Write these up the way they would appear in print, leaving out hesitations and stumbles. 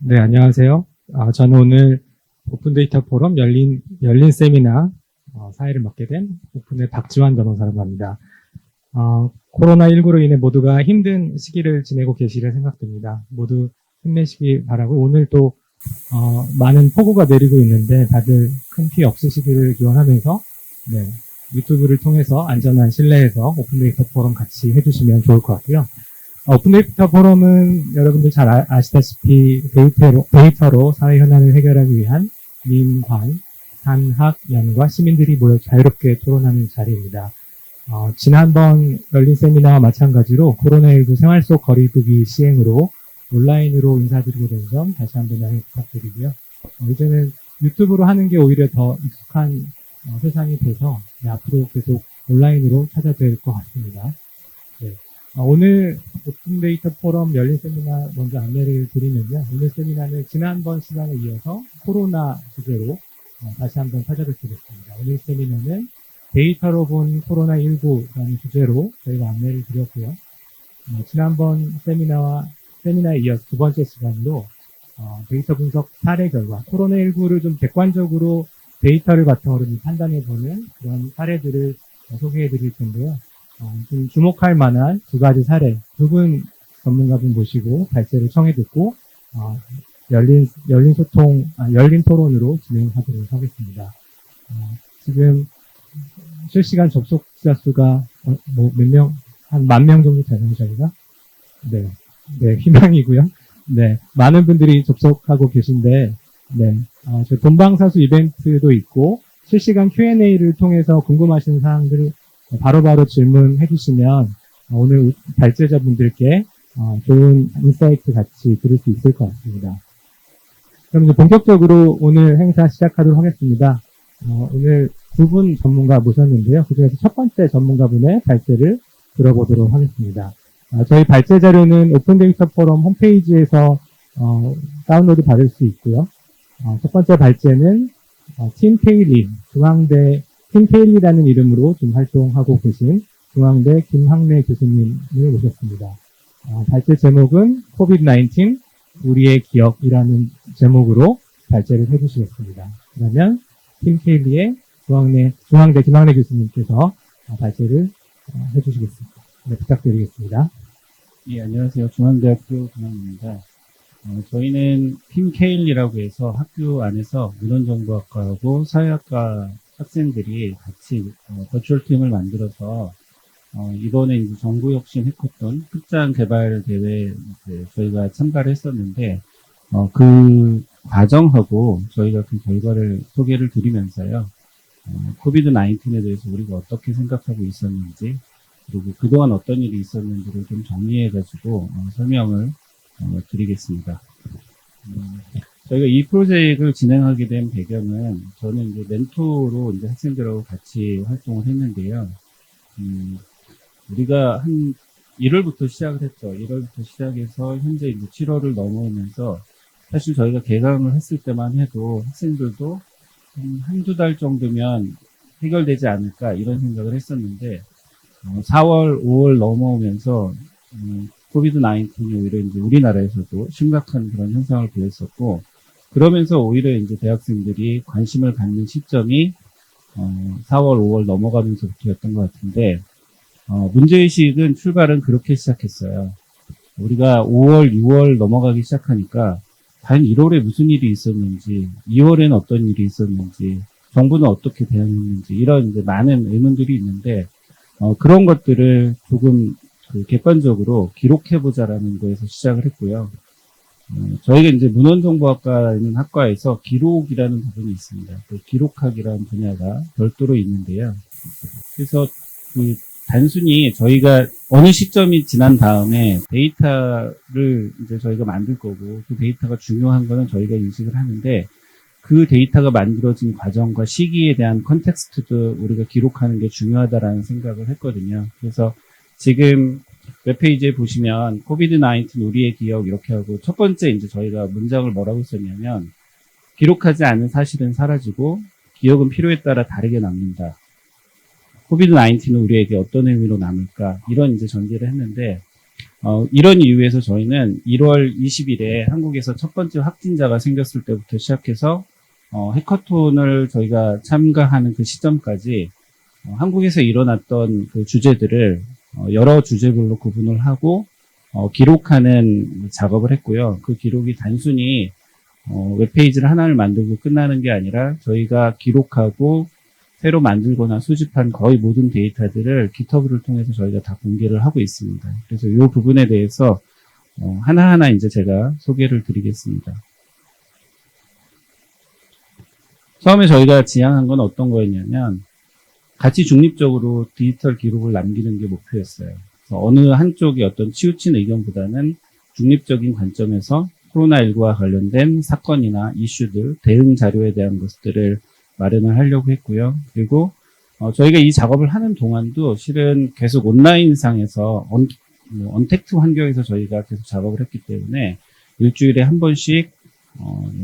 네, 안녕하세요. 저는 오늘 오픈데이터 포럼 열린 세미나 사회를 맡게 된 오픈의 박지환 변호사라고 합니다. 코로나19로 인해 모두가 힘든 시기를 지내고 계시리라 생각됩니다. 모두 힘내시기 바라고 오늘 또 많은 폭우가 내리고 있는데 다들 큰 피해 없으시기를 기원하면서 네, 유튜브를 통해서 안전한 실내에서 오픈데이터 포럼 같이 해주시면 좋을 것 같고요. 오픈데이터 포럼은 여러분들 잘 아시다시피 데이터로 사회 현안을 해결하기 위한 민관, 산학, 연과 시민들이 모여 자유롭게 토론하는 자리입니다. 지난번 열린 세미나와 마찬가지로 코로나19 생활 속 거리두기 시행으로 온라인으로 인사드리게 된 점 다시 한번 양해 부탁드리고요. 이제는 유튜브로 하는 게 오히려 더 익숙한 세상이 돼서 앞으로 계속 온라인으로 찾아뵐 것 같습니다. 네. 오늘 오픈데이터 포럼 열린 세미나 먼저 안내를 드리면요. 오늘 세미나는 지난번 시간에 이어서 코로나 주제로 다시 한번 찾아뵙겠습니다. 오늘 세미나는 데이터로 본 코로나19라는 주제로 저희가 안내를 드렸고요. 지난번 세미나에 이어서 두 번째 시간으로 데이터 분석 사례 결과 코로나19를 좀 객관적으로 데이터를 바탕으로 판단해보는 그런 사례들을 소개해 드릴 텐데요. 좀 주목할 만한 두 가지 사례, 두 분 전문가분 모시고 발제를 청해 듣고, 열린 토론으로 진행하도록 하겠습니다. 지금 실시간 접속자 수가 몇 명, 한 10,000명 정도 되는 저희가? 네, 희망이고요. 네, 많은 분들이 접속하고 계신데, 네, 저 본방사수 이벤트도 있고, 실시간 Q&A를 통해서 궁금하신 사항들을 바로바로 질문해 주시면 오늘 발제자분들께 좋은 인사이트 같이 들을 수 있을 것 같습니다. 그럼 이제 본격적으로 오늘 행사 시작하도록 하겠습니다. 오늘 두 분 전문가 모셨는데요. 그중에서 첫 번째 전문가분의 발제를 들어보도록 하겠습니다. 저희 발제 자료는 오픈데이터 포럼 홈페이지에서 다운로드 받을 수 있고요. 첫 번째 발제는 팀 케일리, 중앙대 팀 케일리라는 이름으로 지금 활동하고 계신 중앙대 김학래 교수님을 모셨습니다. 발제 제목은 COVID-19 우리의 기억이라는 제목으로 발제를 해주시겠습니다. 그러면 팀 케일리의 중앙대 김학래 교수님께서 발제를 해주시겠습니다. 네, 부탁드리겠습니다. 예, 안녕하세요. 중앙대학교 김학래입니다. 저희는 팀 케일리라고 해서 학교 안에서 문헌정보학과하고 사회학과 학생들이 같이 버추얼 팀을 만들어서 이번에 이제 정보혁신 해커톤 특장 개발 대회 저희가 참가를 했었는데 그 과정하고 저희가 그 결과를 소개를 드리면서요. 코비드 19에 대해서 우리가 어떻게 생각하고 있었는지 그리고 그동안 어떤 일이 있었는지를 좀 정리해가지고 설명을 드리겠습니다. 저희가 이 프로젝트를 진행하게 된 배경은 저는 이제 멘토로 이제 학생들하고 같이 활동을 했는데요. 우리가 한 1월부터 시작을 했죠. 1월부터 시작해서 현재 이제 7월을 넘어오면서 사실 저희가 개강을 했을 때만 해도 학생들도 한두 달 정도면 해결되지 않을까 이런 생각을 했었는데 4월, 5월 넘어오면서 코비드 19이 오히려 이제 우리나라에서도 심각한 그런 현상을 보였었고 그러면서 오히려 이제 대학생들이 관심을 갖는 시점이 4월, 5월 넘어가면서부터였던 것 같은데 문제의식은 출발은 그렇게 시작했어요. 우리가 5월, 6월 넘어가기 시작하니까 과연 1월에 무슨 일이 있었는지 2월에는 어떤 일이 있었는지 정부는 어떻게 대응했는지 이런 이제 많은 의문들이 있는데 그런 것들을 조금 객관적으로 기록해보자라는 거에서 시작을 했고요. 저희가 이제 문헌정보학과 있는 학과에서 기록이라는 부분이 있습니다. 그 기록학이라는 분야가 별도로 있는데요. 그래서 단순히 저희가 어느 시점이 지난 다음에 데이터를 이제 저희가 만들 거고 그 데이터가 중요한 거는 저희가 인식을 하는데 그 데이터가 만들어진 과정과 시기에 대한 컨텍스트도 우리가 기록하는 게 중요하다라는 생각을 했거든요. 그래서 지금 웹페이지에 보시면 COVID-19 우리의 기억 이렇게 하고 첫 번째 이제 저희가 문장을 뭐라고 썼냐면 기록하지 않은 사실은 사라지고 기억은 필요에 따라 다르게 남는다. COVID-19는 우리에게 어떤 의미로 남을까 이런 이제 전제를 했는데 이런 이유에서 저희는 1월 20일에 한국에서 첫 번째 확진자가 생겼을 때부터 시작해서 해커톤을 저희가 참가하는 그 시점까지 한국에서 일어났던 그 주제들을 여러 주제별로 구분을 하고 기록하는 작업을 했고요. 그 기록이 단순히 웹페이지를 하나를 만들고 끝나는 게 아니라 저희가 기록하고 새로 만들거나 수집한 거의 모든 데이터들을 GitHub를 통해서 저희가 다 공개를 하고 있습니다. 그래서 이 부분에 대해서 하나하나 이제 제가 소개를 드리겠습니다. 처음에 저희가 지향한 건 어떤 거였냐면 같이 중립적으로 디지털 기록을 남기는 게 목표였어요. 그래서 어느 한쪽의 어떤 치우친 의견보다는 중립적인 관점에서 코로나19와 관련된 사건이나 이슈들, 대응 자료에 대한 것들을 마련을 하려고 했고요. 그리고 저희가 이 작업을 하는 동안도 실은 계속 온라인상에서 언택트 환경에서 저희가 계속 작업을 했기 때문에 일주일에 한 번씩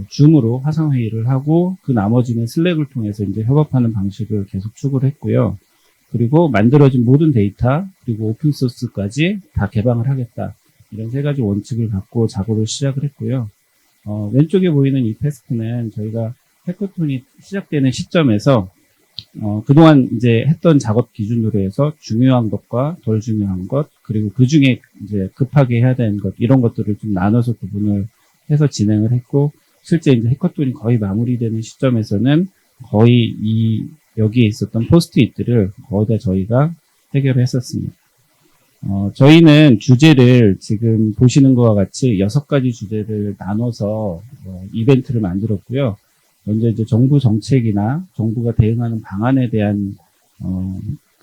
줌으로 화상회의를 하고 그 나머지는 슬랙을 통해서 이제 협업하는 방식을 계속 추구를 했고요. 그리고 만들어진 모든 데이터 그리고 오픈소스까지 다 개방을 하겠다. 이런 세 가지 원칙을 갖고 작업을 시작을 했고요. 왼쪽에 보이는 이 태스크는 저희가 해커톤이 시작되는 시점에서 그동안 이제 했던 작업 기준으로 해서 중요한 것과 덜 중요한 것, 그리고 그 중에 이제 급하게 해야 되는 것, 이런 것들을 좀 나눠서 구분을 해서 진행을 했고, 실제 이제 해커톤이 거의 마무리되는 시점에서는 거의 여기에 있었던 포스트잇들을 거의 다 저희가 해결을 했었습니다. 저희는 주제를 지금 보시는 것과 같이 6가지 주제를 나눠서 이벤트를 만들었고요. 먼저 이제 정부 정책이나 정부가 대응하는 방안에 대한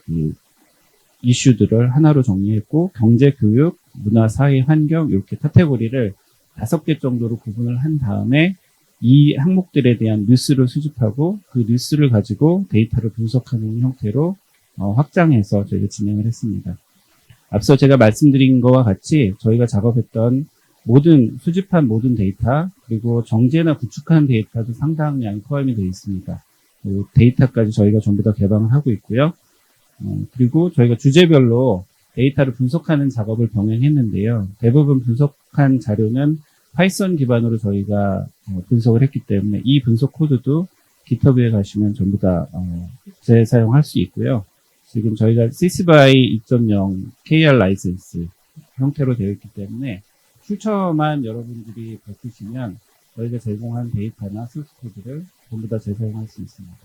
그 이슈들을 하나로 정리했고, 경제, 교육, 문화, 사회, 환경 이렇게 카테고리를 5개 정도로 구분을 한 다음에 이 항목들에 대한 뉴스를 수집하고 그 뉴스를 가지고 데이터를 분석하는 형태로 확장해서 저희가 진행을 했습니다. 앞서 제가 말씀드린 것과 같이 저희가 작업했던 수집한 모든 데이터, 그리고 정제나 구축한 데이터도 상당량이 포함이 되어 있습니다. 데이터까지 저희가 전부 다 개방을 하고 있고요. 그리고 저희가 주제별로 데이터를 분석하는 작업을 병행했는데요. 대부분 분석한 자료는 파이썬 기반으로 저희가 분석을 했기 때문에 이 분석 코드도 GitHub에 가시면 전부 다 재사용할 수 있고요. 지금 저희가 CC BY 2.0 KR 라이센스 형태로 되어 있기 때문에 출처만 여러분들이 바꾸시면 저희가 제공한 데이터나 소스 코드를 전부 다 재사용할 수 있습니다.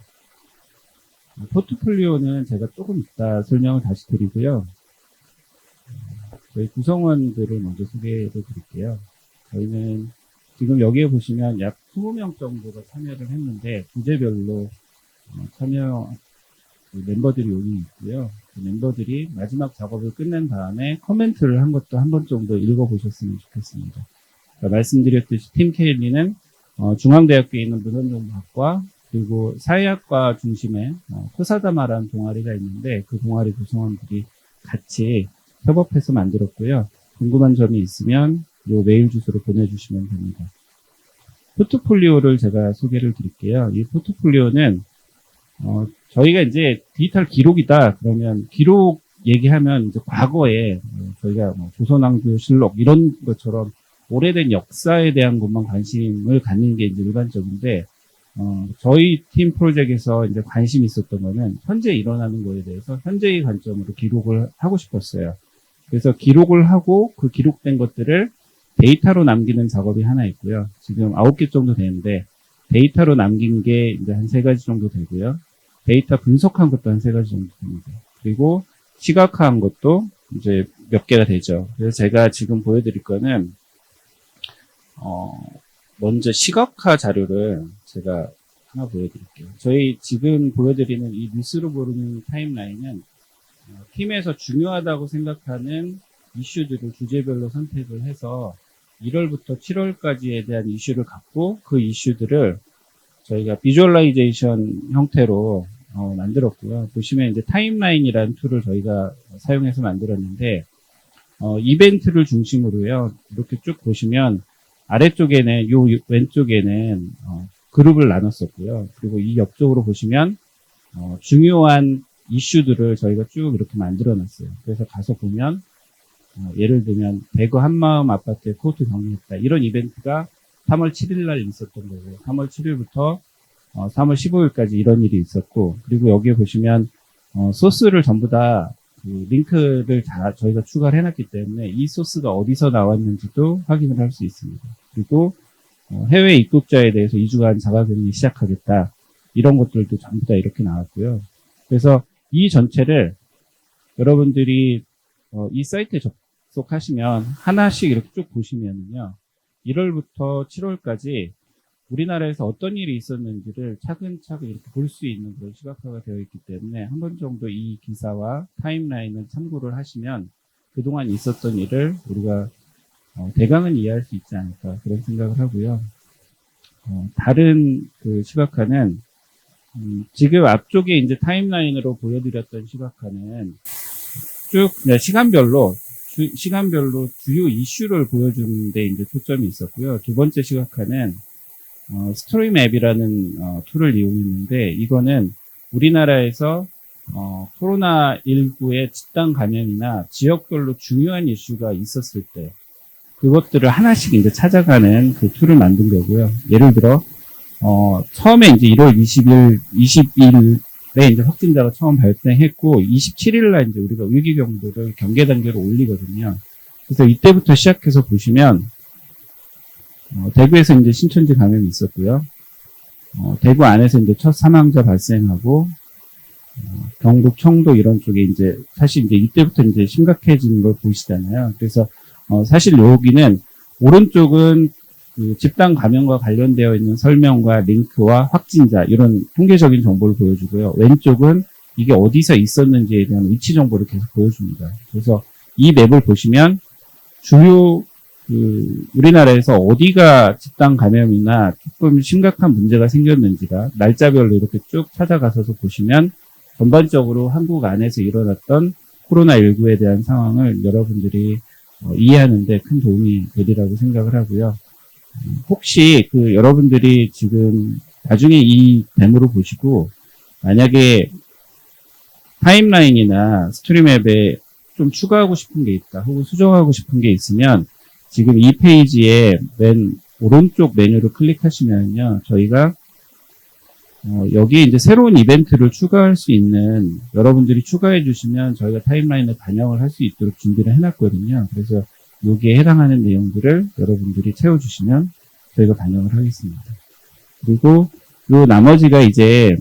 포트폴리오는 제가 조금 이따 설명을 다시 드리고요. 저희 구성원들을 먼저 소개해 드릴게요. 저희는 지금 여기에 보시면 약 20명 정도가 참여를 했는데 주제별로 참여 멤버들이 여기 있고요. 그 멤버들이 마지막 작업을 끝낸 다음에 코멘트를 한 것도 한 번 정도 읽어보셨으면 좋겠습니다. 그러니까 말씀드렸듯이 팀 케일리는 중앙대학교에 있는 문헌정보학과 그리고 사회학과 중심의 코사다마라는 동아리가 있는데 그 동아리 구성원들이 같이 협업해서 만들었고요. 궁금한 점이 있으면 이 메일 주소로 보내주시면 됩니다. 포트폴리오를 제가 소개를 드릴게요. 이 포트폴리오는 저희가 이제 디지털 기록이다 그러면 기록 얘기하면 이제 과거에 저희가 조선왕조실록 이런 것처럼 오래된 역사에 대한 것만 관심을 갖는 게 이제 일반적인데 저희 팀 프로젝트에서 이제 관심이 있었던 거는 현재 일어나는 거에 대해서 현재의 관점으로 기록을 하고 싶었어요. 그래서 기록을 하고 그 기록된 것들을 데이터로 남기는 작업이 하나 있고요. 지금 9개 정도 되는데 데이터로 남긴 게 이제 한 3가지 정도 되고요. 데이터 분석한 것도 한 3가지 정도 됩니다. 그리고 시각화한 것도 이제 몇 개가 되죠. 그래서 제가 지금 보여드릴 거는 먼저 시각화 자료를 제가 하나 보여드릴게요. 저희 지금 보여드리는 이 뉴스로 보는 타임라인은 팀에서 중요하다고 생각하는 이슈들을 주제별로 선택을 해서 1월부터 7월까지에 대한 이슈를 갖고 그 이슈들을 저희가 비주얼라이제이션 형태로 만들었고요. 보시면 이제 타임라인이라는 툴을 저희가 사용해서 만들었는데 이벤트를 중심으로요. 이렇게 쭉 보시면 아래쪽에는 왼쪽에는 그룹을 나눴었고요. 그리고 이 옆쪽으로 보시면 중요한 이슈들을 저희가 쭉 이렇게 만들어 놨어요. 그래서 가서 보면 예를 들면 대구 한마음 아파트에 코호트 격리했다. 이런 이벤트가 3월 7일 날 있었던 거고 3월 7일부터 3월 15일까지 이런 일이 있었고 그리고 여기에 보시면 소스를 전부 다 그 링크를 다 저희가 추가를 해놨기 때문에 이 소스가 어디서 나왔는지도 확인을 할 수 있습니다. 그리고 해외 입국자에 대해서 2주간 자가격리 시작하겠다. 이런 것들도 전부 다 이렇게 나왔고요. 그래서 이 전체를 여러분들이 이 사이트에 접속하시면 하나씩 이렇게 쭉 보시면요. 1월부터 7월까지 우리나라에서 어떤 일이 있었는지를 차근차근 이렇게 볼 수 있는 그런 시각화가 되어 있기 때문에 한 번 정도 이 기사와 타임라인을 참고를 하시면 그동안 있었던 일을 우리가 대강은 이해할 수 있지 않을까 그런 생각을 하고요. 다른 그 시각화는 지금 앞쪽에 이제 타임라인으로 보여드렸던 시각화는 쭉 그냥 시간별로 주요 이슈를 보여주는 데 이제 초점이 있었고요. 두 번째 시각화는 스토리맵이라는 툴을 이용했는데 이거는 우리나라에서 코로나19의 집단 감염이나 지역별로 중요한 이슈가 있었을 때 그것들을 하나씩 이제 찾아가는 그 툴을 만든 거고요. 예를 들어 처음에 이제 1월 20일에 이제 확진자가 처음 발생했고 27일 날 이제 우리가 위기 경보를 경계 단계로 올리거든요. 그래서 이때부터 시작해서 보시면 대구에서 이제 신천지 감염이 있었고요. 대구 안에서 이제 첫 사망자 발생하고 경북, 청도 이런 쪽에 이제 사실 이제 이때부터 이제 심각해지는 걸 보시잖아요. 그래서 사실 여기는 오른쪽은 그 집단 감염과 관련되어 있는 설명과 링크와 확진자 이런 통계적인 정보를 보여주고요. 왼쪽은 이게 어디서 있었는지에 대한 위치 정보를 계속 보여줍니다. 그래서 이 맵을 보시면 주요 우리나라에서 어디가 집단 감염이나 조금 심각한 문제가 생겼는지가 날짜별로 이렇게 쭉 찾아가셔서 보시면 전반적으로 한국 안에서 일어났던 코로나19에 대한 상황을 여러분들이 이해하는 데 큰 도움이 되리라고 생각을 하고요. 혹시 여러분들이 지금 나중에 이 데모를 보시고 만약에 타임라인이나 스토리맵에 좀 추가하고 싶은 게 있다 혹은 수정하고 싶은 게 있으면 지금 이 페이지에 맨 오른쪽 메뉴를 클릭하시면요. 저희가 여기에 이제 새로운 이벤트를 추가할 수 있는 여러분들이 추가해 주시면 저희가 타임라인에 반영을 할 수 있도록 준비를 해놨거든요. 그래서 여기에 해당하는 내용들을 여러분들이 채워주시면 저희가 반영을 하겠습니다. 그리고 요 나머지가 이제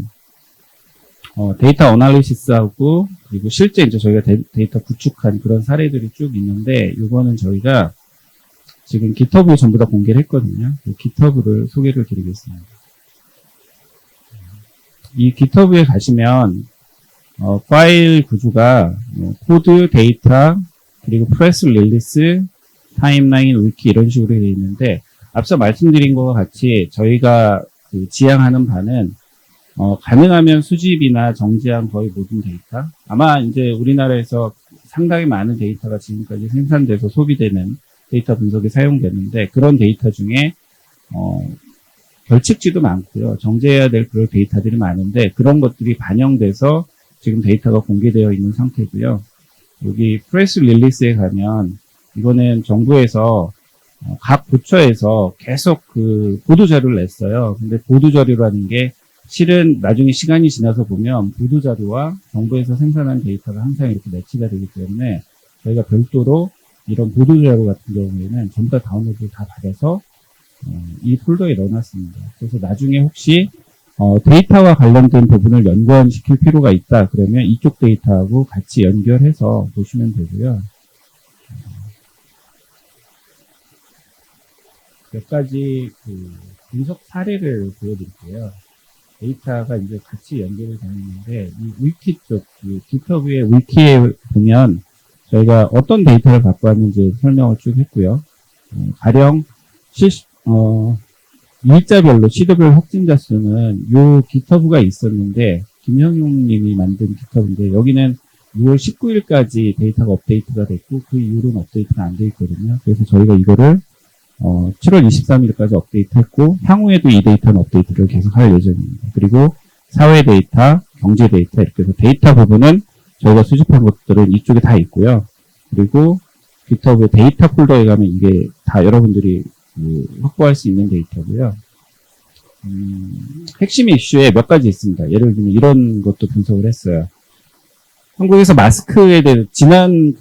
데이터 어널리시스하고 그리고 실제 이제 저희가 데이터 구축한 그런 사례들이 쭉 있는데 요거는 저희가 지금 GitHub에 전부 다 공개를 했거든요. GitHub를 소개를 드리겠습니다. 이 GitHub에 가시면 파일 구조가 코드, 데이터, 그리고 프레스 릴리스, 타임라인, 위키 이런 식으로 되어 있는데 앞서 말씀드린 것과 같이 저희가 지향하는 바는 가능하면 수집이나 정지한 거의 모든 데이터 아마 이제 우리나라에서 상당히 많은 데이터가 지금까지 생산돼서 소비되는 데이터 분석에 사용되는데 그런 데이터 중에 결칙지도 많고요. 정제해야 될 그런 데이터들이 많은데 그런 것들이 반영돼서 지금 데이터가 공개되어 있는 상태고요. 여기 프레스 릴리스에 가면 이거는 정부에서 각 부처에서 계속 그 보도자료를 냈어요. 근데 보도자료라는 게 실은 나중에 시간이 지나서 보면 보도자료와 정부에서 생산한 데이터가 항상 이렇게 매치가 되기 때문에 저희가 별도로 이런 보도자료 같은 경우에는 전부 다 다운로드 다 받아서 이 폴더에 넣어놨습니다. 그래서 나중에 혹시 데이터와 관련된 부분을 연관시킬 필요가 있다 그러면 이쪽 데이터하고 같이 연결해서 보시면 되고요. 몇 가지 분석 사례를 보여드릴게요. 데이터가 이제 같이 연결이 되어 있는데 이 위키 쪽, GitHub의 위키에 보면 저희가 어떤 데이터를 갖고 왔는지 설명을 쭉 했고요. 가령 일자별로 시도별 확진자 수는 요 GitHub가 있었는데 김형용 님이 만든 GitHub인데 여기는 6월 19일까지 데이터가 업데이트가 됐고 그 이후로는 업데이트가 안 돼 있거든요. 그래서 저희가 이거를 7월 23일까지 업데이트했고 향후에도 이 데이터는 업데이트를 계속 할 예정입니다. 그리고 사회 데이터, 경제 데이터 이렇게 해서 데이터 부분은 저희가 수집한 것들은 이쪽에 다 있고요. 그리고 GitHub의 데이터 폴더에 가면 이게 다 여러분들이 확보할 수 있는 데이터고요. 핵심 이슈에 몇 가지 있습니다. 예를 들면 이런 것도 분석을 했어요. 한국에서 마스크에 대해 지난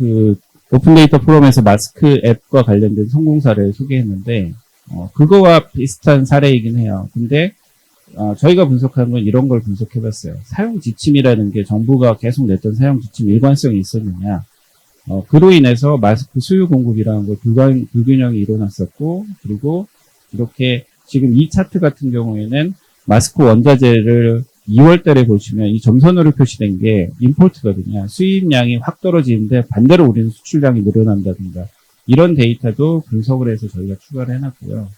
오픈 데이터 포럼에서 마스크 앱과 관련된 성공 사례를 소개했는데 그거와 비슷한 사례이긴 해요. 근데 저희가 분석한 건 이런 걸 분석해봤어요. 사용 지침이라는 게 정부가 계속 냈던 사용 지침 일관성이 있었느냐. 그로 인해서 마스크 수요 공급이라는 걸 불균형이 일어났었고, 그리고 이렇게 지금 이 차트 같은 경우에는 마스크 원자재를 2월 달에 보시면 이 점선으로 표시된 게 임포트거든요. 수입량이 확 떨어지는데 반대로 우리는 수출량이 늘어난다든가 이런 데이터도 분석을 해서 저희가 추가를 해놨고요.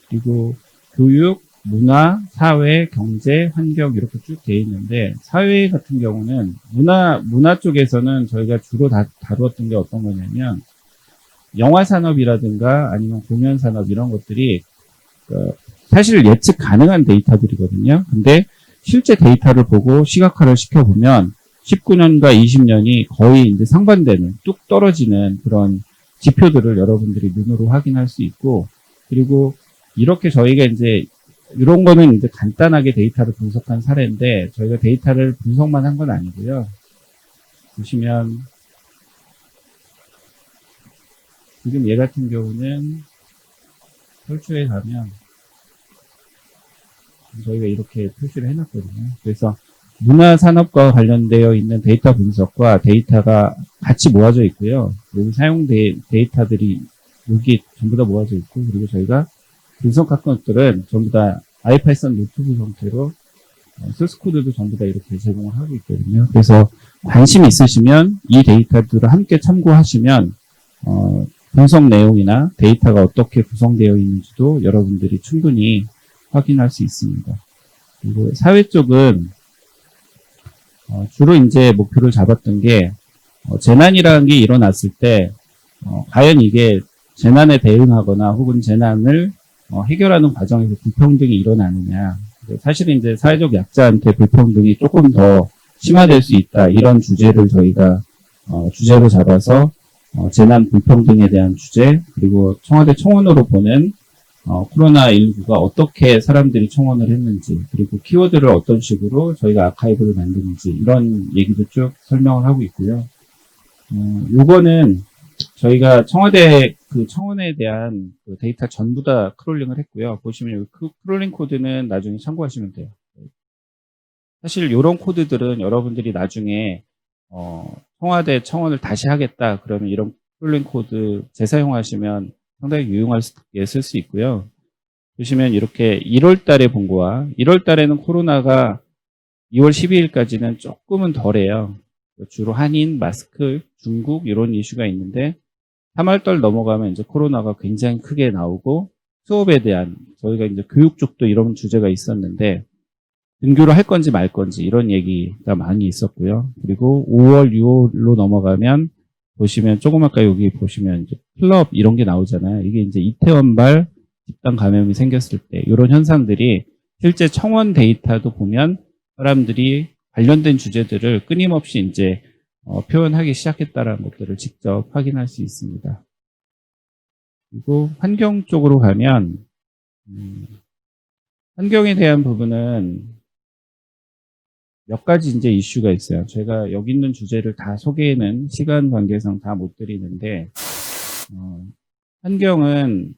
그리고 교육, 문화, 사회, 경제, 환경 이렇게 쭉 돼 있는데 사회 같은 경우는 문화 쪽에서는 저희가 주로 다루었던 게 어떤 거냐면 영화 산업이라든가 아니면 공연 산업 이런 것들이 사실 예측 가능한 데이터들이거든요. 근데 실제 데이터를 보고 시각화를 시켜보면 19년과 20년이 거의 이제 상반되는 뚝 떨어지는 그런 지표들을 여러분들이 눈으로 확인할 수 있고, 그리고 이렇게 저희가 이제 이런 거는 이제 간단하게 데이터를 분석한 사례인데 저희가 데이터를 분석만 한 건 아니고요. 보시면 지금 얘 같은 경우는 펼추에 가면 저희가 이렇게 표시를 해놨거든요. 그래서 문화산업과 관련되어 있는 데이터 분석과 데이터가 같이 모아져 있고요. 여기 사용 데이터들이 여기 전부 다 모아져 있고, 그리고 저희가 분석한 것들은 전부 다 아이파이썬 노트북 형태로 소스 코드도 전부 다 이렇게 제공을 하고 있거든요. 그래서 관심 있으시면 이 데이터들을 함께 참고하시면 분석 내용이나 데이터가 어떻게 구성되어 있는지도 여러분들이 충분히 확인할 수 있습니다. 그리고 사회 쪽은 주로 이제 목표를 잡았던 게 재난이라는 게 일어났을 때 과연 이게 재난에 대응하거나 혹은 재난을 해결하는 과정에서 불평등이 일어나느냐. 사실은 이제 사회적 약자한테 불평등이 조금 더 심화될 수 있다. 이런 주제를 저희가 주제로 잡아서 재난 불평등에 대한 주제, 그리고 청와대 청원으로 보는 코로나19가 어떻게 사람들이 청원을 했는지, 그리고 키워드를 어떤 식으로 저희가 아카이브를 만드는지 이런 얘기도 쭉 설명을 하고 있고요. 요거는 저희가 청와대 청원에 대한 데이터 전부 다 크롤링을 했고요. 보시면 여기 크롤링 코드는 나중에 참고하시면 돼요. 사실 이런 코드들은 여러분들이 나중에 청와대 청원을 다시 하겠다 그러면 이런 크롤링 코드 재사용하시면 상당히 유용하게 쓸 수 있고요. 보시면 이렇게 1월 달에 본 거와 1월 달에는 코로나가 2월 12일까지는 조금은 덜해요. 주로 한인, 마스크, 중국 이런 이슈가 있는데 3월달 넘어가면 이제 코로나가 굉장히 크게 나오고 수업에 대한 저희가 이제 교육 쪽도 이런 주제가 있었는데 등교를 할 건지 말 건지 이런 얘기가 많이 있었고요. 그리고 5월, 6월로 넘어가면 보시면 조금 아까 여기 보시면 이제 클럽 이런 게 나오잖아요. 이게 이제 이태원발 집단 감염이 생겼을 때 이런 현상들이 실제 청원 데이터도 보면 사람들이 관련된 주제들을 끊임없이 이제 표현하기 시작했다는 것들을 직접 확인할 수 있습니다. 그리고 환경 쪽으로 가면 환경에 대한 부분은 몇 가지 이제 이슈가 있어요. 제가 여기 있는 주제를 다 소개는 시간 관계상 다 못 드리는데 환경은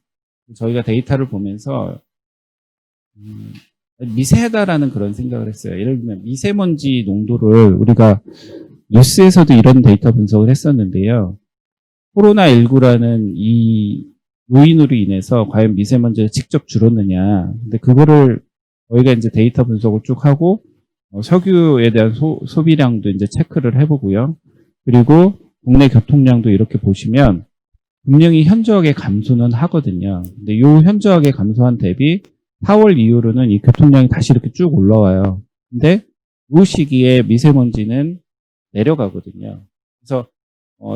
저희가 데이터를 보면서 미세하다라는 그런 생각을 했어요. 예를 들면 미세먼지 농도를 우리가 뉴스에서도 이런 데이터 분석을 했었는데요. 코로나19라는 이 요인으로 인해서 과연 미세먼지가 직접 줄었느냐. 근데 그거를 저희가 이제 데이터 분석을 쭉 하고 석유에 대한 소비량도 이제 체크를 해보고요. 그리고 국내 교통량도 이렇게 보시면 분명히 현저하게 감소는 하거든요. 근데 이 현저하게 감소한 대비 4월 이후로는 이 교통량이 다시 이렇게 쭉 올라와요. 근데 이 시기에 미세먼지는 내려가거든요. 그래서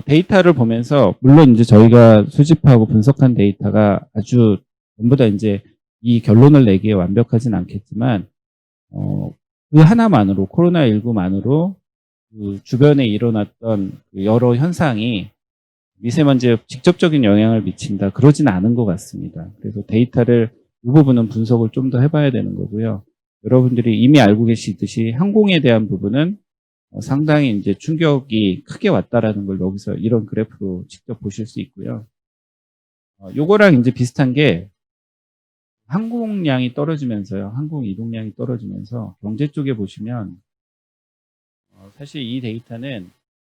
데이터를 보면서 물론 이제 저희가 수집하고 분석한 데이터가 아주 전부 다 이제 이 결론을 내기에 완벽하진 않겠지만 그 하나만으로 코로나19만으로 그 주변에 일어났던 여러 현상이 미세먼지에 직접적인 영향을 미친다. 그러진 않은 것 같습니다. 그래서 데이터를 이 부분은 분석을 좀 더 해봐야 되는 거고요. 여러분들이 이미 알고 계시듯이 항공에 대한 부분은 상당히 이제 충격이 크게 왔다라는 걸 여기서 이런 그래프로 직접 보실 수 있고요. 요거랑 이제 비슷한 게 항공량이 떨어지면서요. 항공 이동량이 떨어지면서 경제 쪽에 보시면 사실 이 데이터는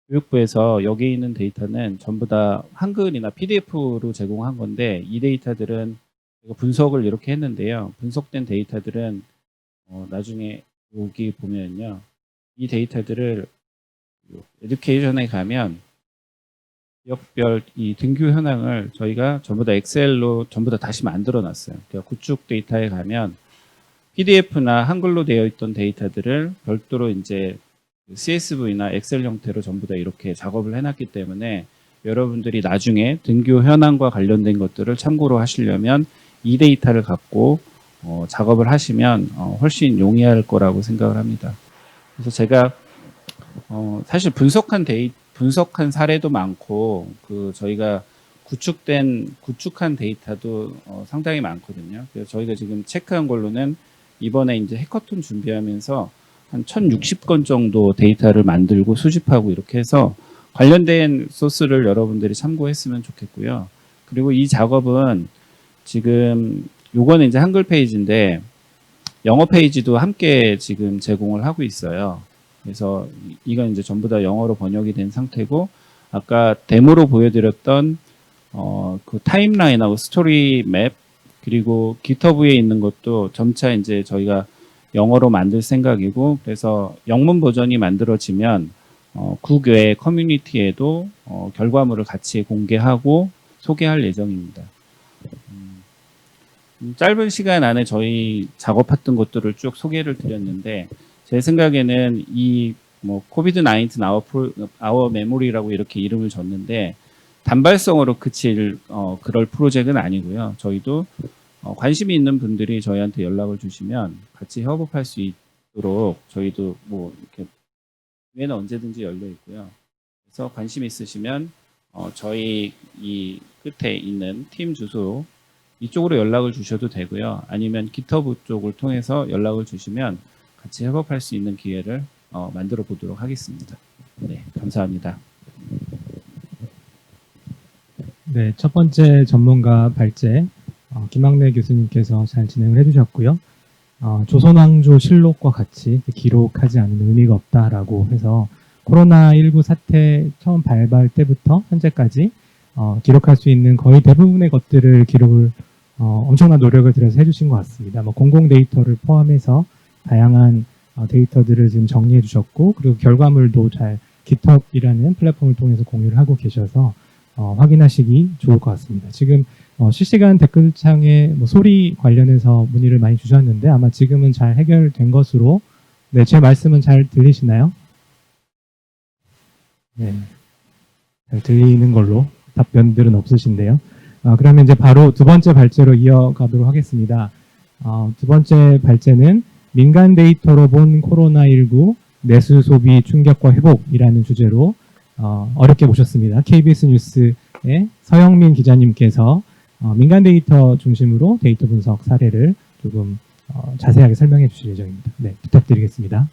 교육부에서 여기 있는 데이터는 전부 다 한글이나 PDF로 제공한 건데 이 데이터들은 제가 분석을 이렇게 했는데요. 분석된 데이터들은 나중에 여기 보면요. 이 데이터들을 에듀케이션에 가면 지역별 이 등교 현황을 저희가 전부 다 엑셀로 전부 다 다시 만들어 놨어요. 그러니까 구축 데이터에 가면 PDF나 한글로 되어 있던 데이터들을 별도로 이제 CSV나 엑셀 형태로 전부 다 이렇게 작업을 해놨기 때문에 여러분들이 나중에 등교 현황과 관련된 것들을 참고로 하시려면 이 데이터를 갖고 작업을 하시면 훨씬 용이할 거라고 생각을 합니다. 그래서 제가 사실 분석한 사례도 많고 저희가 구축한 데이터도 상당히 많거든요. 그래서 저희가 지금 체크한 걸로는 이번에 이제 해커톤 준비하면서 한 1060건 정도 데이터를 만들고 수집하고 이렇게 해서 관련된 소스를 여러분들이 참고했으면 좋겠고요. 그리고 이 작업은 지금 요거는 이제 한글 페이지인데 영어 페이지도 함께 지금 제공을 하고 있어요. 그래서 이건 이제 전부 다 영어로 번역이 된 상태고 아까 데모로 보여드렸던 그 타임라인하고 스토리 맵 그리고 GitHub에 있는 것도 점차 이제 저희가 영어로 만들 생각이고 그래서 영문 버전이 만들어지면 국외 커뮤니티에도 결과물을 같이 공개하고 소개할 예정입니다. 짧은 시간 안에 저희 작업했던 것들을 쭉 소개를 드렸는데 제 생각에는 이 코비드 19 아워 메모리라고 이렇게 이름을 줬는데 단발성으로 그칠 그럴 프로젝트는 아니고요. 저희도 관심이 있는 분들이 저희한테 연락을 주시면 같이 협업할 수 있도록 저희도 이렇게 기회는 언제든지 열려 있고요. 그래서 관심 있으시면 저희 이 끝에 있는 팀 주소 이쪽으로 연락을 주셔도 되고요. 아니면 GitHub 쪽을 통해서 연락을 주시면 같이 협업할 수 있는 기회를 만들어 보도록 하겠습니다. 네, 감사합니다. 네, 첫 번째 전문가 발제 김학래 교수님께서 잘 진행을 해주셨고요. 조선왕조 실록과 같이 기록하지 않은 의미가 없다라고 해서 코로나19 사태 처음 발발 때부터 현재까지 기록할 수 있는 거의 대부분의 것들을 기록을 엄청난 노력을 들여서 해주신 것 같습니다. 공공 데이터를 포함해서 다양한 데이터들을 지금 정리해 주셨고 그리고 결과물도 잘 GitHub이라는 플랫폼을 통해서 공유를 하고 계셔서 확인하시기 좋을 것 같습니다. 지금 실시간 댓글창에 소리 관련해서 문의를 많이 주셨는데 아마 지금은 잘 해결된 것으로 네, 제 말씀은 잘 들리시나요? 네, 잘 들리는 걸로 답변들은 없으신데요. 그러면 이제 바로 두 번째 발제로 이어가도록 하겠습니다. 두 번째 발제는 민간 데이터로 본 코로나19 내수 소비 충격과 회복이라는 주제로 어렵게 모셨습니다. KBS 뉴스의 서영민 기자님께서 민간 데이터 중심으로 데이터 분석 사례를 조금 자세하게 설명해 주실 예정입니다. 네, 부탁드리겠습니다.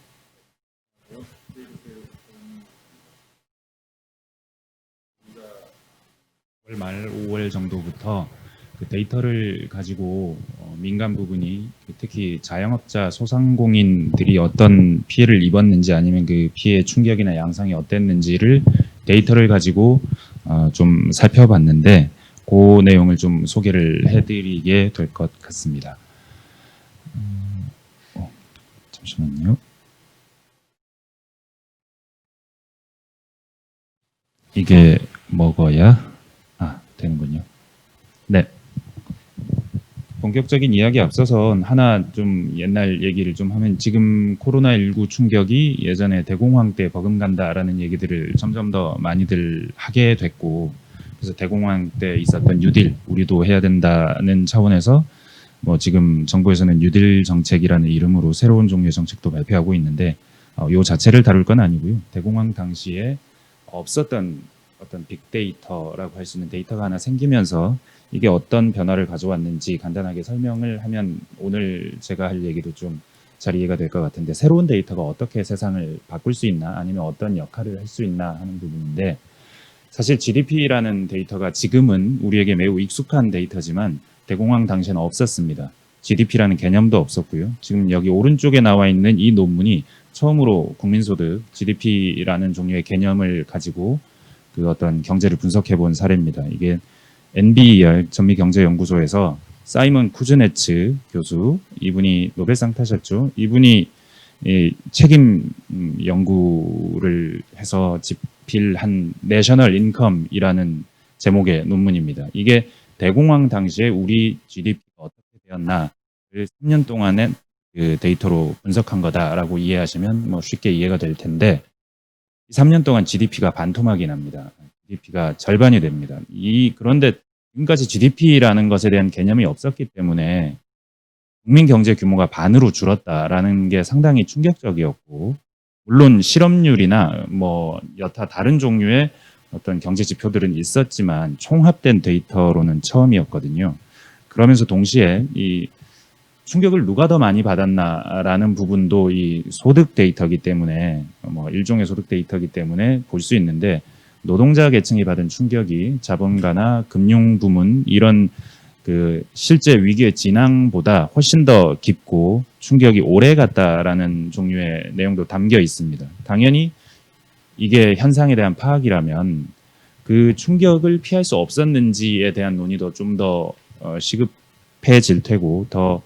월 말 5월 정도부터 그 데이터를 가지고 민간 부분이 특히 자영업자 소상공인들이 어떤 피해를 입었는지 아니면 그 피해 충격이나 양상이 어땠는지를 데이터를 가지고 좀 살펴봤는데 그 내용을 좀 소개를 해드리게 될 것 같습니다. 잠시만요. 이게 먹어야 되는군요. 네. 본격적인 이야기 앞서서 하나 좀 옛날 얘기를 좀 하면 지금 코로나19 충격이 예전에 대공황 때 버금간다라는 얘기들을 점점 더 많이들 하게 됐고 그래서 대공황 때 있었던 뉴딜 우리도 해야 된다는 차원에서 지금 정부에서는 뉴딜 정책이라는 이름으로 새로운 종류의 정책도 발표하고 있는데 요 자체를 다룰 건 아니고요. 대공황 당시에 없었던 어떤 빅데이터라고 할 수 있는 데이터가 하나 생기면서 이게 어떤 변화를 가져왔는지 간단하게 설명을 하면 오늘 제가 할 얘기도 좀 잘 이해가 될 것 같은데, 새로운 데이터가 어떻게 세상을 바꿀 수 있나 아니면 어떤 역할을 할 수 있나 하는 부분인데, 사실 GDP라는 데이터가 지금은 우리에게 매우 익숙한 데이터지만 대공황 당시에는 없었습니다. GDP라는 개념도 없었고요. 지금 여기 오른쪽에 나와 있는 이 논문이 처음으로 국민소득 GDP라는 종류의 개념을 가지고 그 어떤 경제를 분석해 본 사례입니다. 이게 NBER 전미경제연구소에서 사이먼 쿠즈네츠 교수, 이분이 노벨상 타셨죠. 이분이 이 책임 연구를 해서 집필한 내셔널 인컴이라는 제목의 논문입니다. 이게 대공황 당시에 우리 GDP가 어떻게 되었나를 3년 동안의 그 데이터로 분석한 거다라고 이해하시면 뭐 쉽게 이해가 될 텐데, 3년 동안 GDP가 반토막이 납니다. GDP가 절반이 됩니다. 그런데 지금까지 GDP라는 것에 대한 개념이 없었기 때문에 국민 경제 규모가 반으로 줄었다라는 게 상당히 충격적이었고, 물론 실업률이나 뭐 여타 다른 종류의 어떤 경제 지표들은 있었지만 총합된 데이터로는 처음이었거든요. 그러면서 동시에 이 충격을 누가 더 많이 받았나라는 부분도 이 소득 데이터이기 때문에, 뭐 일종의 소득 데이터이기 때문에 볼 수 있는데, 노동자 계층이 받은 충격이 자본가나 금융 부문 이런 그 실제 위기의 진앙보다 훨씬 더 깊고 충격이 오래 갔다라는 종류의 내용도 담겨 있습니다. 당연히 이게 현상에 대한 파악이라면 그 충격을 피할 수 없었는지에 대한 논의도 좀 더 시급해질 테고, 더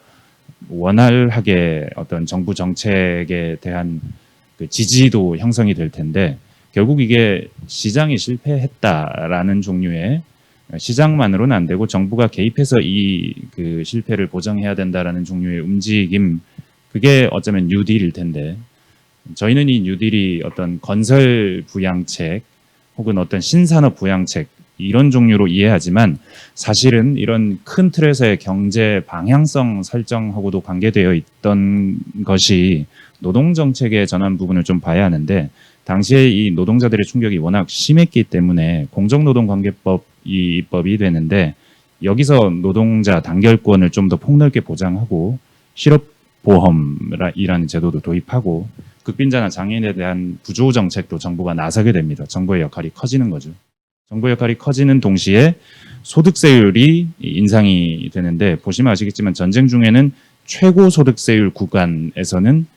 원활하게 어떤 정부 정책에 대한 그 지지도 형성이 될 텐데, 결국 이게 시장이 실패했다라는 종류의, 시장만으로는 안 되고 정부가 개입해서 이 그 실패를 보정해야 된다라는 종류의 움직임, 그게 어쩌면 뉴딜일 텐데, 저희는 이 뉴딜이 어떤 건설 부양책 혹은 어떤 신산업 부양책 이런 종류로 이해하지만, 사실은 이런 큰 틀에서의 경제 방향성 설정하고도 관계되어 있던 것이 노동정책의 전환 부분을 좀 봐야 하는데, 당시에 이 노동자들의 충격이 워낙 심했기 때문에 공정노동관계법 이 입법이 되는데, 여기서 노동자 단결권을 좀 더 폭넓게 보장하고 실업보험이라는 제도도 도입하고 극빈자나 장애인에 대한 부조 정책도 정부가 나서게 됩니다. 정부의 역할이 커지는 거죠. 정부의 역할이 커지는 동시에 소득세율이 인상이 되는데, 보시면 아시겠지만 전쟁 중에는 최고 소득세율 구간에서는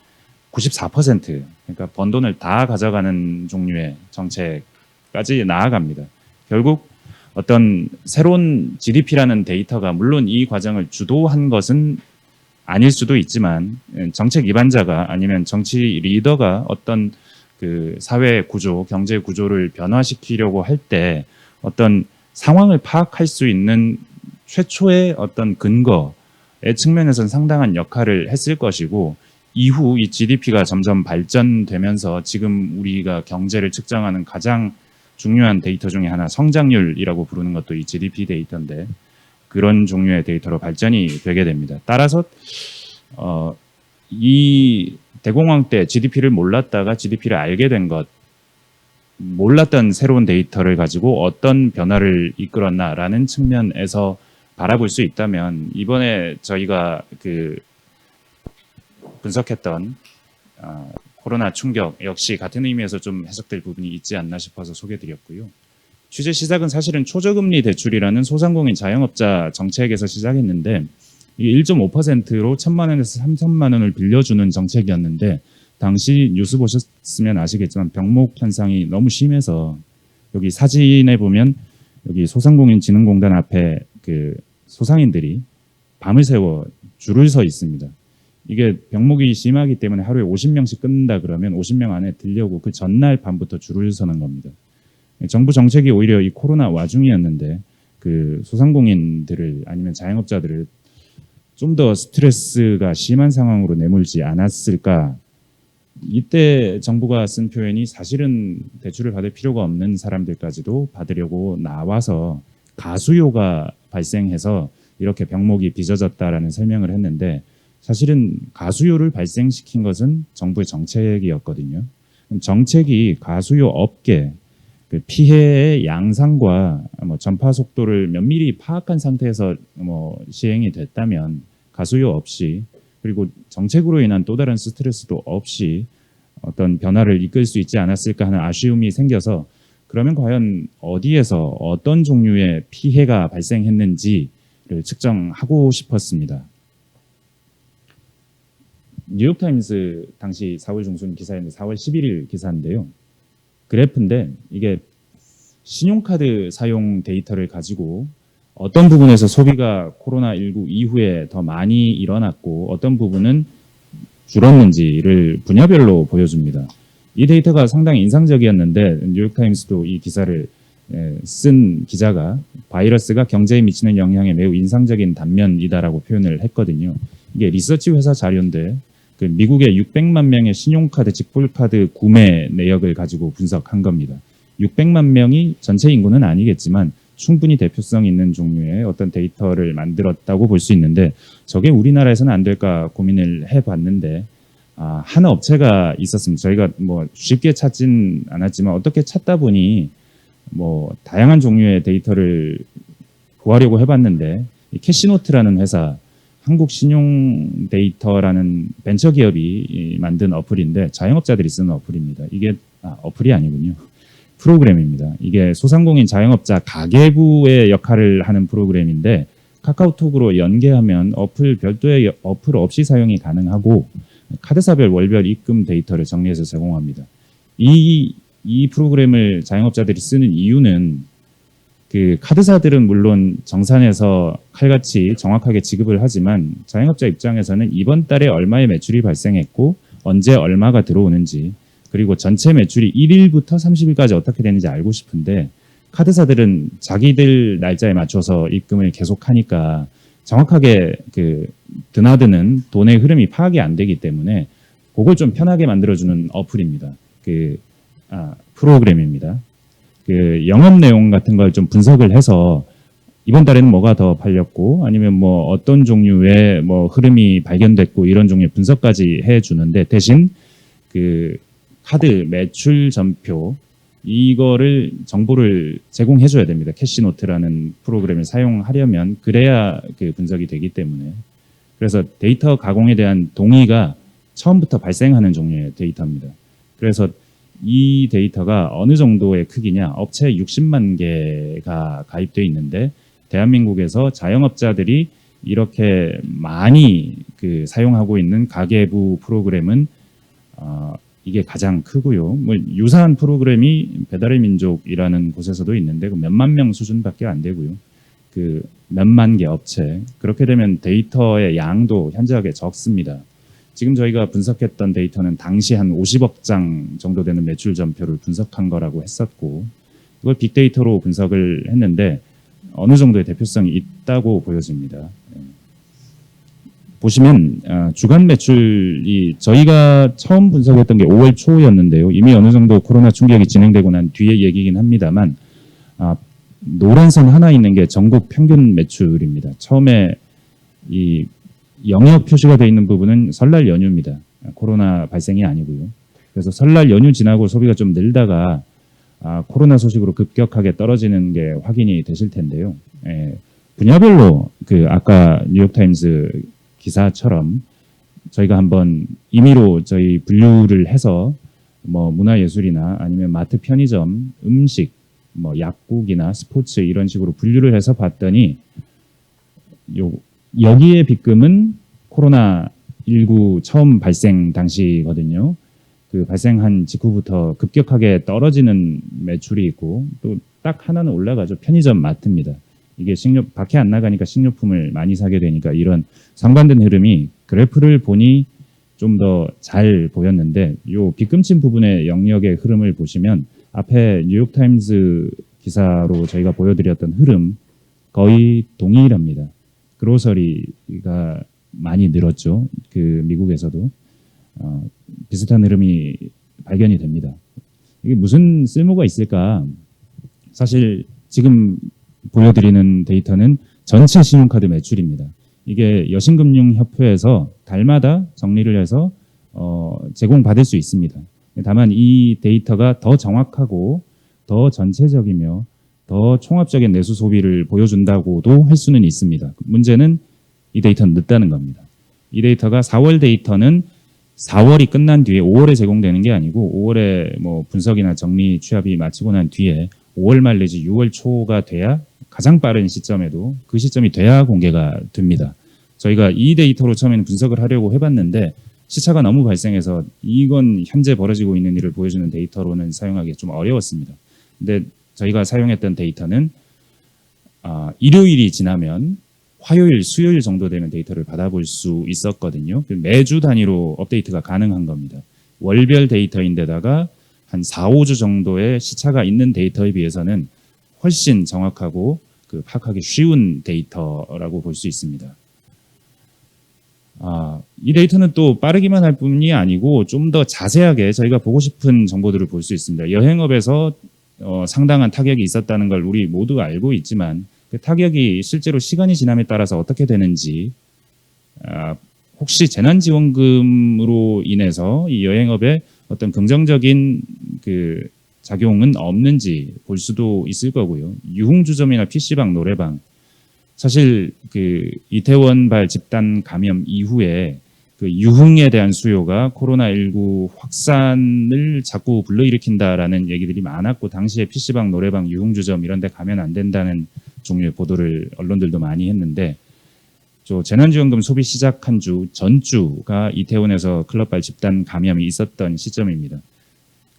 94%, 그러니까 번 돈을 다 가져가는 종류의 정책까지 나아갑니다. 결국 어떤 새로운 GDP라는 데이터가 물론 이 과정을 주도한 것은 아닐 수도 있지만, 정책 입안자가 아니면 정치 리더가 어떤 그 사회 구조, 경제 구조를 변화시키려고 할 때 어떤 상황을 파악할 수 있는 최초의 어떤 근거의 측면에서는 상당한 역할을 했을 것이고, 이후 이 GDP가 점점 발전되면서 지금 우리가 경제를 측정하는 가장 중요한 데이터 중에 하나, 성장률이라고 부르는 것도 이 GDP 데이터인데, 그런 종류의 데이터로 발전이 되게 됩니다. 따라서 이 대공황 때 GDP를 몰랐다가 GDP를 알게 된 것, 몰랐던 새로운 데이터를 가지고 어떤 변화를 이끌었나라는 측면에서 바라볼 수 있다면, 이번에 저희가 그 분석했던 코로나 충격 역시 같은 의미에서 좀 해석될 부분이 있지 않나 싶어서 소개드렸고요. 취재 시작은 사실은 초저금리 대출이라는 소상공인 자영업자 정책에서 시작했는데, 이게 1.5%로 1,000만 원에서 3,000만 원을 빌려주는 정책이었는데, 당시 뉴스 보셨으면 아시겠지만 병목 현상이 너무 심해서, 여기 사진에 보면 여기 소상공인진흥공단 앞에 그 소상인들이 밤을 새워 줄을 서 있습니다. 이게 병목이 심하기 때문에 하루에 50명씩 끊는다 그러면 50명 안에 들려고 그 전날 밤부터 줄을 서는 겁니다. 정부 정책이 오히려 이 코로나 와중이었는데 그 소상공인들을 아니면 자영업자들을 좀 더 스트레스가 심한 상황으로 내몰지 않았을까. 이때 정부가 쓴 표현이 사실은 대출을 받을 필요가 없는 사람들까지도 받으려고 나와서 가수요가 발생해서 이렇게 병목이 빚어졌다라는 설명을 했는데, 사실은 가수요를 발생시킨 것은 정부의 정책이었거든요. 정책이 가수요 없게 그 피해의 양상과 뭐 전파 속도를 면밀히 파악한 상태에서 뭐 시행이 됐다면 가수요 없이, 그리고 정책으로 인한 또 다른 스트레스도 없이 어떤 변화를 이끌 수 있지 않았을까 하는 아쉬움이 생겨서, 그러면 과연 어디에서 어떤 종류의 피해가 발생했는지를 측정하고 싶었습니다. 뉴욕타임스 당시 4월 중순 기사였는데 4월 11일 기사인데요. 그래프인데 이게 신용카드 사용 데이터를 가지고 어떤 부분에서 소비가 코로나19 이후에 더 많이 일어났고 어떤 부분은 줄었는지를 분야별로 보여줍니다. 이 데이터가 상당히 인상적이었는데 뉴욕타임스도 이 기사를 쓴 기자가 바이러스가 경제에 미치는 영향에 매우 인상적인 단면이다라고 표현을 했거든요. 이게 리서치 회사 자료인데 그 미국의 600만 명의 신용카드, 직불카드 구매 내역을 가지고 분석한 겁니다. 600만 명이 전체 인구는 아니겠지만 충분히 대표성 있는 종류의 어떤 데이터를 만들었다고 볼 수 있는데, 저게 우리나라에서는 안 될까 고민을 해봤는데 한 업체가 있었습니다. 저희가 뭐 쉽게 찾진 않았지만 어떻게 찾다 보니 뭐 다양한 종류의 데이터를 구하려고 해봤는데, 이 캐시노트라는 회사, 한국 신용 데이터라는 벤처 기업이 만든 어플인데 자영업자들이 쓰는 어플입니다. 이게 어플이 아니군요. 프로그램입니다. 이게 소상공인 자영업자 가계부의 역할을 하는 프로그램인데 카카오톡으로 연계하면 어플 별도의 어플 없이 사용이 가능하고 카드사별 월별 입금 데이터를 정리해서 제공합니다. 이 프로그램을 자영업자들이 쓰는 이유는 그 카드사들은 물론 정산해서 칼같이 정확하게 지급을 하지만 자영업자 입장에서는 이번 달에 얼마의 매출이 발생했고 언제 얼마가 들어오는지, 그리고 전체 매출이 1일부터 30일까지 어떻게 되는지 알고 싶은데 카드사들은 자기들 날짜에 맞춰서 입금을 계속하니까 정확하게 그 드나드는 돈의 흐름이 파악이 안 되기 때문에 그걸 좀 편하게 만들어주는 어플입니다. 프로그램입니다. 그 영업 내용 같은 걸 좀 분석을 해서 이번 달에는 뭐가 더 팔렸고 아니면 뭐 어떤 종류의 뭐 흐름이 발견됐고 이런 종류의 분석까지 해주는데, 대신 그 카드 매출 전표 이거를 정보를 제공해줘야 됩니다. 캐시노트라는 프로그램을 사용하려면 그래야 그 분석이 되기 때문에, 그래서 데이터 가공에 대한 동의가 처음부터 발생하는 종류의 데이터입니다. 그래서 이 데이터가 어느 정도의 크기냐, 업체 60만 개가 가입되어 있는데 대한민국에서 자영업자들이 이렇게 많이 그 사용하고 있는 가계부 프로그램은 이게 가장 크고요. 뭐 유사한 프로그램이 배달의 민족이라는 곳에서도 있는데 그 몇만 명 수준밖에 안 되고요. 그 몇만 개 업체, 그렇게 되면 데이터의 양도 현저하게 적습니다. 지금 저희가 분석했던 데이터는 당시 한 50억 장 정도 되는 매출 전표를 분석한 거라고 했었고, 이걸 빅데이터로 분석을 했는데 어느 정도의 대표성이 있다고 보여집니다. 보시면 주간 매출이 저희가 처음 분석했던 게 5월 초였는데요. 이미 어느 정도 코로나 충격이 진행되고 난 뒤의 얘기긴 합니다만 노란선 하나 있는 게 전국 평균 매출입니다. 처음에 이 영역 표시가 되어 있는 부분은 설날 연휴입니다. 코로나 발생이 아니고요. 그래서 설날 연휴 지나고 소비가 좀 늘다가 코로나 소식으로 급격하게 떨어지는 게 확인이 되실 텐데요. 분야별로 그 아까 뉴욕타임스 기사처럼 저희가 한번 임의로 저희 분류를 해서 뭐 문화예술이나 아니면 마트, 편의점, 음식, 뭐 약국이나 스포츠 이런 식으로 분류를 해서 봤더니 여기에 빅금은 코로나19 처음 발생 당시거든요. 그 발생한 직후부터 급격하게 떨어지는 매출이 있고 또 딱 하나는 올라가죠. 편의점, 마트입니다. 이게 밖에 안 나가니까 식료품을 많이 사게 되니까 이런 상반된 흐름이 그래프를 보니 좀 더 잘 보였는데, 요 빗금친 부분의 영역의 흐름을 보시면 앞에 뉴욕타임스 기사로 저희가 보여드렸던 흐름 거의 동일합니다. 그로서리가 많이 늘었죠. 그 미국에서도 비슷한 흐름이 발견이 됩니다. 이게 무슨 쓸모가 있을까? 사실 지금 보여드리는 데이터는 전체 신용카드 매출입니다. 이게 여신금융협회에서 달마다 정리를 해서 제공받을 수 있습니다. 다만 이 데이터가 더 정확하고 더 전체적이며 더 총합적인 내수 소비를 보여준다고도 할 수는 있습니다. 문제는 이 데이터는 늦다는 겁니다. 이 데이터가 4월 데이터는 4월이 끝난 뒤에 5월에 제공되는 게 아니고 5월에 뭐 분석이나 정리 취합이 마치고 난 뒤에 5월 말 내지 6월 초가 돼야 가장 빠른 시점에도 그 시점이 돼야 공개가 됩니다. 저희가 이 데이터로 처음에는 분석을 하려고 해봤는데 시차가 너무 발생해서 이건 현재 벌어지고 있는 일을 보여주는 데이터로는 사용하기 좀 어려웠습니다. 근데 저희가 사용했던 데이터는 일요일이 지나면 화요일, 수요일 정도 되는 데이터를 받아볼 수 있었거든요. 매주 단위로 업데이트가 가능한 겁니다. 월별 데이터인데다가 한 4, 5주 정도의 시차가 있는 데이터에 비해서는 훨씬 정확하고 파악하기 쉬운 데이터라고 볼 수 있습니다. 이 데이터는 또 빠르기만 할 뿐이 아니고 좀 더 자세하게 저희가 보고 싶은 정보들을 볼 수 있습니다. 여행업에서 상당한 타격이 있었다는 걸 우리 모두가 알고 있지만 그 타격이 실제로 시간이 지남에 따라서 어떻게 되는지, 혹시 재난지원금으로 인해서 이 여행업에 어떤 긍정적인 그 작용은 없는지 볼 수도 있을 거고요. 유흥주점이나 PC방, 노래방, 사실 그 이태원발 집단 감염 이후에 그 유흥에 대한 수요가 코로나19 확산을 자꾸 불러일으킨다라는 얘기들이 많았고, 당시에 PC방, 노래방, 유흥주점 이런 데 가면 안 된다는 종류의 보도를 언론들도 많이 했는데, 재난지원금 소비 시작한 주 전주가 이태원에서 클럽발 집단 감염이 있었던 시점입니다.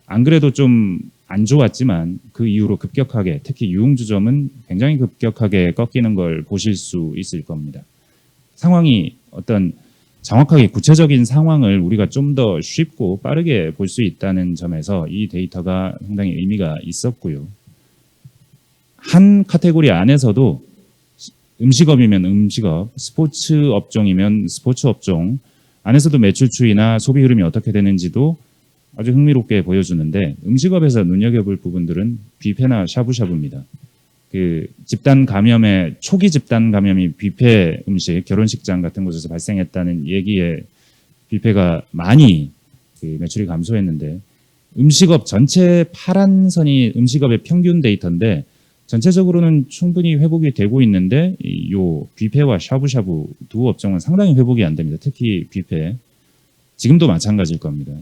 안 그래도 좀 안 좋았지만 그 이후로 급격하게, 특히 유흥주점은 굉장히 급격하게 꺾이는 걸 보실 수 있을 겁니다. 상황이 어떤 정확하게 구체적인 상황을 우리가 좀 더 쉽고 빠르게 볼 수 있다는 점에서 이 데이터가 상당히 의미가 있었고요. 한 카테고리 안에서도 음식업이면 음식업, 스포츠 업종이면 스포츠 업종 안에서도 매출 추이나 소비 흐름이 어떻게 되는지도 아주 흥미롭게 보여주는데, 음식업에서 눈여겨볼 부분들은 뷔페나 샤브샤브입니다. 그 집단 감염의 초기 집단 감염이 뷔페 음식, 결혼식장 같은 곳에서 발생했다는 얘기에 뷔페가 많이 그 매출이 감소했는데, 음식업 전체 파란 선이 음식업의 평균 데이터인데 전체적으로는 충분히 회복이 되고 있는데 요 뷔페와 샤브샤브 두 업종은 상당히 회복이 안 됩니다. 특히 뷔페, 지금도 마찬가지일 겁니다.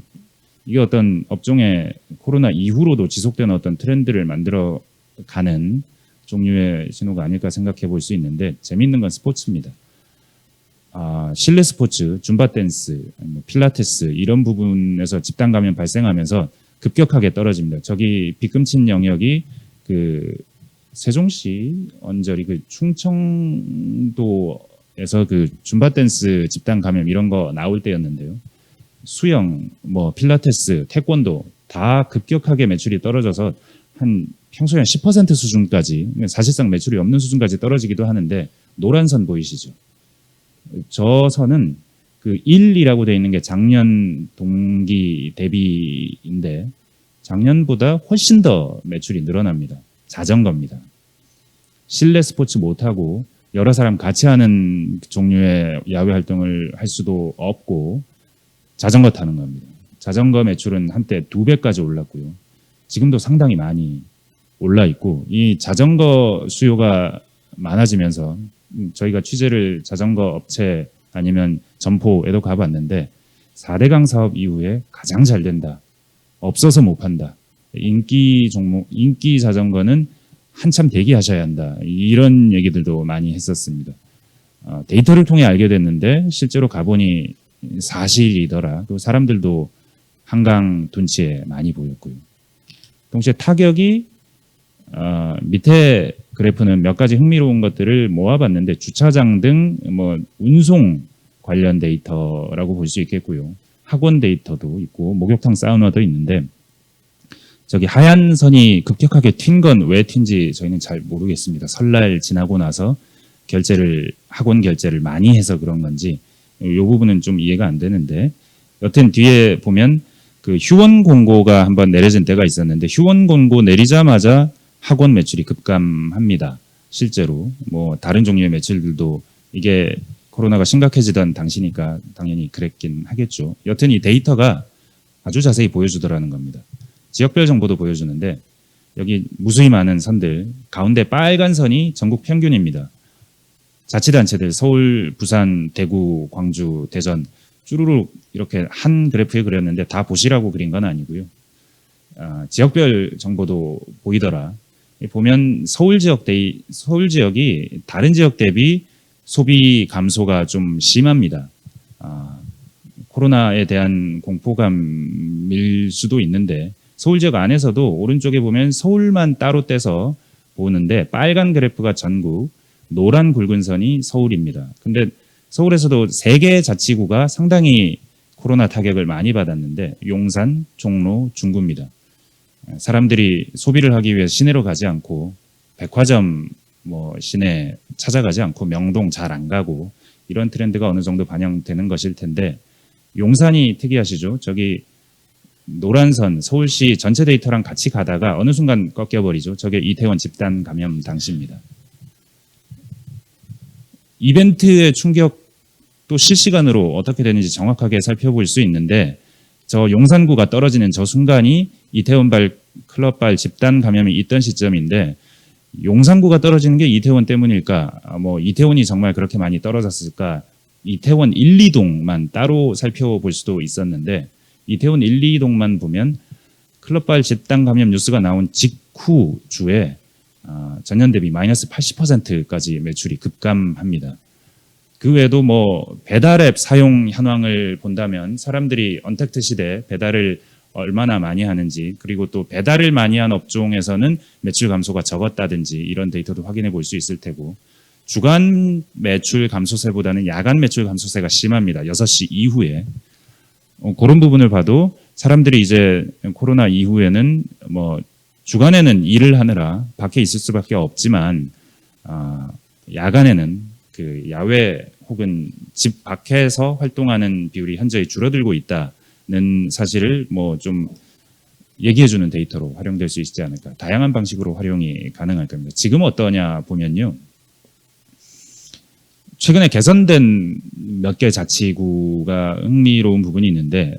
이게 어떤 업종의 코로나 이후로도 지속되는 어떤 트렌드를 만들어가는 종류의 신호가 아닐까 생각해 볼 수 있는데, 재미있는 건 스포츠입니다. 실내 스포츠, 줌바 댄스, 필라테스 이런 부분에서 집단 감염 발생하면서 급격하게 떨어집니다. 저기 빗금친 영역이 그 세종시 언저리 그 충청도에서 그 줌바 댄스 집단 감염 이런 거 나올 때였는데요. 수영, 필라테스, 태권도 다 급격하게 매출이 떨어져서 한 평소에 한 10% 수준까지, 사실상 매출이 없는 수준까지 떨어지기도 하는데, 노란 선 보이시죠? 저 선은 그 1이라고 되어 있는 게 작년 동기 대비인데 작년보다 훨씬 더 매출이 늘어납니다. 자전거입니다. 실내 스포츠 못하고 여러 사람 같이 하는 종류의 야외 활동을 할 수도 없고 자전거 타는 겁니다. 자전거 매출은 한때 2배까지 올랐고요. 지금도 상당히 많이 올라 있고, 이 자전거 수요가 많아지면서 저희가 취재를 자전거 업체 아니면 점포에도 가봤는데 4대강 사업 이후에 가장 잘 된다, 없어서 못 판다, 인기 종목, 인기 자전거는 한참 대기하셔야 한다, 이런 얘기들도 많이 했었습니다. 데이터를 통해 알게 됐는데 실제로 가보니 사실이더라. 그리고 사람들도 한강 둔치에 많이 보였고요. 동시에 타격이 밑에 그래프는 몇 가지 흥미로운 것들을 모아봤는데, 주차장 등 운송 관련 데이터라고 볼 수 있겠고요. 학원 데이터도 있고 목욕탕 사우나도 있는데, 저기 하얀 선이 급격하게 튄 건 왜 튄지 저희는 잘 모르겠습니다. 설날 지나고 나서 학원 결제를 많이 해서 그런 건지 이 부분은 좀 이해가 안 되는데, 여튼 뒤에 보면 그 휴원 공고가 한번 내려진 때가 있었는데, 휴원 공고 내리자마자 학원 매출이 급감합니다. 실제로 다른 종류의 매출들도, 이게 코로나가 심각해지던 당시니까 당연히 그랬긴 하겠죠. 여튼 이 데이터가 아주 자세히 보여주더라는 겁니다. 지역별 정보도 보여주는데, 여기 무수히 많은 선들, 가운데 빨간 선이 전국 평균입니다. 자치단체들 서울, 부산, 대구, 광주, 대전 쭈루룩 이렇게 한 그래프에 그렸는데 다 보시라고 그린 건 아니고요. 지역별 정보도 보이더라. 보면 서울 지역이 다른 지역 대비 소비 감소가 좀 심합니다. 코로나에 대한 공포감일 수도 있는데 서울 지역 안에서도 오른쪽에 보면 서울만 따로 떼서 보는데 빨간 그래프가 전국, 노란 굵은 선이 서울입니다. 근데 서울에서도 3개 자치구가 상당히 코로나 타격을 많이 받았는데 용산, 종로, 중구입니다. 사람들이 소비를 하기 위해 시내로 가지 않고 백화점 시내 찾아가지 않고 명동 잘 안 가고 이런 트렌드가 어느 정도 반영되는 것일 텐데 용산이 특이하시죠? 저기 노란선 서울시 전체 데이터랑 같이 가다가 어느 순간 꺾여버리죠. 저게 이태원 집단 감염 당시입니다. 이벤트의 충격도 실시간으로 어떻게 되는지 정확하게 살펴볼 수 있는데 저 용산구가 떨어지는 저 순간이 이태원발 클럽발 집단 감염이 있던 시점인데 용산구가 떨어지는 게 이태원 때문일까? 이태원이 정말 그렇게 많이 떨어졌을까? 이태원 1, 2동만 따로 살펴볼 수도 있었는데 이태원 1, 2동만 보면 클럽발 집단 감염 뉴스가 나온 직후 주에 전년 대비 마이너스 80%까지 매출이 급감합니다. 그 외에도 배달앱 사용 현황을 본다면 사람들이 언택트 시대 배달을 얼마나 많이 하는지 그리고 또 배달을 많이 한 업종에서는 매출 감소가 적었다든지 이런 데이터도 확인해 볼 수 있을 테고 주간 매출 감소세보다는 야간 매출 감소세가 심합니다. 6시 이후에. 그런 부분을 봐도 사람들이 이제 코로나 이후에는 주간에는 일을 하느라 밖에 있을 수밖에 없지만 야간에는 그 야외 혹은 집 밖에서 활동하는 비율이 현저히 줄어들고 있다는 사실을 좀 얘기해주는 데이터로 활용될 수 있지 않을까. 다양한 방식으로 활용이 가능할 겁니다. 지금 어떠냐 보면요. 최근에 개선된 몇 개 자치구가 흥미로운 부분이 있는데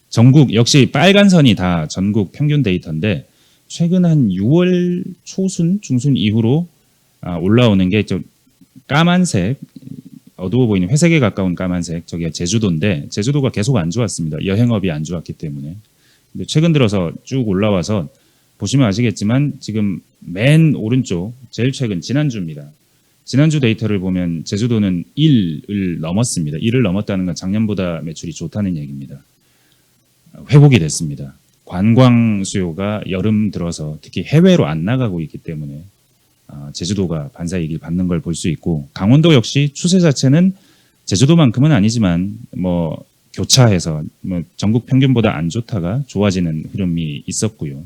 전국 역시 빨간 선이 다 전국 평균 데이터인데 최근 한 6월 초순 중순 이후로 올라오는 게 좀 까만색 어두워 보이는 회색에 가까운 까만색 저기가 제주도인데 제주도가 계속 안 좋았습니다. 여행업이 안 좋았기 때문에. 근데 최근 들어서 쭉 올라와서 보시면 아시겠지만 지금 맨 오른쪽 제일 최근 지난주입니다. 지난주 데이터를 보면 제주도는 1을 넘었습니다. 1을 넘었다는 건 작년보다 매출이 좋다는 얘기입니다. 회복이 됐습니다. 관광 수요가 여름 들어서 특히 해외로 안 나가고 있기 때문에 제주도가 반사이익을 받는 걸 볼 수 있고 강원도 역시 추세 자체는 제주도만큼은 아니지만 교차해서 전국 평균보다 안 좋다가 좋아지는 흐름이 있었고요.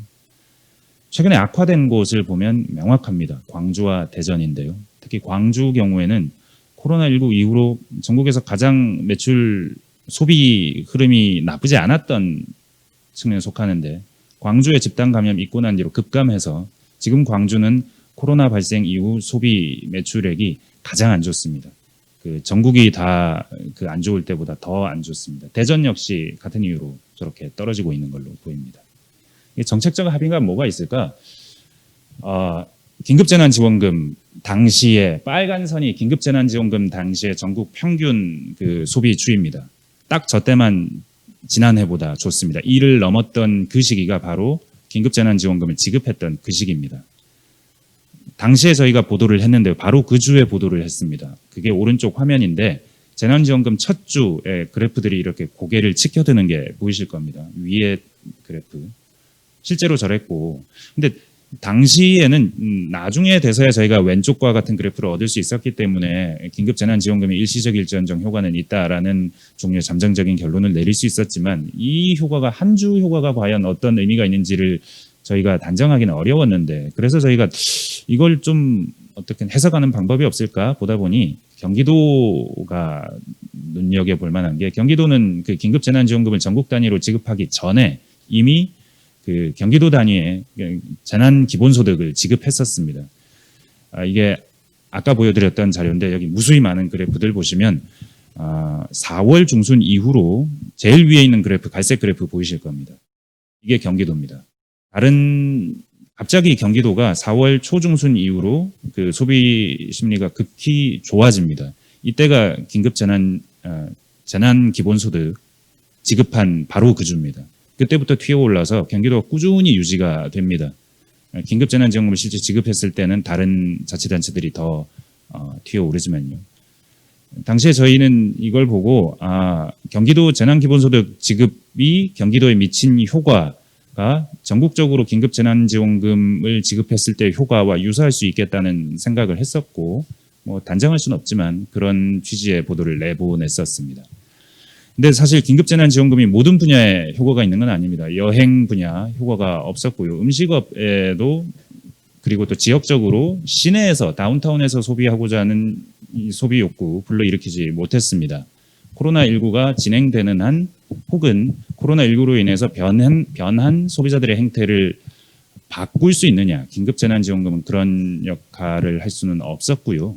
최근에 악화된 곳을 보면 명확합니다. 광주와 대전인데요. 특히 광주 경우에는 코로나19 이후로 전국에서 가장 매출 소비 흐름이 나쁘지 않았던 측면에 속하는데 광주의 집단 감염 있고 난 뒤로 급감해서 지금 광주는 코로나 발생 이후 소비 매출액이 가장 안 좋습니다. 그 전국이 다 그 안 좋을 때보다 더 안 좋습니다. 대전 역시 같은 이유로 저렇게 떨어지고 있는 걸로 보입니다. 정책적 합의가 뭐가 있을까? 긴급재난지원금 당시에 빨간 선이 긴급재난지원금 당시에 전국 평균 그 소비 추이입니다. 딱 저 때만 지난해보다 좋습니다. 1을 넘었던 그 시기가 바로 긴급재난지원금을 지급했던 그 시기입니다. 당시에 저희가 보도를 했는데 바로 그 주에 보도를 했습니다. 그게 오른쪽 화면인데 재난지원금 첫 주에 그래프들이 이렇게 고개를 치켜드는 게 보이실 겁니다. 위에 그래프. 실제로 저랬고 근데 당시에는 나중에 돼서야 저희가 왼쪽과 같은 그래프를 얻을 수 있었기 때문에 긴급재난지원금의 일시적일지언정 효과는 있다라는 종류의 잠정적인 결론을 내릴 수 있었지만 이 효과가 한 주 효과가 과연 어떤 의미가 있는지를 저희가 단정하기는 어려웠는데 그래서 저희가 이걸 좀 어떻게 해석하는 방법이 없을까 보다 보니 경기도가 눈여겨볼 만한 게 경기도는 그 긴급재난지원금을 전국 단위로 지급하기 전에 이미 그 경기도 단위의 재난 기본소득을 지급했었습니다. 이게 아까 보여드렸던 자료인데 여기 무수히 많은 그래프들 보시면 4월 중순 이후로 제일 위에 있는 그래프, 갈색 그래프 보이실 겁니다. 이게 경기도입니다. 갑자기 경기도가 4월 초중순 이후로 그 소비 심리가 극히 좋아집니다. 이때가 재난 기본소득 지급한 바로 그 주입니다. 그때부터 튀어올라서 경기도가 꾸준히 유지가 됩니다. 긴급재난지원금을 실제 지급했을 때는 다른 자치단체들이 더 튀어오르지만요. 당시에 저희는 이걸 보고 경기도 재난기본소득 지급이 경기도에 미친 효과가 전국적으로 긴급재난지원금을 지급했을 때 효과와 유사할 수 있겠다는 생각을 했었고 뭐 단정할 수는 없지만 그런 취지의 보도를 내보냈었습니다. 근데 사실 긴급재난지원금이 모든 분야에 효과가 있는 건 아닙니다. 여행 분야 효과가 없었고요. 음식업에도 그리고 또 지역적으로 시내에서 다운타운에서 소비하고자 하는 이 소비 욕구 불러일으키지 못했습니다. 코로나19가 진행되는 한 혹은 코로나19로 인해서 변한 소비자들의 행태를 바꿀 수 있느냐. 긴급재난지원금은 그런 역할을 할 수는 없었고요.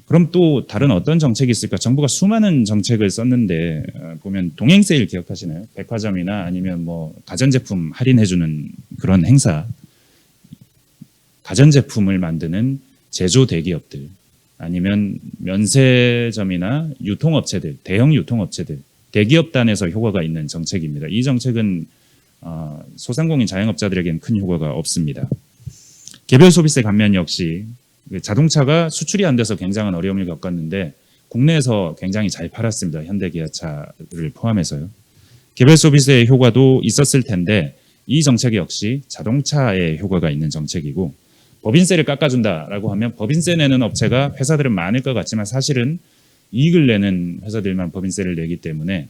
그럼 또 다른 어떤 정책이 있을까? 정부가 수많은 정책을 썼는데 보면 동행세일 기억하시나요? 백화점이나 아니면 뭐 가전제품 할인해주는 그런 행사, 가전제품을 만드는 제조 대기업들, 아니면 면세점이나 유통업체들, 대형 유통업체들, 대기업단에서 효과가 있는 정책입니다. 이 정책은 소상공인 자영업자들에게는 큰 효과가 없습니다. 개별 소비세 감면 역시 자동차가 수출이 안 돼서 굉장한 어려움을 겪었는데 국내에서 굉장히 잘 팔았습니다. 현대기아차를 포함해서요. 개별 소비세의 효과도 있었을 텐데 이 정책 역시 자동차에 효과가 있는 정책이고 법인세를 깎아준다라고 하면 법인세 내는 업체가 회사들은 많을 것 같지만 사실은 이익을 내는 회사들만 법인세를 내기 때문에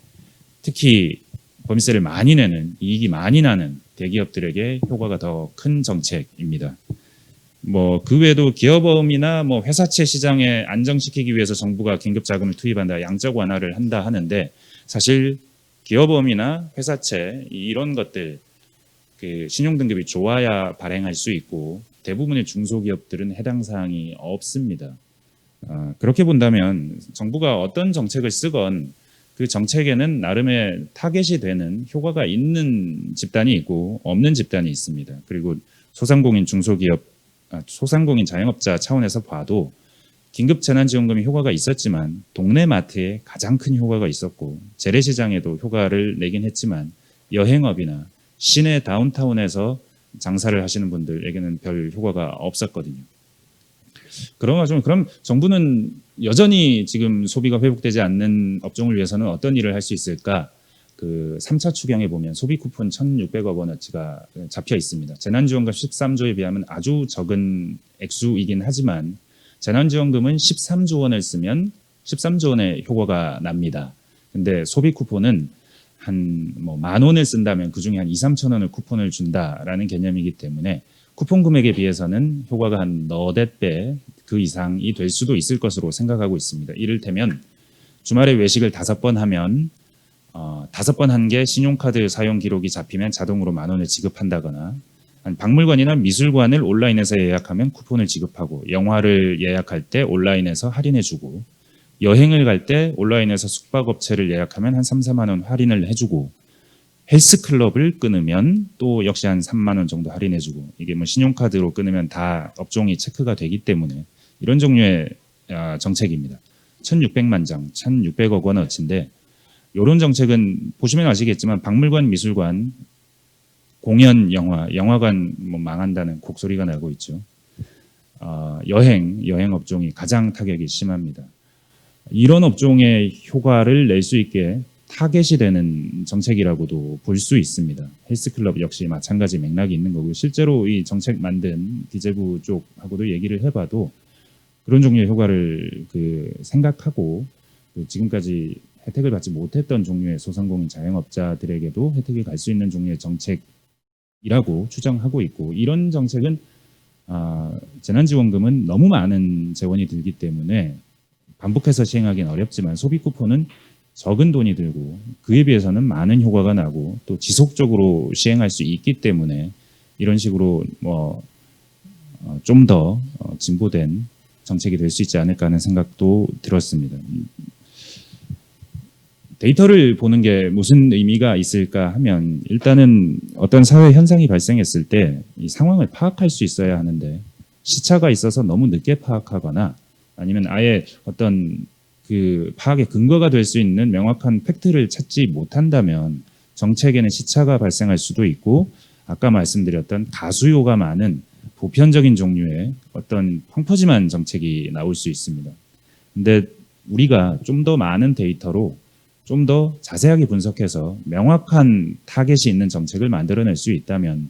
특히 법인세를 많이 내는 이익이 많이 나는 대기업들에게 효과가 더 큰 정책입니다. 뭐 그 외에도 기업어음이나 뭐 회사채 시장에 안정시키기 위해서 정부가 긴급 자금을 투입한다, 양적 완화를 한다 하는데 사실 기업어음이나 회사채 이런 것들 그 신용 등급이 좋아야 발행할 수 있고 대부분의 중소기업들은 해당 사항이 없습니다. 그렇게 본다면 정부가 어떤 정책을 쓰건 그 정책에는 나름의 타겟이 되는 효과가 있는 집단이 있고 없는 집단이 있습니다. 그리고 소상공인 소상공인 자영업자 차원에서 봐도 긴급재난지원금이 효과가 있었지만 동네 마트에 가장 큰 효과가 있었고 재래시장에도 효과를 내긴 했지만 여행업이나 시내 다운타운에서 장사를 하시는 분들에게는 별 효과가 없었거든요. 그럼 정부는 여전히 지금 소비가 회복되지 않는 업종을 위해서는 어떤 일을 할 수 있을까? 그 3차 추경에 보면 소비 쿠폰 1,600억 원어치가 잡혀 있습니다. 재난지원금 13조에 비하면 아주 적은 액수이긴 하지만 재난지원금은 13조 원을 쓰면 13조 원의 효과가 납니다. 근데 소비 쿠폰은 한 뭐 10,000원을 쓴다면 그중에 한 2-3천 원을 쿠폰을 준다라는 개념이기 때문에 쿠폰 금액에 비해서는 효과가 한 너댓 배 그 이상이 될 수도 있을 것으로 생각하고 있습니다. 이를테면 주말에 외식을 5번 하면 5번 한 게 신용카드 사용 기록이 잡히면 자동으로 10,000원을 지급한다거나 박물관이나 미술관을 온라인에서 예약하면 쿠폰을 지급하고 영화를 예약할 때 온라인에서 할인해주고 여행을 갈 때 온라인에서 숙박업체를 예약하면 한 3-4만 원 할인을 해주고 헬스클럽을 끊으면 또 역시 한 3만 원 정도 할인해주고 이게 뭐 신용카드로 끊으면 다 업종이 체크가 되기 때문에 이런 종류의 정책입니다. 1,600만 장, 1,600억 원어치인데 이런 정책은 보시면 아시겠지만 박물관, 미술관, 공연, 영화관 뭐 망한다는 곡소리가 나고 있죠. 여행 업종이 가장 타격이 심합니다. 이런 업종의 효과를 낼 수 있게 타겟이 되는 정책이라고도 볼 수 있습니다. 헬스클럽 역시 마찬가지 맥락이 있는 거고요. 실제로 이 정책 만든 기재부 쪽하고도 얘기를 해봐도 그런 종류의 효과를 생각하고 지금까지 혜택을 받지 못했던 종류의 소상공인 자영업자들에게도 혜택이 갈 수 있는 종류의 정책이라고 추정하고 있고 이런 정책은 재난지원금은 너무 많은 재원이 들기 때문에 반복해서 시행하기는 어렵지만 소비 쿠폰은 적은 돈이 들고 그에 비해서는 많은 효과가 나고 또 지속적으로 시행할 수 있기 때문에 이런 식으로 좀 더 진보된 정책이 될 수 있지 않을까 하는 생각도 들었습니다. 데이터를 보는 게 무슨 의미가 있을까 하면 일단은 어떤 사회 현상이 발생했을 때 이 상황을 파악할 수 있어야 하는데 시차가 있어서 너무 늦게 파악하거나 아니면 아예 어떤 그 파악의 근거가 될 수 있는 명확한 팩트를 찾지 못한다면 정책에는 시차가 발생할 수도 있고 아까 말씀드렸던 가수요가 많은 보편적인 종류의 어떤 펑퍼짐한 정책이 나올 수 있습니다. 근데 우리가 좀 더 많은 데이터로 좀 더 자세하게 분석해서 명확한 타겟이 있는 정책을 만들어낼 수 있다면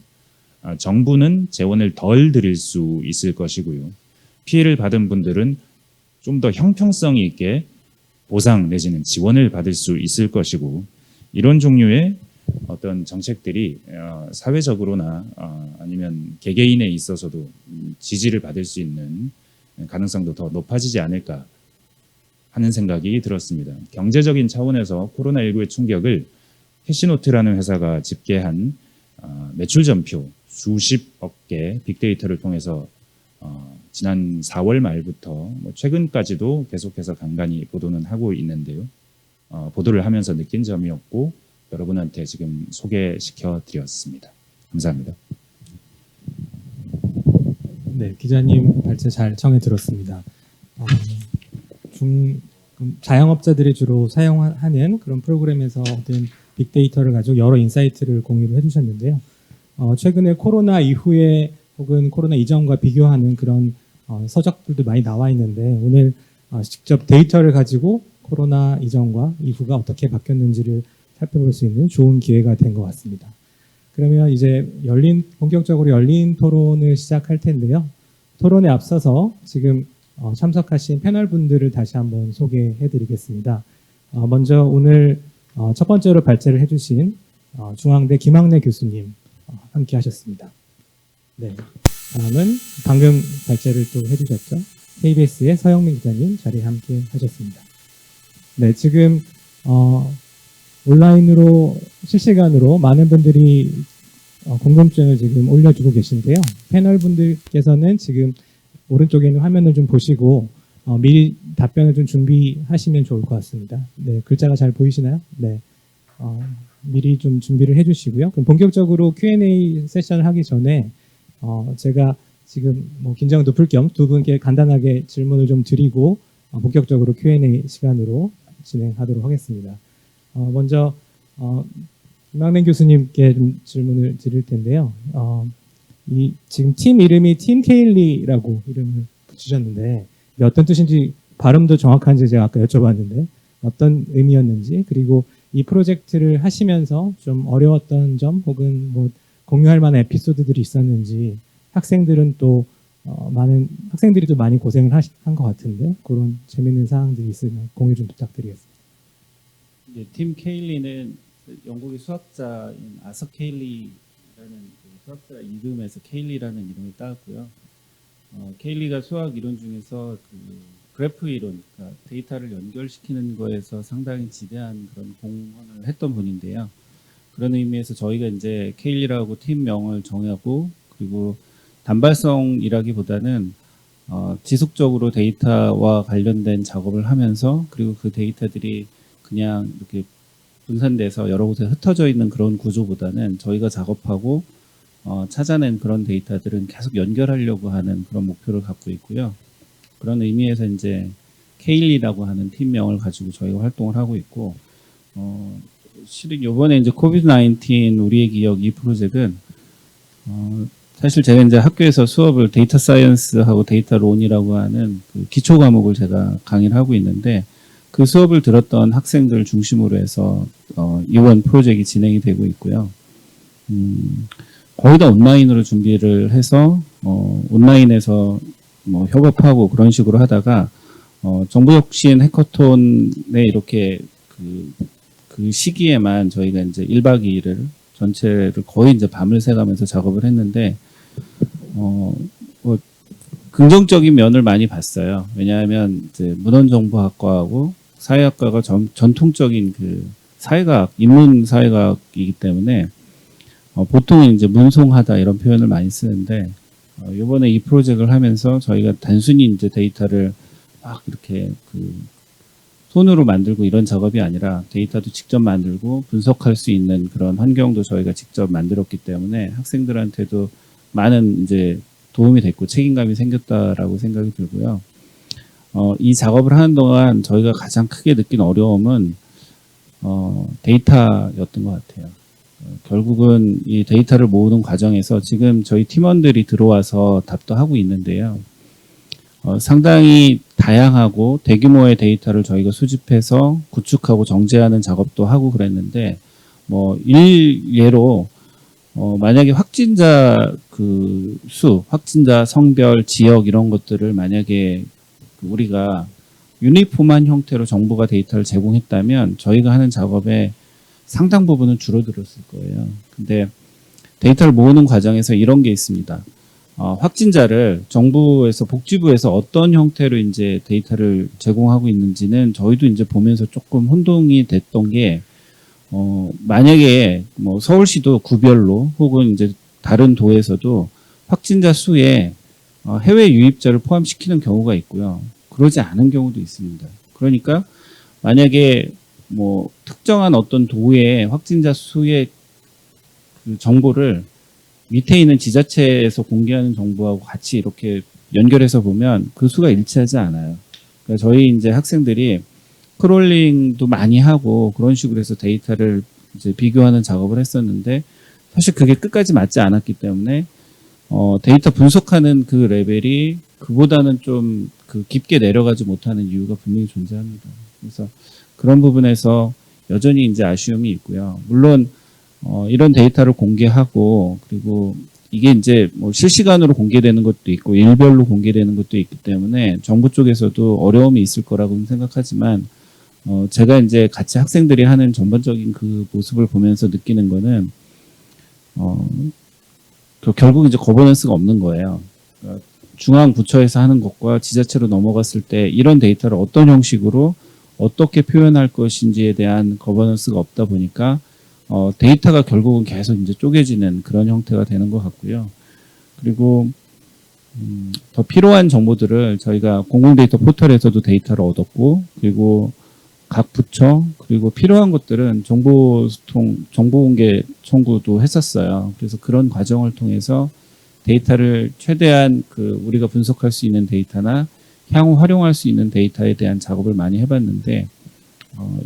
정부는 재원을 덜 드릴 수 있을 것이고요. 피해를 받은 분들은 좀 더 형평성이 있게 보상 내지는 지원을 받을 수 있을 것이고 이런 종류의 어떤 정책들이 사회적으로나 아니면 개개인에 있어서도 지지를 받을 수 있는 가능성도 더 높아지지 않을까 하는 생각이 들었습니다. 경제적인 차원에서 코로나19의 충격을 캐시노트라는 회사가 집계한 매출 전표 수십억 개 빅데이터를 통해서 지난 4월 말부터 최근까지도 계속해서 간간히 보도는 하고 있는데요. 보도를 하면서 느낀 점이었고 여러분한테 지금 소개시켜 드렸습니다. 감사합니다. 네, 기자님 발제 잘 청해 들었습니다. 자영업자들이 주로 사용하는 그런 프로그램에서 얻은 빅데이터를 가지고 여러 인사이트를 공유를 해주셨는데요. 최근에 코로나 이후에 혹은 코로나 이전과 비교하는 그런 서적들도 많이 나와 있는데 오늘 직접 데이터를 가지고 코로나 이전과 이후가 어떻게 바뀌었는지를 살펴볼 수 있는 좋은 기회가 된 것 같습니다. 그러면 이제 본격적으로 열린 토론을 시작할 텐데요. 토론에 앞서서 지금 참석하신 패널 분들을 다시 한번 소개해 드리겠습니다. 먼저 오늘 첫 번째로 발제를 해주신 중앙대 김학래 교수님 함께 하셨습니다. 네. 다음은 방금 발제를 또 해주셨죠. KBS의 서영민 기자님 자리에 함께 하셨습니다. 네, 지금 온라인으로 실시간으로 많은 분들이 궁금증을 지금 올려주고 계신데요. 패널 분들께서는 지금 오른쪽에 있는 화면을 좀 보시고 미리 답변을 좀 준비하시면 좋을 것 같습니다. 네, 글자가 잘 보이시나요? 네, 미리 좀 준비를 해주시고요. 그럼 본격적으로 Q&A 세션을 하기 전에 제가 지금 긴장도 풀 겸 두 분께 간단하게 질문을 좀 드리고 본격적으로 Q&A 시간으로 진행하도록 하겠습니다. 먼저 김학래 교수님께 좀 질문을 드릴 텐데요. 지금 팀 이름이 팀 케일리라고 이름을 붙이셨는데 어떤 뜻인지 발음도 정확한지 제가 아까 여쭤봤는데 어떤 의미였는지 그리고 이 프로젝트를 하시면서 좀 어려웠던 점 혹은 공유할 만한 에피소드들이 있었는지 학생들은 또 많은 학생들이 또 많이 고생을 한 것 같은데 그런 재밌는 사항들이 있으면 공유 좀 부탁드리겠습니다. 이제 팀 케일리는 영국의 수학자인 아서 케일리라는 수학자 이름에서 케일리라는 이름을 따왔고요. 케일리가 수학 이론 중에서 그래프 이론, 그러니까 데이터를 연결시키는 거에서 상당히 지대한 그런 공헌을 했던 분인데요. 그런 의미에서 저희가 이제 케일리라고 팀명을 정하고 그리고 단발성이라기보다는 지속적으로 데이터와 관련된 작업을 하면서 그리고 그 데이터들이 그냥 이렇게 분산돼서 여러 곳에 흩어져 있는 그런 구조보다는 저희가 작업하고 찾아낸 그런 데이터들은 계속 연결하려고 하는 그런 목표를 갖고 있고요. 그런 의미에서 이제 케일리라고 하는 팀명을 가지고 저희가 활동을 하고 있고 실은 이번에 이제 코비드-19 우리의 기억 이 프로젝트는 사실 제가 이제 학교에서 수업을 데이터 사이언스하고 데이터 론이라고 하는 그 기초 과목을 제가 강의를 하고 있는데 그 수업을 들었던 학생들 중심으로 해서 이번 프로젝트가 진행이 되고 있고요. 거의 다 온라인으로 준비를 해서 온라인에서 협업하고 그런 식으로 하다가 정부혁신 해커톤에 이렇게 그 시기에만 저희가 이제 1박 2일을 전체를 거의 이제 밤을 새가면서 작업을 했는데 긍정적인 면을 많이 봤어요. 왜냐하면 이제 문헌정보학과하고 사회학과가 전통적인 그 사회과학, 인문 사회과학이기 때문에 보통은 이제 문송하다 이런 표현을 많이 쓰는데 이번에 이 프로젝트를 하면서 저희가 단순히 이제 데이터를 막 이렇게 손으로 만들고 이런 작업이 아니라 데이터도 직접 만들고 분석할 수 있는 그런 환경도 저희가 직접 만들었기 때문에 학생들한테도 많은 이제 도움이 됐고 책임감이 생겼다라고 생각이 들고요. 이 작업을 하는 동안 저희가 가장 크게 느낀 어려움은 데이터였던 것 같아요. 결국은 이 데이터를 모으는 과정에서 지금 저희 팀원들이 들어와서 답도 하고 있는데요. 상당히 다양하고 대규모의 데이터를 저희가 수집해서 구축하고 정제하는 작업도 하고 그랬는데, 뭐, 일례로, 만약에 확진자 그 수, 확진자 성별, 지역 이런 것들을 만약에 우리가 유니폼한 형태로 정부가 데이터를 제공했다면 저희가 하는 작업의 상당 부분은 줄어들었을 거예요. 근데 데이터를 모으는 과정에서 이런 게 있습니다. 확진자를 정부에서 복지부에서 어떤 형태로 이제 데이터를 제공하고 있는지는 저희도 이제 보면서 조금 혼동이 됐던 게, 만약에 뭐 서울시도 구별로 혹은 이제 다른 도에서도 확진자 수에 해외 유입자를 포함시키는 경우가 있고요. 그러지 않은 경우도 있습니다. 그러니까 만약에 뭐 특정한 어떤 도의 확진자 수의 그 정보를 밑에 있는 지자체에서 공개하는 정보하고 같이 이렇게 연결해서 보면 그 수가 일치하지 않아요. 그러니까 저희 이제 학생들이 크롤링도 많이 하고 그런 식으로 해서 데이터를 이제 비교하는 작업을 했었는데 사실 그게 끝까지 맞지 않았기 때문에 데이터 분석하는 그 레벨이 그보다는 좀 그 깊게 내려가지 못하는 이유가 분명히 존재합니다. 그래서 그런 부분에서 여전히 이제 아쉬움이 있고요. 물론 이런 데이터를 공개하고 그리고 이게 이제 뭐 실시간으로 공개되는 것도 있고 일별로 공개되는 것도 있기 때문에 정부 쪽에서도 어려움이 있을 거라고 생각하지만 제가 이제 같이 학생들이 하는 전반적인 그 모습을 보면서 느끼는 거는 결국 이제 거버넌스가 없는 거예요. 그러니까 중앙 부처에서 하는 것과 지자체로 넘어갔을 때 이런 데이터를 어떤 형식으로 어떻게 표현할 것인지에 대한 거버넌스가 없다 보니까 데이터가 결국은 계속 이제 쪼개지는 그런 형태가 되는 것 같고요. 그리고 더 필요한 정보들을 저희가 공공데이터 포털에서도 데이터를 얻었고, 그리고 각 부처 그리고 필요한 것들은 정보공개 청구도 했었어요. 그래서 그런 과정을 통해서 데이터를 최대한 그 우리가 분석할 수 있는 데이터나 향후 활용할 수 있는 데이터에 대한 작업을 많이 해봤는데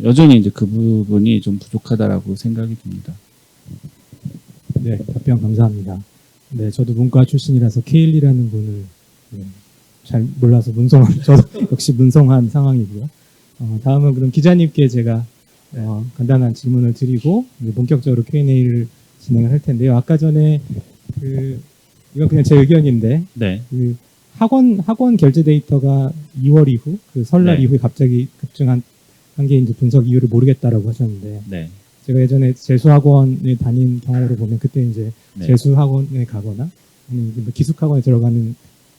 여전히 이제 그 부분이 좀 부족하다라고 생각이 듭니다. 네, 답변 감사합니다. 네, 저도 문과 출신이라서 K1이라는 분을 잘 몰라서 저도 역시 문성한 상황이고요. 다음은 그럼 기자님께 제가 간단한 질문을 드리고 본격적으로 Q&A를 진행을 할 텐데요. 아까 전에 이건 그냥 제 의견인데 네. 학원 결제 데이터가 2월 이후 설날 네. 이후에 갑자기 급증한 게 이제 분석 이유를 모르겠다라고 하셨는데 네. 제가 예전에 재수학원에 다닌 경험으로 보면 그때 이제 네. 재수학원에 가거나 아니면 뭐 기숙학원에 들어가는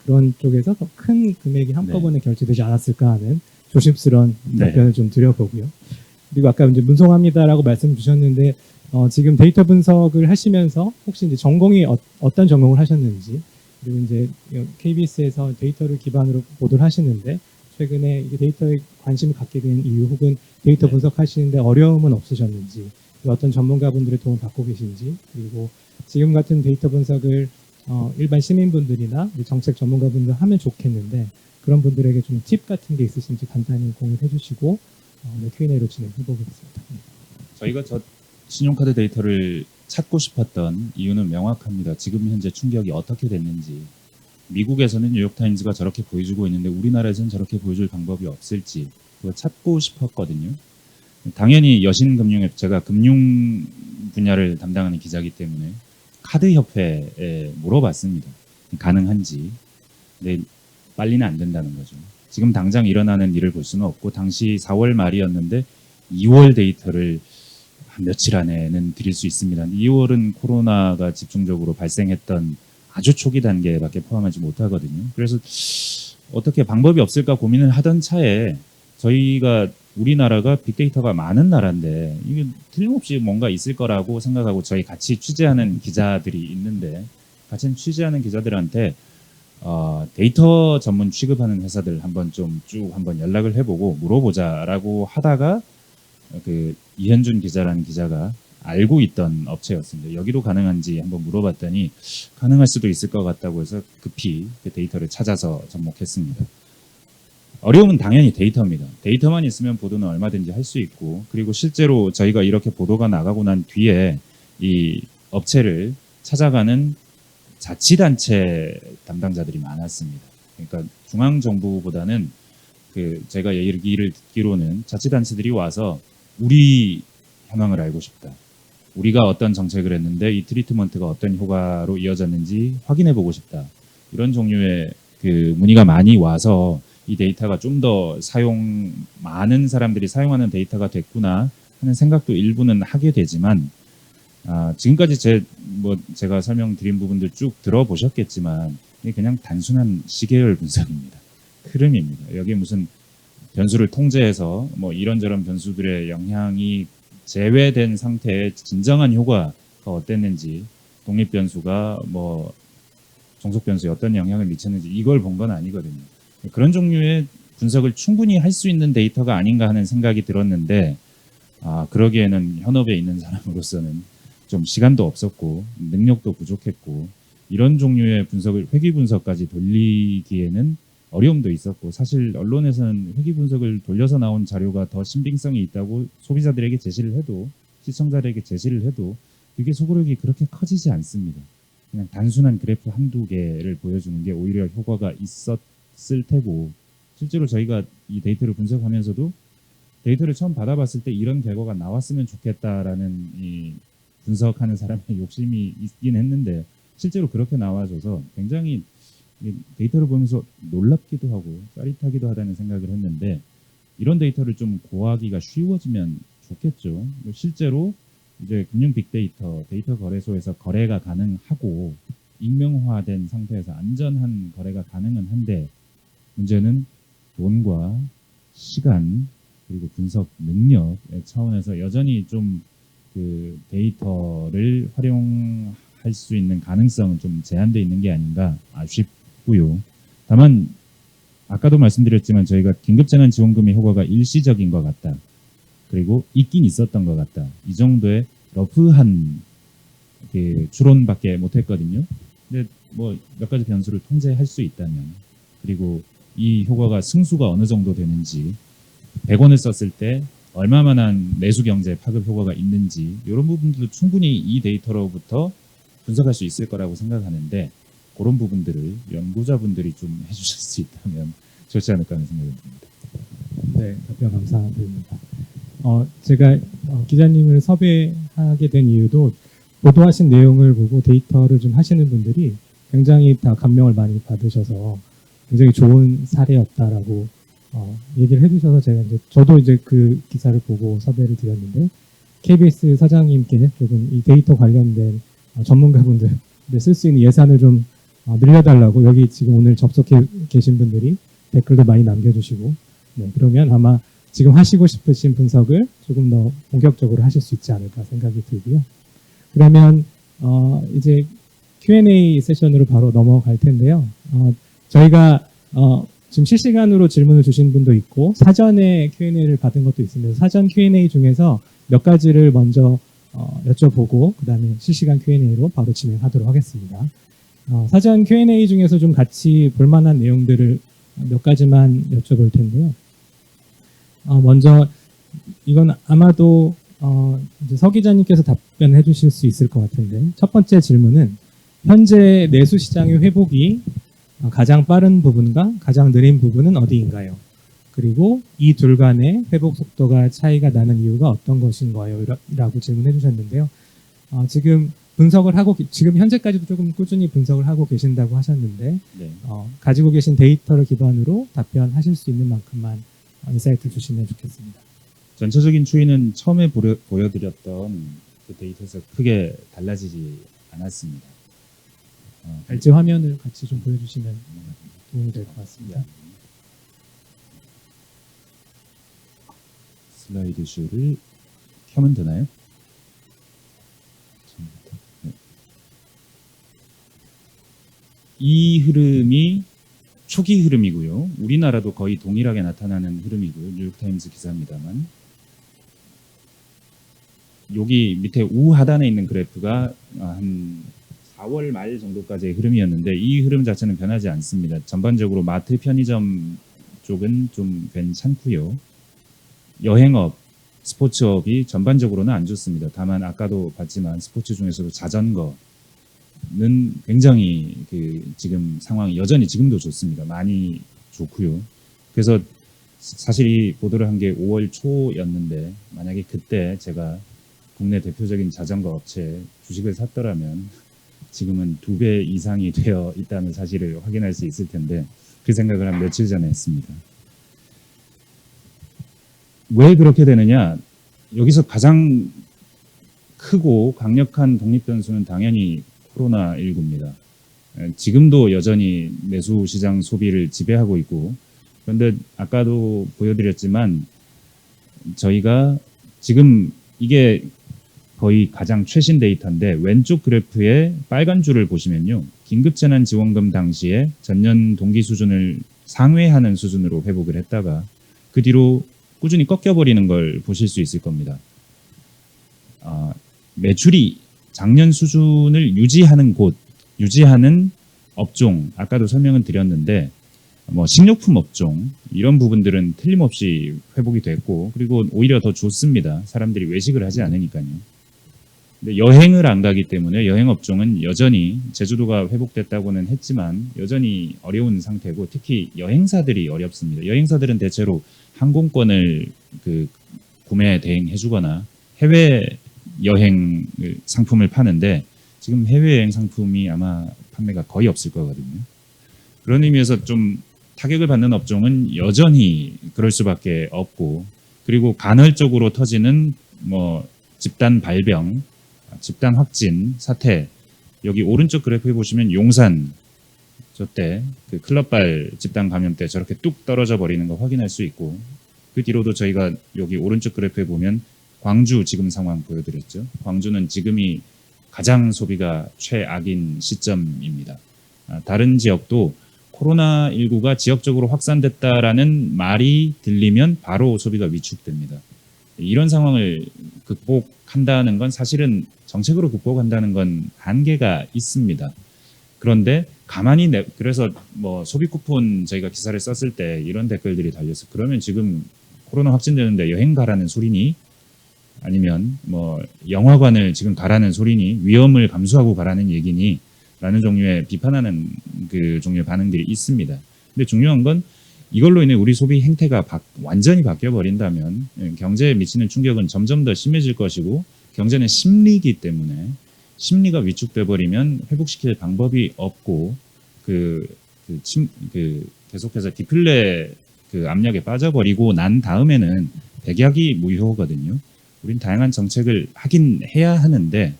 그런 쪽에서 큰 금액이 한꺼번에 결제되지 않았을까 하는 조심스러운 네. 답변을 좀 드려보고요. 그리고 아까 이제 문송합니다라고 말씀 주셨는데 지금 데이터 분석을 하시면서 혹시 이제 전공이 어떤 전공을 하셨는지 그리고 이제 KBS에서 데이터를 기반으로 보도를 하시는데 최근에 이 데이터에 관심을 갖게 된 이유 혹은 데이터 네. 분석하시는데 어려움은 없으셨는지 어떤 전문가분들의 도움을 받고 계신지 그리고 지금 같은 데이터 분석을 일반 시민분들이나 정책 전문가분들 하면 좋겠는데 그런 분들에게 좀 팁 같은 게 있으신지 간단히 공유해 주시고 Q&A로 진행해 보겠습니다. 저희가 신용카드 데이터를 찾고 싶었던 이유는 명확합니다. 지금 현재 충격이 어떻게 됐는지, 미국에서는 뉴욕타임즈가 저렇게 보여주고 있는데 우리나라에서는 저렇게 보여줄 방법이 없을지 그거 찾고 싶었거든요. 당연히 여신금융협, 제가 금융 분야를 담당하는 기자이기 때문에 카드협회에 물어봤습니다. 가능한지. 근데 빨리는 안 된다는 거죠. 지금 당장 일어나는 일을 볼 수는 없고 당시 4월 말이었는데 2월 데이터를 한 며칠 안에는 드릴 수 있습니다. 2월은 코로나가 집중적으로 발생했던 아주 초기 단계밖에 포함하지 못하거든요. 그래서 어떻게 방법이 없을까 고민을 하던 차에 저희가 우리나라가 빅데이터가 많은 나라인데 이게 틀림없이 뭔가 있을 거라고 생각하고 저희 같이 취재하는 기자들이 있는데 같이 취재하는 기자들한테 데이터 전문 취급하는 회사들 한번 좀 쭉 한번 연락을 해보고 물어보자라고 하다가 그 이현준 기자라는 기자가 알고 있던 업체였습니다. 여기도 가능한지 한번 물어봤더니 가능할 수도 있을 것 같다고 해서 급히 그 데이터를 찾아서 접목했습니다. 어려움은 당연히 데이터입니다. 데이터만 있으면 보도는 얼마든지 할 수 있고, 그리고 실제로 저희가 이렇게 보도가 나가고 난 뒤에 이 업체를 찾아가는 자치단체 담당자들이 많았습니다. 그러니까 중앙정부보다는 제가 얘기를 듣기로는 자치단체들이 와서 우리 현황을 알고 싶다. 우리가 어떤 정책을 했는데 이 트리트먼트가 어떤 효과로 이어졌는지 확인해 보고 싶다. 이런 종류의 그 문의가 많이 와서 이 데이터가 좀 더 많은 사람들이 사용하는 데이터가 됐구나 하는 생각도 일부는 하게 되지만, 지금까지 제가 설명드린 부분들 쭉 들어보셨겠지만, 이게 그냥 단순한 시계열 분석입니다. 흐름입니다. 여기 무슨 변수를 통제해서 뭐 이런저런 변수들의 영향이 제외된 상태의 진정한 효과가 어땠는지, 독립 변수가 뭐 종속 변수에 어떤 영향을 미쳤는지 이걸 본 건 아니거든요. 그런 종류의 분석을 충분히 할 수 있는 데이터가 아닌가 하는 생각이 들었는데, 그러기에는 현업에 있는 사람으로서는 좀 시간도 없었고 능력도 부족했고, 이런 종류의 분석을 회귀 분석까지 돌리기에는 어려움도 있었고, 사실 언론에서는 회귀 분석을 돌려서 나온 자료가 더 신빙성이 있다고 소비자들에게 제시를 해도, 시청자들에게 제시를 해도 그게 소구력이 그렇게 커지지 않습니다. 그냥 단순한 그래프 한두 개를 보여주는 게 오히려 효과가 있었을 테고, 실제로 저희가 이 데이터를 분석하면서도 데이터를 처음 받아봤을 때 이런 결과가 나왔으면 좋겠다라는 이 분석하는 사람의 욕심이 있긴 했는데, 실제로 그렇게 나와줘서 굉장히 데이터를 보면서 놀랍기도 하고 짜릿하기도 하다는 생각을 했는데, 이런 데이터를 좀 구하기가 쉬워지면 좋겠죠. 실제로 이제 금융 빅데이터, 데이터 거래소에서 거래가 가능하고 익명화된 상태에서 안전한 거래가 가능은 한데, 문제는 돈과 시간 그리고 분석 능력의 차원에서 여전히 좀 그 데이터를 활용할 수 있는 가능성은 좀 제한되어 있는 게 아닌가 싶고요. 다만 아까도 말씀드렸지만 저희가 긴급재난지원금의 효과가 일시적인 것 같다. 그리고 있긴 있었던 것 같다. 이 정도의 러프한 추론밖에 못했거든요. 근데 뭐 몇 가지 변수를 통제할 수 있다면, 그리고 이 효과가 승수가 어느 정도 되는지, 100원을 썼을 때 얼마만한 내수 경제 파급 효과가 있는지, 이런 부분들도 충분히 이 데이터로부터 분석할 수 있을 거라고 생각하는데, 그런 부분들을 연구자분들이 좀 해주실 수 있다면 좋지 않을까 하는 생각이 듭니다. 네, 답변 감사드립니다. 제가 기자님을 섭외하게 된 이유도 보도하신 내용을 보고 데이터를 좀 하시는 분들이 굉장히 다 감명을 많이 받으셔서 굉장히 좋은 사례였다라고 얘기를 해주셔서 저도 이제 그 기사를 보고 섭외를 드렸는데, KBS 사장님께 조금 이 데이터 관련된 전문가분들 쓸 수 있는 예산을 좀 늘려달라고 여기 지금 오늘 접속해 계신 분들이 댓글도 많이 남겨주시고, 네, 그러면 아마 지금 하시고 싶으신 분석을 조금 더 본격적으로 하실 수 있지 않을까 생각이 들고요. 그러면 이제 Q&A 세션으로 바로 넘어갈 텐데요. 저희가 지금 실시간으로 질문을 주신 분도 있고 사전에 Q&A를 받은 것도 있습니다. 사전 Q&A 중에서 몇 가지를 먼저 여쭤보고 그 다음에 실시간 Q&A로 바로 진행하도록 하겠습니다. 사전 Q&A 중에서 좀 같이 볼만한 내용들을 몇 가지만 여쭤볼 텐데요. 먼저 이건 아마도 이제 서 기자님께서 답변해 주실 수 있을 것 같은데, 첫 번째 질문은 현재 내수 시장의 회복이 가장 빠른 부분과 가장 느린 부분은 어디인가요? 그리고 이 둘 간의 회복 속도가 차이가 나는 이유가 어떤 것인가요? 라고 질문해 주셨는데요. 지금 분석을 하고 지금 현재까지도 조금 꾸준히 분석을 하고 계신다고 하셨는데, 네. 가지고 계신 데이터를 기반으로 답변하실 수 있는 만큼만 인사이트를 주시면 좋겠습니다. 전체적인 추이는 처음에 보여드렸던 그 데이터에서 크게 달라지지 않았습니다. 발제 화면을 같이 좀 보여주시면 도움이 될 것 같습니다. 슬라이드 쇼를 켜면 되나요? 네. 이 흐름이 초기 흐름이고요. 우리나라도 거의 동일하게 나타나는 흐름이고요. 뉴욕타임스 기사입니다만. 여기 밑에 우하단에 있는 그래프가 한 4월 말 정도까지의 흐름이었는데 이 흐름 자체는 변하지 않습니다. 전반적으로 마트, 편의점 쪽은 좀 괜찮고요. 여행업, 스포츠업이 전반적으로는 안 좋습니다. 다만 아까도 봤지만 스포츠 중에서도 자전거는 굉장히 지금 상황이 여전히 지금도 좋습니다. 많이 좋고요. 그래서 사실 이 보도를 한 게 5월 초였는데 만약에 그때 제가 국내 대표적인 자전거 업체 주식을 샀더라면 지금은 2배 이상이 되어 있다는 사실을 확인할 수 있을 텐데 그 생각을 한 며칠 전에 했습니다. 왜 그렇게 되느냐? 여기서 가장 크고 강력한 독립 변수는 당연히 코로나19입니다. 지금도 여전히 내수 시장 소비를 지배하고 있고, 그런데 아까도 보여드렸지만 저희가 지금 이게 거의 가장 최신 데이터인데 왼쪽 그래프의 빨간 줄을 보시면요. 긴급재난지원금 당시에 전년 동기 수준을 상회하는 수준으로 회복을 했다가 그 뒤로 꾸준히 꺾여버리는 걸 보실 수 있을 겁니다. 매출이 작년 수준을 유지하는 유지하는 업종, 아까도 설명을 드렸는데 뭐 식료품 업종 이런 부분들은 틀림없이 회복이 됐고 그리고 오히려 더 좋습니다. 사람들이 외식을 하지 않으니까요. 근데 여행을 안 가기 때문에 여행 업종은 여전히 제주도가 회복됐다고는 했지만 여전히 어려운 상태고 특히 여행사들이 어렵습니다. 여행사들은 대체로 항공권을 구매 대행해주거나 해외 여행 상품을 파는데 지금 해외 여행 상품이 아마 판매가 거의 없을 거거든요. 그런 의미에서 좀 타격을 받는 업종은 여전히 그럴 수밖에 없고 그리고 간헐적으로 터지는 뭐 집단 발병, 집단 확진 사태 여기 오른쪽 그래프에 보시면 용산 저때 그 클럽발 집단 감염 때 저렇게 뚝 떨어져 버리는 거 확인할 수 있고 그 뒤로도 저희가 여기 오른쪽 그래프에 보면 광주 지금 상황 보여드렸죠. 광주는 지금이 가장 소비가 최악인 시점입니다. 다른 지역도 코로나19가 지역적으로 확산됐다라는 말이 들리면 바로 소비가 위축됩니다. 이런 상황을 극복한다는 건 사실은 정책으로 극복한다는 건 한계가 있습니다. 그런데 가만히 그래서 뭐 소비 쿠폰 저희가 기사를 썼을 때 이런 댓글들이 달려서 그러면 지금 코로나 확진되는데 여행 가라는 소리니 아니면 뭐 영화관을 지금 가라는 소리니 위험을 감수하고 가라는 얘기니 라는 종류의 비판하는 그 종류의 반응들이 있습니다. 근데 중요한 건 이걸로 인해 우리 소비 행태가 완전히 바뀌어 버린다면 경제에 미치는 충격은 점점 더 심해질 것이고 경제는 심리이기 때문에 심리가 위축돼 버리면 회복시킬 방법이 없고 계속해서 디플레 압력에 빠져버리고 난 다음에는 백약이 무효거든요. 우린 다양한 정책을 하긴 해야 하는데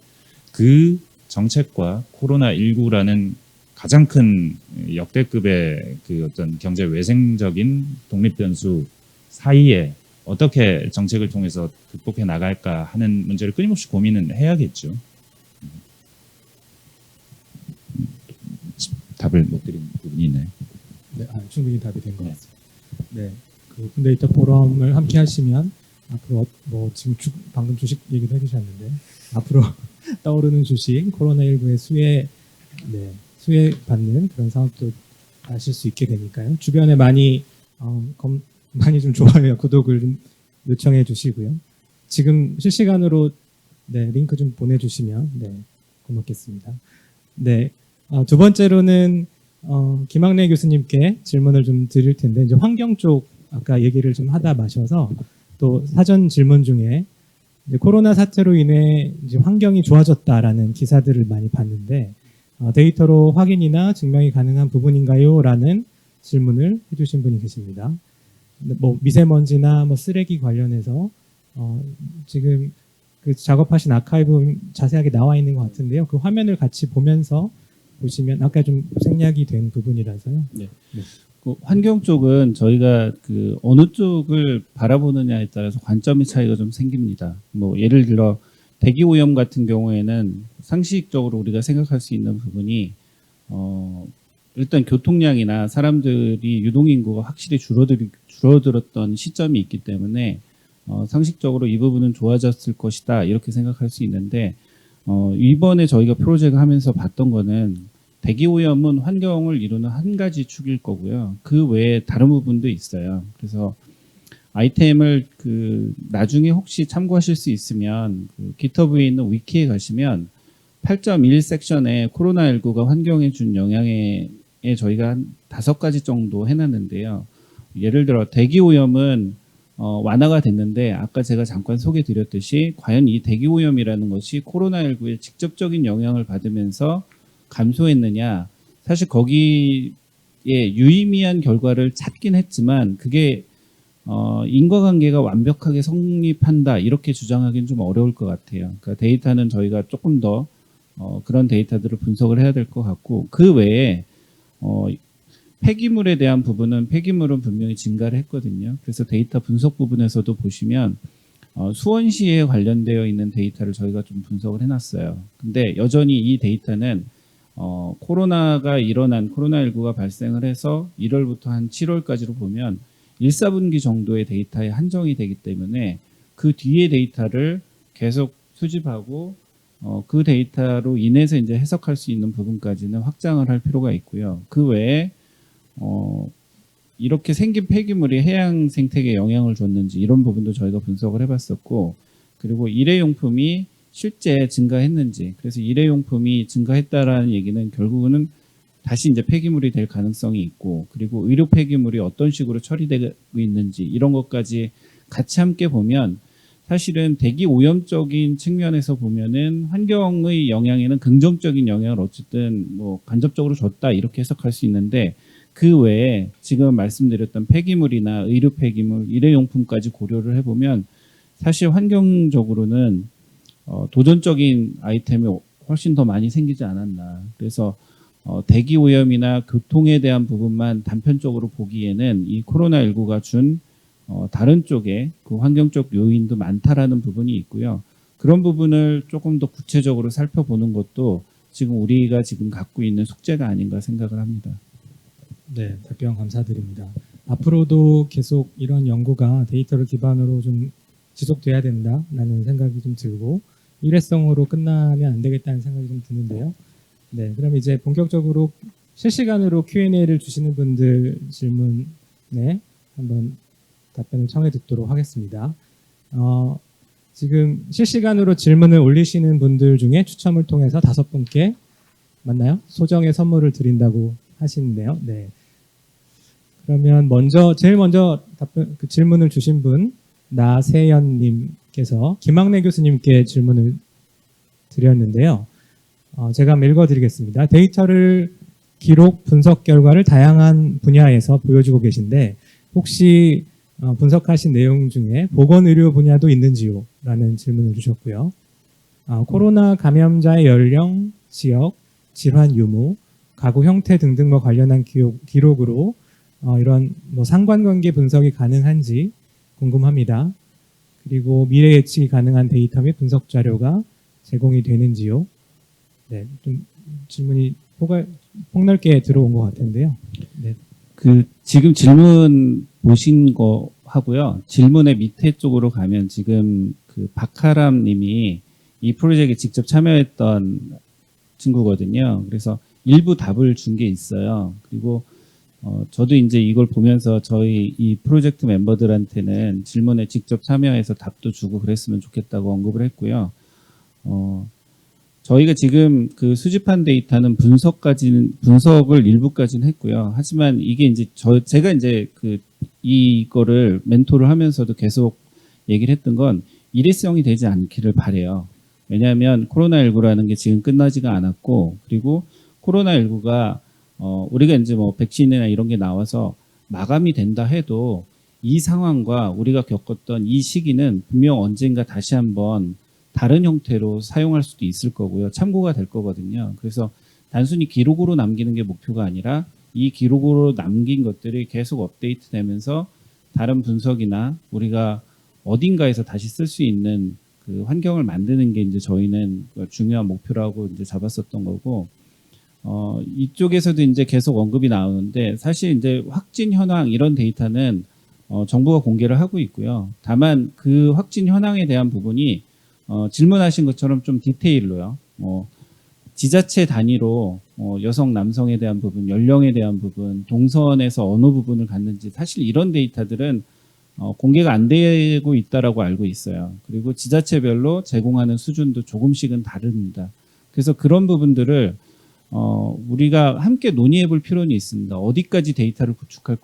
그 정책과 코로나19라는 가장 큰 역대급의 어떤 경제 외생적인 독립 변수 사이에 어떻게 정책을 통해서 극복해 나갈까 하는 문제를 끊임없이 고민은 해야겠죠. 답을 못 드린 부분이 있나요? 네, 충분히 답이 된 것 같습니다. 네, 그 오픈데이터 포럼을 함께 하시면 앞으로 뭐 지금 방금 주식 얘기도 해주셨는데 앞으로 떠오르는 주식 코로나19의 수혜 받는 그런 상황도 아실 수 있게 되니까요. 주변에 많이 좀 좋아요, 구독을 좀 요청해 주시고요. 지금 실시간으로 링크 좀 보내주시면 고맙겠습니다. 네, 두 번째로는 김학래 교수님께 질문을 좀 드릴 텐데 이제 환경 쪽 아까 얘기를 좀 하다 마셔서 또 사전 질문 중에 이제 코로나 사태로 인해 이제 환경이 좋아졌다라는 기사들을 많이 봤는데 데이터로 확인이나 증명이 가능한 부분인가요? 라는 질문을 해주신 분이 계십니다. 뭐 미세먼지나 뭐 쓰레기 관련해서 지금 그 작업하신 아카이브 자세하게 나와 있는 것 같은데요. 그 화면을 같이 보면서 보시면 아까 좀 생략이 된 부분이라서요. 네. 그 환경 쪽은 저희가 그 어느 쪽을 바라보느냐에 따라서 관점의 차이가 좀 생깁니다. 뭐 예를 들어 대기 오염 같은 경우에는 상식적으로 우리가 생각할 수 있는 부분이 일단 교통량이나 사람들이 유동인구가 확실히 줄어들었던 시점이 있기 때문에 상식적으로 이 부분은 좋아졌을 것이다 이렇게 생각할 수 있는데 이번에 저희가 프로젝트 하면서 봤던 거는 대기 오염은 환경을 이루는 한 가지 축일 거고요. 그 외에 다른 부분도 있어요. 그래서 아이템을 나중에 혹시 참고하실 수 있으면 GitHub에 있는 위키에 가시면 8.1 섹션에 코로나19가 환경에 준 영향에 저희가 한 5가지 정도 해놨는데요. 예를 들어 대기 오염은 완화가 됐는데 아까 제가 잠깐 소개해 드렸듯이 과연 이 대기 오염이라는 것이 코로나19에 직접적인 영향을 받으면서 감소했느냐, 사실 거기에 유의미한 결과를 찾긴 했지만 그게 인과관계가 완벽하게 성립한다 이렇게 주장하기는 좀 어려울 것 같아요. 그러니까 데이터는 저희가 조금 더 그런 데이터들을 분석을 해야 될 것 같고, 그 외에 폐기물에 대한 부분은 폐기물은 분명히 증가를 했거든요. 그래서 데이터 분석 부분에서도 보시면 수원시에 관련되어 있는 데이터를 저희가 좀 분석을 해놨어요. 근데 여전히 이 데이터는 코로나19가 발생을 해서 1월부터 한 7월까지로 보면 1, 4분기 정도의 데이터에 한정이 되기 때문에 그 뒤의 데이터를 계속 수집하고 그 데이터로 인해서 이제 해석할 수 있는 부분까지는 확장을 할 필요가 있고요. 그 외에 이렇게 생긴 폐기물이 해양 생태계에 영향을 줬는지 이런 부분도 저희가 분석을 해봤었고, 그리고 일회용품이 실제 증가했는지, 그래서 일회용품이 증가했다라는 얘기는 결국은 다시 이제 폐기물이 될 가능성이 있고, 그리고 의료 폐기물이 어떤 식으로 처리되고 있는지 이런 것까지 같이 함께 보면 사실은 대기 오염적인 측면에서 보면은 환경의 영향에는 긍정적인 영향을 어쨌든 뭐 간접적으로 줬다 이렇게 해석할 수 있는데, 그 외에 지금 말씀드렸던 폐기물이나 의료 폐기물, 일회용품까지 고려를 해보면 사실 환경적으로는 도전적인 아이템이 훨씬 더 많이 생기지 않았나. 그래서 대기 오염이나 교통에 대한 부분만 단편적으로 보기에는 이 코로나19가 준 다른 쪽에 그 환경적 요인도 많다라는 부분이 있고요. 그런 부분을 조금 더 구체적으로 살펴보는 것도 지금 우리가 지금 갖고 있는 숙제가 아닌가 생각을 합니다. 네, 답변 감사드립니다. 앞으로도 계속 이런 연구가 데이터를 기반으로 좀 지속돼야 된다라는 생각이 좀 들고, 일회성으로 끝나면 안 되겠다는 생각이 좀 드는데요. 네, 그럼 이제 본격적으로 실시간으로 Q&A를 주시는 분들 질문에 한번 답변을 청해 듣도록 하겠습니다. 지금 실시간으로 질문을 올리시는 분들 중에 추첨을 통해서 5분께 맞나요? 소정의 선물을 드린다고 하시는데요. 네. 그러면 제일 먼저 질문을 주신 분 나세연님께서 김학래 교수님께 질문을 드렸는데요. 제가 한번 읽어드리겠습니다. 데이터를 기록, 분석 결과를 다양한 분야에서 보여주고 계신데 혹시 분석하신 내용 중에 보건의료 분야도 있는지요? 라는 질문을 주셨고요. 코로나 감염자의 연령, 지역, 질환 유무, 가구 형태 등등과 관련한 기록으로 이런 상관관계 분석이 가능한지 궁금합니다. 그리고 미래 예측이 가능한 데이터 및 분석 자료가 제공이 되는지요? 네, 좀 질문이 폭넓게 들어온 것 같은데요. 네. 지금 질문 보신 거 하고요. 질문의 밑에 쪽으로 가면 지금 박하람 님이 이 프로젝트에 직접 참여했던 친구거든요. 그래서 일부 답을 준 게 있어요. 그리고 저도 이제 이걸 보면서 저희 이 프로젝트 멤버들한테는 질문에 직접 참여해서 답도 주고 그랬으면 좋겠다고 언급을 했고요. 저희가 지금 수집한 데이터는 분석을 일부까지는 했고요. 하지만 이게 이제 제가 이제 이거를 멘토를 하면서도 계속 얘기를 했던 건 일회성이 되지 않기를 바래요. 왜냐하면 코로나19라는 게 지금 끝나지가 않았고, 그리고 코로나19가 우리가 이제 뭐 백신이나 이런 게 나와서 마감이 된다 해도 이 상황과 우리가 겪었던 이 시기는 분명 언젠가 다시 한번 다른 형태로 사용할 수도 있을 거고요. 참고가 될 거거든요. 그래서 단순히 기록으로 남기는 게 목표가 아니라 이 기록으로 남긴 것들이 계속 업데이트 되면서 다른 분석이나 우리가 어딘가에서 다시 쓸 수 있는 환경을 만드는 게 이제 저희는 중요한 목표라고 이제 잡았었던 거고, 이쪽에서도 이제 계속 언급이 나오는데 사실 이제 확진 현황 이런 데이터는 정부가 공개를 하고 있고요. 다만 그 확진 현황에 대한 부분이 질문하신 것처럼 좀 디테일로요. 지자체 단위로 여성, 남성에 대한 부분, 연령에 대한 부분, 동선에서 어느 부분을 갔는지 사실 이런 데이터들은 공개가 안 되고 있다라고 알고 있어요. 그리고 지자체별로 제공하는 수준도 조금씩은 다릅니다. 그래서 그런 부분들을 우리가 함께 논의해 볼 필요는 있습니다. 어디까지 데이터를 구축할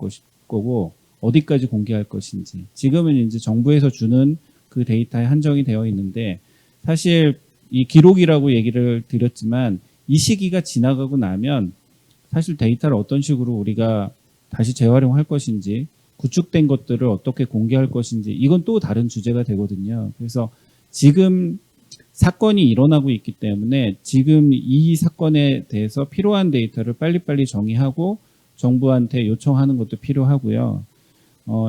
거고 어디까지 공개할 것인지. 지금은 이제 정부에서 주는 그 데이터에 한정이 되어 있는데 사실 이 기록이라고 얘기를 드렸지만 이 시기가 지나가고 나면 사실 데이터를 어떤 식으로 우리가 다시 재활용할 것인지 구축된 것들을 어떻게 공개할 것인지 이건 또 다른 주제가 되거든요. 그래서 지금 사건이 일어나고 있기 때문에 지금 이 사건에 대해서 필요한 데이터를 빨리빨리 정의하고 정부한테 요청하는 것도 필요하고요.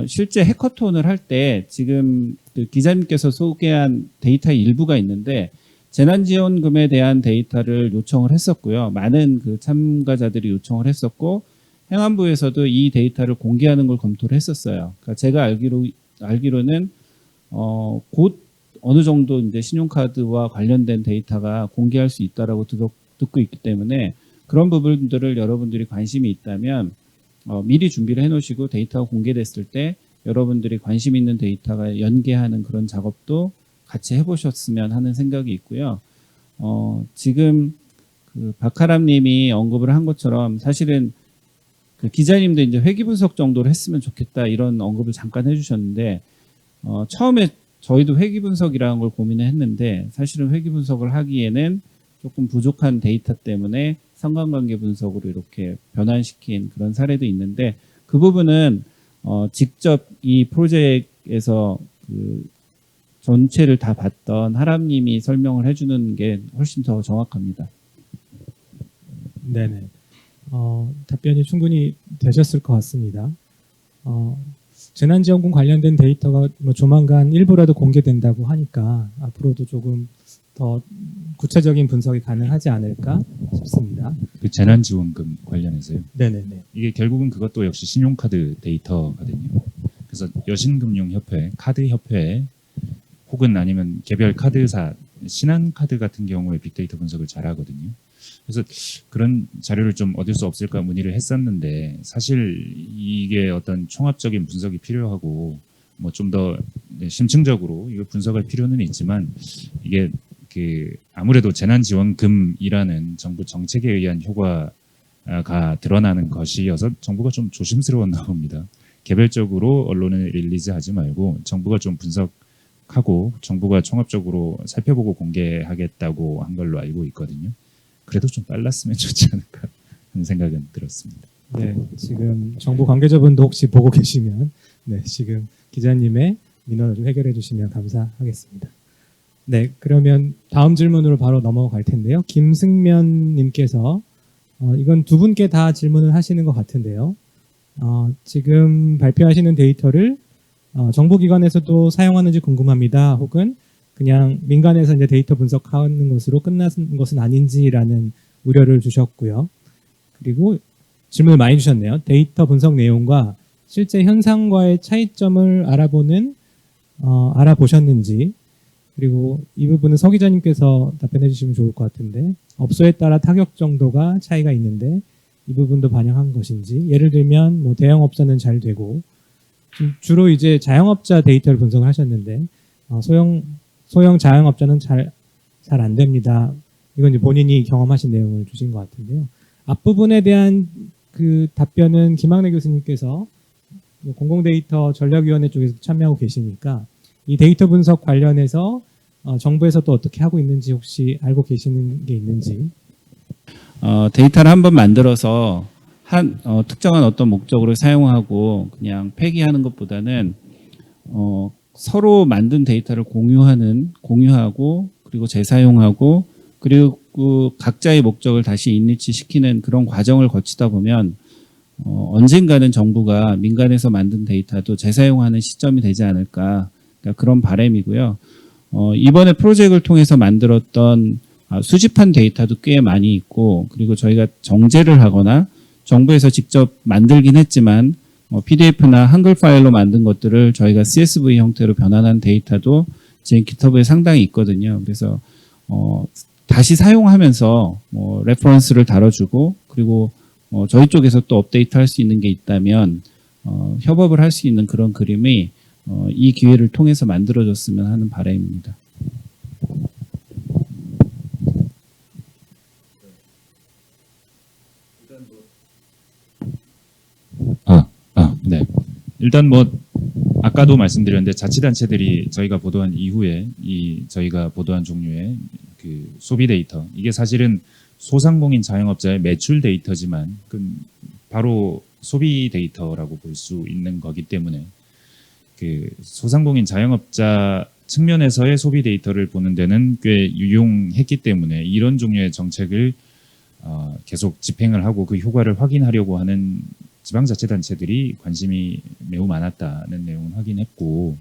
실제 해커톤을 할 때 지금 그 기자님께서 소개한 데이터의 일부가 있는데 재난지원금에 대한 데이터를 요청을 했었고요. 많은 그 참가자들이 요청을 했었고 행안부에서도 이 데이터를 공개하는 걸 검토를 했었어요. 그러니까 제가 알기로는 곧 어느 정도 이제 신용카드와 관련된 데이터가 공개할 수 있다라고 듣고 있기 때문에 그런 부분들을 여러분들이 관심이 있다면 미리 준비를 해놓으시고 데이터가 공개됐을 때 여러분들이 관심 있는 데이터가 연계하는 그런 작업도 같이 해보셨으면 하는 생각이 있고요. 지금 그 박하람님이 언급을 한 것처럼 사실은 그 기자님도 이제 회기 분석 정도로 했으면 좋겠다 이런 언급을 잠깐 해주셨는데 처음에 저희도 회기 분석이라는 걸 고민을 했는데 사실은 회기 분석을 하기에는 조금 부족한 데이터 때문에 상관관계 분석으로 이렇게 변환시킨 그런 사례도 있는데 그 부분은 직접 이 프로젝트에서 그 전체를 다 봤던 하람님이 설명을 해주는 게 훨씬 더 정확합니다. 네네. 답변이 충분히 되셨을 것 같습니다. 재난지원금 관련된 데이터가 뭐 조만간 일부라도 공개된다고 하니까 앞으로도 조금 더 구체적인 분석이 가능하지 않을까 싶습니다. 그 재난지원금 관련해서요. 네네네. 이게 결국은 그것도 역시 신용카드 데이터거든요. 그래서 여신금융협회, 카드협회 혹은 아니면 개별 카드사, 신한카드 같은 경우에 빅데이터 분석을 잘하거든요. 그래서 그런 자료를 좀 얻을 수 없을까 문의를 했었는데 사실 이게 어떤 총합적인 분석이 필요하고 뭐 좀 더 심층적으로 이걸 분석할 필요는 있지만 이게 그 아무래도 재난지원금이라는 정부 정책에 의한 효과가 드러나는 것이어서 정부가 좀 조심스러웠나 봅니다. 개별적으로 언론에 릴리즈하지 말고 정부가 좀 분석하고 정부가 종합적으로 살펴보고 공개하겠다고 한 걸로 알고 있거든요. 그래도 좀 빨랐으면 좋지 않을까 하는 생각은 들었습니다. 네, 지금 정부 관계자분도 혹시 보고 계시면 네, 지금 기자님의 민원을 좀 해결해 주시면 감사하겠습니다. 네, 그러면 다음 질문으로 바로 넘어갈 텐데요. 김승면 님께서 이건 두 분께 다 질문을 하시는 것 같은데요. 지금 발표하시는 데이터를 정보기관에서도 사용하는지 궁금합니다. 혹은 그냥 민간에서 이제 데이터 분석하는 것으로 끝난 것은 아닌지라는 우려를 주셨고요. 그리고 질문을 많이 주셨네요. 데이터 분석 내용과 실제 현상과의 차이점을 알아보셨는지, 그리고 이 부분은 서 기자님께서 답변해 주시면 좋을 것 같은데, 업소에 따라 타격 정도가 차이가 있는데 이 부분도 반영한 것인지, 예를 들면 뭐 대형업자는 잘 되고, 주로 이제 자영업자 데이터를 분석을 하셨는데 소형 자영업자는 잘 안 됩니다. 이건 이제 본인이 경험하신 내용을 주신 것 같은데요. 앞부분에 대한 그 답변은 김학래 교수님께서 공공데이터 전략위원회 쪽에서 참여하고 계시니까 이 데이터 분석 관련해서 정부에서 또 어떻게 하고 있는지 혹시 알고 계시는 게 있는지. 데이터를 한번 만들어서 특정한 어떤 목적으로 사용하고 그냥 폐기하는 것보다는 서로 만든 데이터를 공유하고 그리고 재사용하고 그리고 각자의 목적을 다시 인리치 시키는 그런 과정을 거치다 보면 언젠가는 정부가 민간에서 만든 데이터도 재사용하는 시점이 되지 않을까, 그러니까 그런 바람이고요. 이번에 프로젝트를 통해서 만들었던 수집한 데이터도 꽤 많이 있고, 그리고 저희가 정제를 하거나 정부에서 직접 만들긴 했지만 PDF나 한글 파일로 만든 것들을 저희가 CSV 형태로 변환한 데이터도 제 GitHub에 상당히 있거든요. 그래서 다시 사용하면서 레퍼런스를 다뤄주고, 그리고 저희 쪽에서 또 업데이트할 수 있는 게 있다면 협업을 할 수 있는 그런 그림이 이 기회를 통해서 만들어졌으면 하는 바람입니다. 네. 일단 뭐 아까도 말씀드렸는데 자치단체들이 저희가 보도한 이후에 저희가 보도한 종류의 그 소비 데이터, 이게 사실은 소상공인 자영업자의 매출 데이터지만 바로 소비 데이터라고 볼 수 있는 거기 때문에 그 소상공인 자영업자 측면에서의 소비 데이터를 보는 데는 꽤 유용했기 때문에 이런 종류의 정책을 계속 집행을 하고 그 효과를 확인하려고 하는 지방자치단체들이 관심이 매우 많았다는 내용을 확인했고,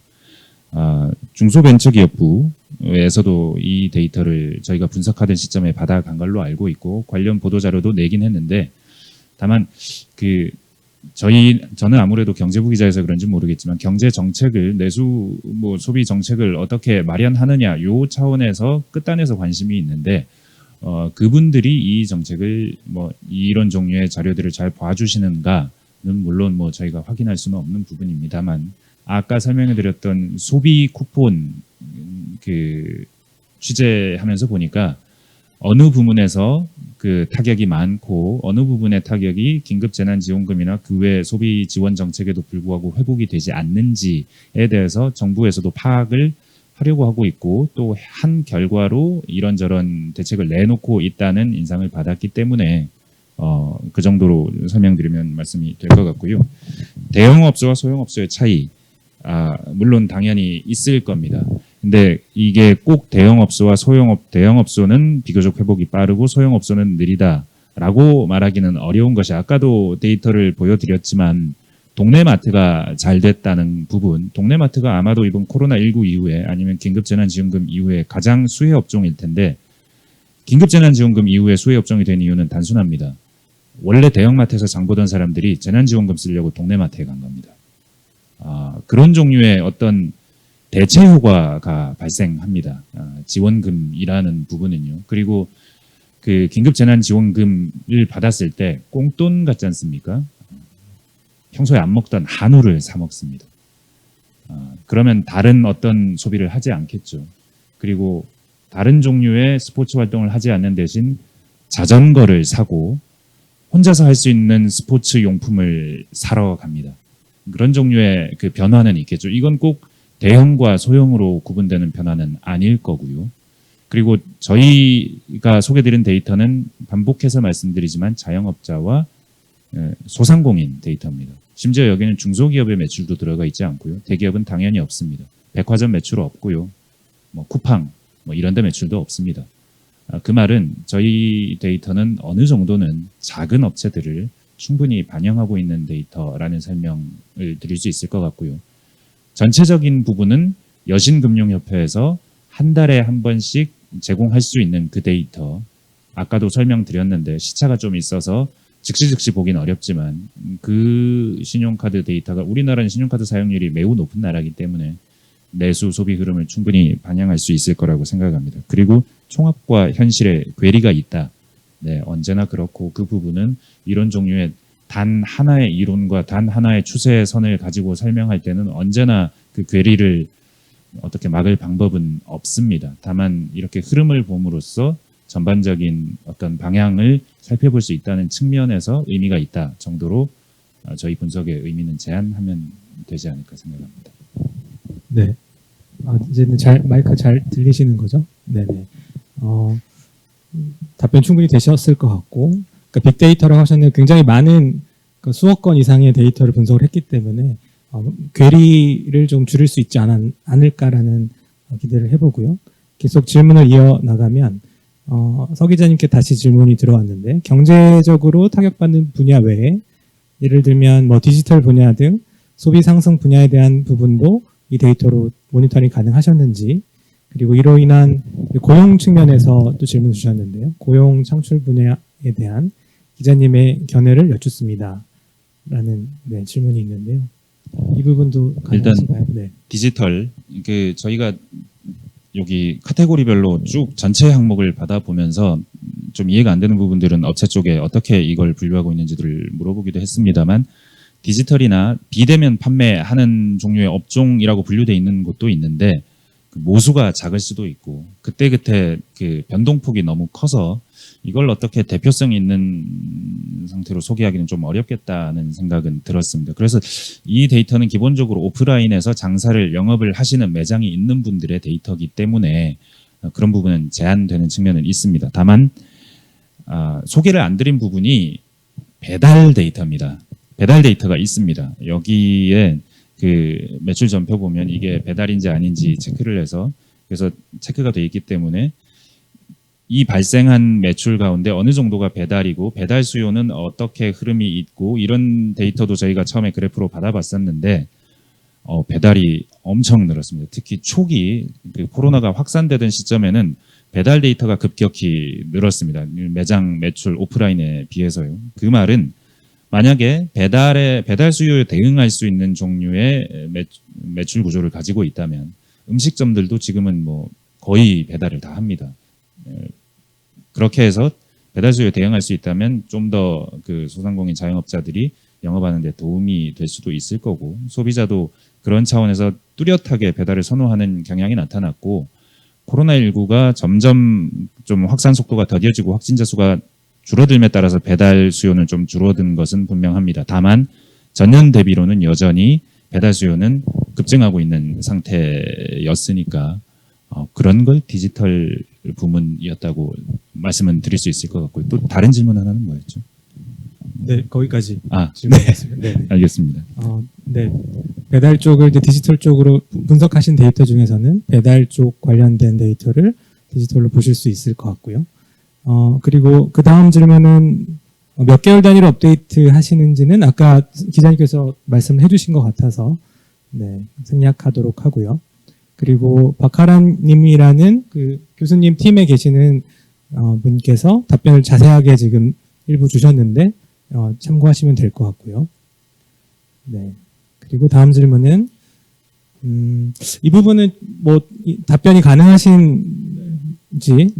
중소벤처기업부에서도 이 데이터를 저희가 분석하던 시점에 받아간 걸로 알고 있고 관련 보도자료도 내긴 했는데, 다만 저는 아무래도 경제부 기자여서 그런지 모르겠지만 경제 정책을 소비 정책을 어떻게 마련하느냐 요 차원에서 끝단에서 관심이 있는데, 그분들이 이 정책을 이런 종류의 자료들을 잘 봐주시는가는 물론 저희가 확인할 수는 없는 부분입니다만, 아까 설명해드렸던 소비 쿠폰 취재하면서 보니까 어느 부문에서 그 타격이 많고 어느 부분의 타격이 긴급재난지원금이나 그 외 소비 지원 정책에도 불구하고 회복이 되지 않는지에 대해서 정부에서도 파악을 하려고 하고 있고, 또 한 결과로 이런저런 대책을 내놓고 있다는 인상을 받았기 때문에 그 정도로 설명드리면 말씀이 될 것 같고요. 대형업소와 소형업소의 차이, 물론 당연히 있을 겁니다. 근데 이게 꼭 대형업소와 대형업소는 비교적 회복이 빠르고 소형업소는 느리다라고 말하기는 어려운 것이, 아까도 데이터를 보여드렸지만 동네 마트가 잘 됐다는 부분, 동네 마트가 아마도 이번 코로나19 이후에 아니면 긴급재난지원금 이후에 가장 수혜 업종일 텐데, 긴급재난지원금 이후에 수혜 업종이 된 이유는 단순합니다. 원래 대형마트에서 장 보던 사람들이 재난지원금 쓰려고 동네 마트에 간 겁니다. 그런 종류의 어떤 대체 효과가 발생합니다. 지원금이라는 부분은요. 그리고 그 긴급재난지원금을 받았을 때 꽁돈 같지 않습니까? 평소에 안 먹던 한우를 사 먹습니다. 그러면 다른 어떤 소비를 하지 않겠죠. 그리고 다른 종류의 스포츠 활동을 하지 않는 대신 자전거를 사고 혼자서 할 수 있는 스포츠 용품을 사러 갑니다. 그런 종류의 그 변화는 있겠죠. 이건 꼭 대형과 소형으로 구분되는 변화는 아닐 거고요. 그리고 저희가 소개드린 데이터는 반복해서 말씀드리지만 자영업자와 소상공인 데이터입니다. 심지어 여기는 중소기업의 매출도 들어가 있지 않고요. 대기업은 당연히 없습니다. 백화점 매출 없고요. 쿠팡 이런 데 매출도 없습니다. 그 말은 저희 데이터는 어느 정도는 작은 업체들을 충분히 반영하고 있는 데이터라는 설명을 드릴 수 있을 것 같고요. 전체적인 부분은 여신금융협회에서 한 달에 한 번씩 제공할 수 있는 그 데이터, 아까도 설명드렸는데 시차가 좀 있어서 즉시 보긴 어렵지만 그 신용카드 데이터가, 우리나라는 신용카드 사용률이 매우 높은 나라이기 때문에 내수 소비 흐름을 충분히 반영할 수 있을 거라고 생각합니다. 그리고 총합과 현실의 괴리가 있다. 네, 언제나 그렇고 그 부분은 이런 종류의 단 하나의 이론과 단 하나의 추세의 선을 가지고 설명할 때는 언제나 그 괴리를 어떻게 막을 방법은 없습니다. 다만 이렇게 흐름을 봄으로써 전반적인 어떤 방향을 살펴볼 수 있다는 측면에서 의미가 있다 정도로 저희 분석의 의미는 제한하면 되지 않을까 생각합니다. 네. 이제는 마이크 잘 들리시는 거죠? 네네. 답변 충분히 되셨을 것 같고, 그러니까 빅데이터라고 하셨는데 굉장히 많은 수억 건 이상의 데이터를 분석을 했기 때문에 괴리를 좀 줄일 수 있지 않을까라는 기대를 해보고요. 계속 질문을 이어나가면 서 기자님께 다시 질문이 들어왔는데, 경제적으로 타격받는 분야 외에 예를 들면 디지털 분야 등 소비 상승 분야에 대한 부분도 이 데이터로 모니터링 가능하셨는지, 그리고 이로 인한 고용 측면에서 또 질문 주셨는데요. 고용 창출 분야에 대한 기자님의 견해를 여쭙습니다. 라는 질문이 있는데요. 이 부분도 가능하신가요? 네. 디지털 저희가 여기 카테고리별로 쭉 전체 항목을 받아보면서 좀 이해가 안 되는 부분들은 업체 쪽에 어떻게 이걸 분류하고 있는지를 물어보기도 했습니다만 디지털이나 비대면 판매하는 종류의 업종이라고 분류되어 있는 곳도 있는데 그 모수가 작을 수도 있고 그때그때 그 변동폭이 너무 커서 이걸 어떻게 대표성 있는 상태로 소개하기는 좀 어렵겠다는 생각은 들었습니다. 그래서 이 데이터는 기본적으로 오프라인에서 장사를 영업을 하시는 매장이 있는 분들의 데이터이기 때문에 그런 부분은 제한되는 측면은 있습니다. 다만 소개를 안 드린 부분이 배달 데이터입니다. 배달 데이터가 있습니다. 여기에 그 매출 전표 보면 이게 배달인지 아닌지 체크를 해서 그래서 체크가 돼 있기 때문에 이 발생한 매출 가운데 어느 정도가 배달이고 배달 수요는 어떻게 흐름이 있고 이런 데이터도 저희가 처음에 그래프로 받아봤었는데 배달이 엄청 늘었습니다. 특히 초기 그 코로나가 확산되던 시점에는 배달 데이터가 급격히 늘었습니다. 매장 매출 오프라인에 비해서요. 그 말은 만약에 배달 수요에 대응할 수 있는 종류의 매출 구조를 가지고 있다면 음식점들도 지금은 뭐 거의 배달을 다 합니다. 그렇게 해서 배달 수요에 대응할 수 있다면 좀 더 그 소상공인 자영업자들이 영업하는 데 도움이 될 수도 있을 거고 소비자도 그런 차원에서 뚜렷하게 배달을 선호하는 경향이 나타났고 코로나19가 점점 좀 확산 속도가 더뎌지고 확진자 수가 줄어들음에 따라서 배달 수요는 좀 줄어든 것은 분명합니다. 다만 전년 대비로는 여전히 배달 수요는 급증하고 있는 상태였으니까 그런 걸 디지털 부문이었다고 말씀은 드릴 수 있을 것 같고요. 또 다른 질문 하나는 뭐였죠? 네, 거기까지 네. 질문했습니다. 네. 알겠습니다. 네. 배달 쪽을 이제 디지털 쪽으로 분석하신 데이터 중에서는 배달 쪽 관련된 데이터를 디지털로 보실 수 있을 것 같고요. 그리고 그 다음 질문은 몇 개월 단위로 업데이트 하시는지는 아까 기자님께서 말씀을 해주신 것 같아서 생략하도록 하고요. 그리고 박하란 님이라는 그 교수님 팀에 계시는 분께서 답변을 자세하게 지금 일부 주셨는데 참고하시면 될 것 같고요. 네. 그리고 다음 질문은 이 부분은 뭐 답변이 가능하신지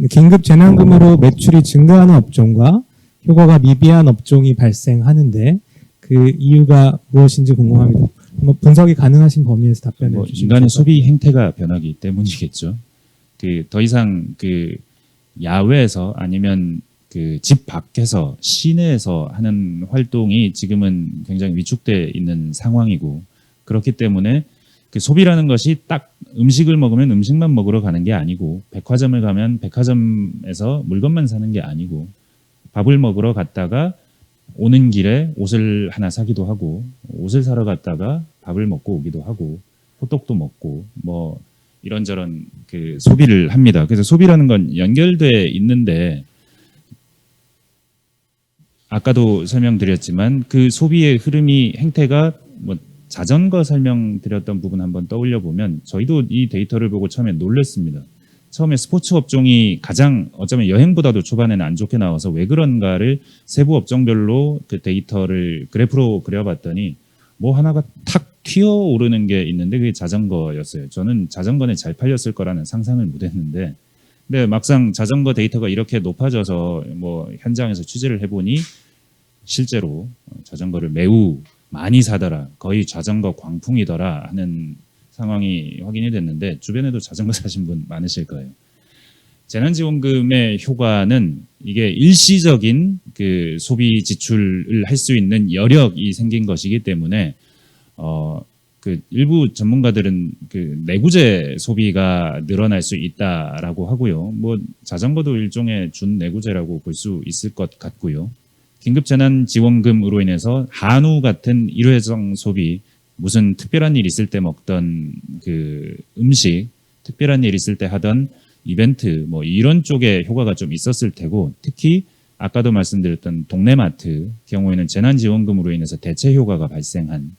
긴급 재난금으로 매출이 증가하는 업종과 효과가 미비한 업종이 발생하는데 그 이유가 무엇인지 궁금합니다. 뭐 분석이 가능하신 범위에서 답변해 주시면 인간의 소비 행태가 변하기 때문이겠죠. 그 더 이상 그 야외에서 아니면 그 집 밖에서 시내에서 하는 활동이 지금은 굉장히 위축돼 있는 상황이고 그렇기 때문에 그 소비라는 것이 딱 음식을 먹으면 음식만 먹으러 가는 게 아니고 백화점을 가면 백화점에서 물건만 사는 게 아니고 밥을 먹으러 갔다가 오는 길에 옷을 하나 사기도 하고 옷을 사러 갔다가 밥을 먹고 오기도 하고 호떡도 먹고 뭐 이런저런 그 소비를 합니다. 그래서 소비라는 건 연결돼 있는데 아까도 설명드렸지만 그 소비의 흐름이 행태가 뭐 자전거 설명드렸던 부분 한번 떠올려 보면 저희도 이 데이터를 보고 처음에 놀랐습니다. 처음에 스포츠 업종이 가장 어쩌면 여행보다도 초반에는 안 좋게 나와서 왜 그런가를 세부 업종별로 그 데이터를 그래프로 그려봤더니 뭐 하나가 탁 튀어오르는 게 있는데 그게 자전거였어요. 저는 자전거는 잘 팔렸을 거라는 상상을 못했는데 근데 막상 자전거 데이터가 이렇게 높아져서 뭐 현장에서 취재를 해보니 실제로 자전거를 매우 많이 사더라, 거의 자전거 광풍이더라 하는 상황이 확인이 됐는데 주변에도 자전거 사신 분 많으실 거예요. 재난지원금의 효과는 이게 일시적인 그 소비 지출을 할 수 있는 여력이 생긴 것이기 때문에 그 일부 전문가들은 그 내구재 소비가 늘어날 수 있다라고 하고요. 뭐 자전거도 일종의 준내구재라고 볼 수 있을 것 같고요. 긴급재난지원금으로 인해서 한우 같은 일회성 소비, 무슨 특별한 일 있을 때 먹던 그 음식, 특별한 일 있을 때 하던 이벤트, 뭐 이런 쪽에 효과가 좀 있었을 테고, 특히 아까도 말씀드렸던 동네마트 경우에는 재난지원금으로 인해서 대체 효과가 발생한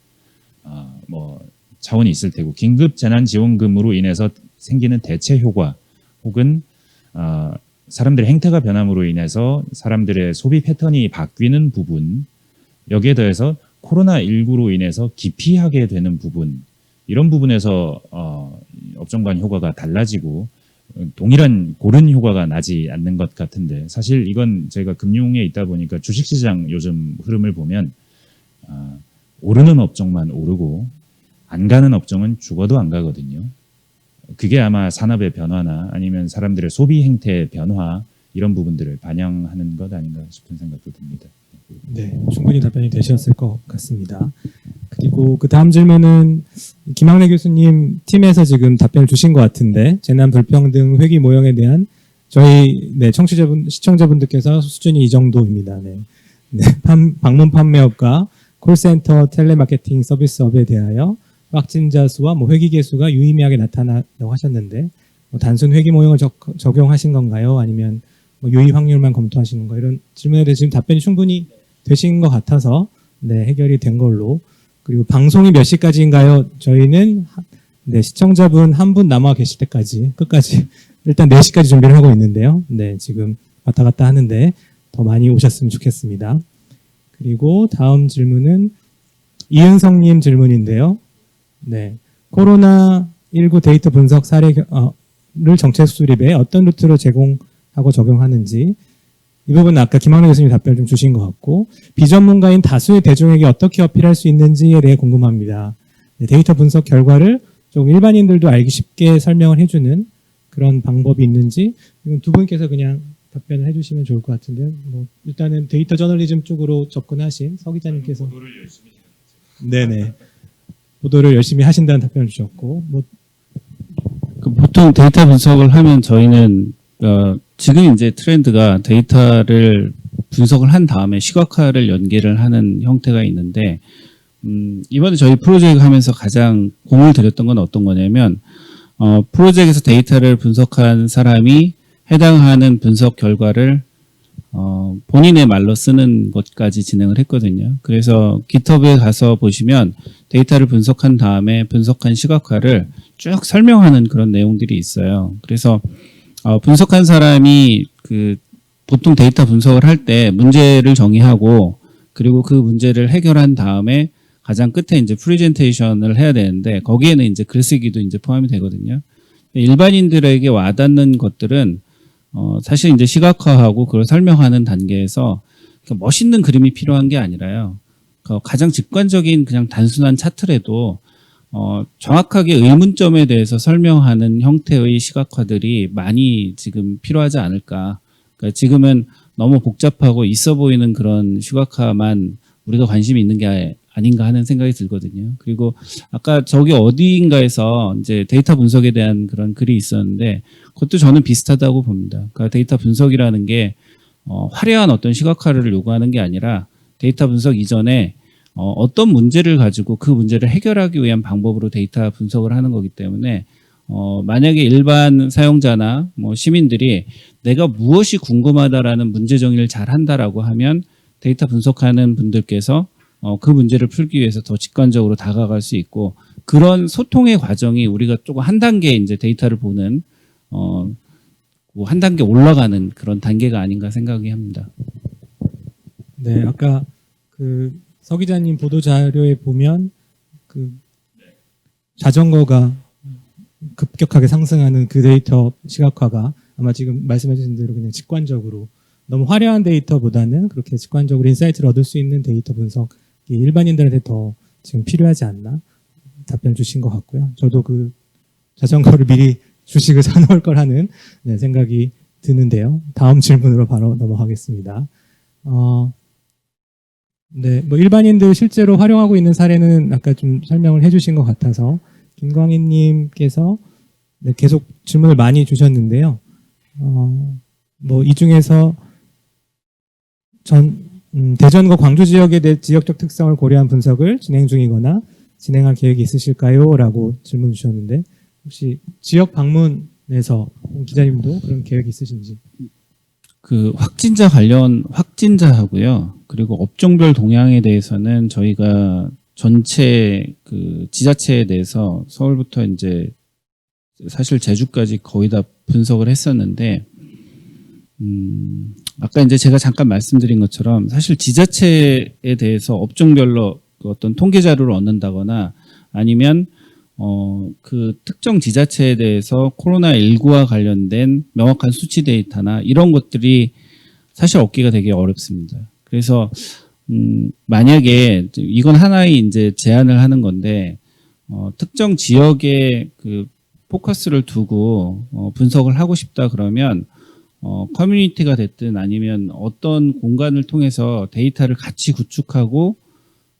뭐 차원이 있을 테고, 긴급재난지원금으로 인해서 생기는 대체 효과 혹은 사람들의 행태가 변함으로 인해서 사람들의 소비 패턴이 바뀌는 부분, 여기에 더해서 코로나19로 인해서 기피하게 되는 부분, 이런 부분에서 업종 간 효과가 달라지고 동일한 고른 효과가 나지 않는 것 같은데, 사실 이건 저희가 금융에 있다 보니까 주식시장 요즘 흐름을 보면 오르는 업종만 오르고 안 가는 업종은 죽어도 안 가거든요. 그게 아마 산업의 변화나 아니면 사람들의 소비 행태의 변화, 이런 부분들을 반영하는 것 아닌가 싶은 생각도 듭니다. 네, 충분히 답변이 되셨을 것 같습니다. 그리고 그 다음 질문은 김학래 교수님 팀에서 지금 답변을 주신 것 같은데, 재난 불평등 회귀 모형에 대한 저희 시청자분들께서 수준이 이 정도입니다. 방문 판매업과 콜센터 텔레마케팅 서비스업에 대하여 확진자 수와 회귀 개수가 유의미하게 나타났다고 하셨는데, 단순 회귀 모형을 적용하신 건가요? 아니면 유의 확률만 검토하시는 건가요? 이런 질문에 대해서 지금 답변이 충분히 되신 것 같아서 해결이 된 걸로. 그리고 방송이 몇 시까지인가요? 저희는 시청자분 한 분 남아 계실 때까지 끝까지 일단 4시까지 준비를 하고 있는데요. 지금 왔다 갔다 하는데 더 많이 오셨으면 좋겠습니다. 그리고 다음 질문은 이은성님 질문인데요. 코로나19 데이터 분석 사례를 정책 수립에 어떤 루트로 제공하고 적용하는지, 이 부분은 아까 김학래 교수님 답변을 좀 주신 것 같고, 비전문가인 다수의 대중에게 어떻게 어필할 수 있는지에 대해 궁금합니다. 데이터 분석 결과를 좀 일반인들도 알기 쉽게 설명을 해주는 그런 방법이 있는지, 이건 두 분께서 그냥 답변을 해주시면 좋을 것 같은데요. 일단은 데이터 저널리즘 쪽으로 접근하신 서 기자님께서 보도를 열심히 하신다는 답변을 주셨고, 보통 데이터 분석을 하면 저희는 지금 이제 트렌드가 데이터를 분석을 한 다음에 시각화를 연계를 하는 형태가 있는데, 이번에 저희 프로젝트 하면서 가장 공을 들였던 건 어떤 거냐면, 프로젝트에서 데이터를 분석한 사람이 해당하는 분석 결과를 본인의 말로 쓰는 것까지 진행을 했거든요. 그래서 GitHub에 가서 보시면 데이터를 분석한 다음에 분석한 시각화를 쭉 설명하는 그런 내용들이 있어요. 그래서 분석한 사람이 보통 데이터 분석을 할 때 문제를 정의하고, 그리고 그 문제를 해결한 다음에 가장 끝에 이제 프레젠테이션을 해야 되는데, 거기에는 이제 글쓰기도 이제 포함이 되거든요. 일반인들에게 와닿는 것들은 사실 이제 시각화하고 그걸 설명하는 단계에서 멋있는 그림이 필요한 게 아니라요. 가장 직관적인 그냥 단순한 차트라도 정확하게 의문점에 대해서 설명하는 형태의 시각화들이 많이 지금 필요하지 않을까. 그러니까 지금은 너무 복잡하고 있어 보이는 그런 시각화만 우리가 관심이 있는 게 아닌가 하는 생각이 들거든요. 그리고 아까 저기 어디인가에서 이제 데이터 분석에 대한 그런 글이 있었는데, 그것도 저는 비슷하다고 봅니다. 그러니까 데이터 분석이라는 게 화려한 어떤 시각화를 요구하는 게 아니라, 데이터 분석 이전에 어떤 문제를 가지고 그 문제를 해결하기 위한 방법으로 데이터 분석을 하는 거기 때문에, 만약에 일반 사용자나 시민들이 내가 무엇이 궁금하다라는 문제 정의를 잘 한다라고 하면, 데이터 분석하는 분들께서 그 문제를 풀기 위해서 더 직관적으로 다가갈 수 있고, 그런 소통의 과정이 우리가 조금 한 단계 이제 데이터를 보는 한 단계 올라가는 그런 단계가 아닌가 생각이 합니다. 아까 서 기자님 보도 자료에 보면 자전거가 급격하게 상승하는 그 데이터 시각화가 아마 지금 말씀해 주신 대로 그냥 직관적으로, 너무 화려한 데이터보다는 그렇게 직관적으로 인사이트를 얻을 수 있는 데이터 분석이 일반인들한테 더 지금 필요하지 않나 답변 주신 것 같고요. 저도 자전거를 미리 주식을 사놓을 걸 하는 생각이 드는데요. 다음 질문으로 바로 넘어가겠습니다. 일반인들 실제로 활용하고 있는 사례는 아까 좀 설명을 해주신 것 같아서, 김광희님께서 계속 질문을 많이 주셨는데요. 이 중에서 대전과 광주 지역에 대해 지역적 특성을 고려한 분석을 진행 중이거나 진행할 계획이 있으실까요? 라고 질문 주셨는데, 혹시 지역 방문에서 기자님도 그런 계획이 있으신지? 확진자하고요. 그리고 업종별 동향에 대해서는 저희가 전체 지자체에 대해서 서울부터 이제 사실 제주까지 거의 다 분석을 했었는데 아까 이제 제가 잠깐 말씀드린 것처럼 사실 지자체에 대해서 업종별로 그 어떤 통계 자료를 얻는다거나 아니면 그 특정 지자체에 대해서 코로나19와 관련된 명확한 수치 데이터나 이런 것들이 사실 얻기가 되게 어렵습니다. 그래서 만약에 이건 하나의 이제 제안을 하는 건데 특정 지역에 그 포커스를 두고 분석을 하고 싶다 그러면 커뮤니티가 됐든 아니면 어떤 공간을 통해서 데이터를 같이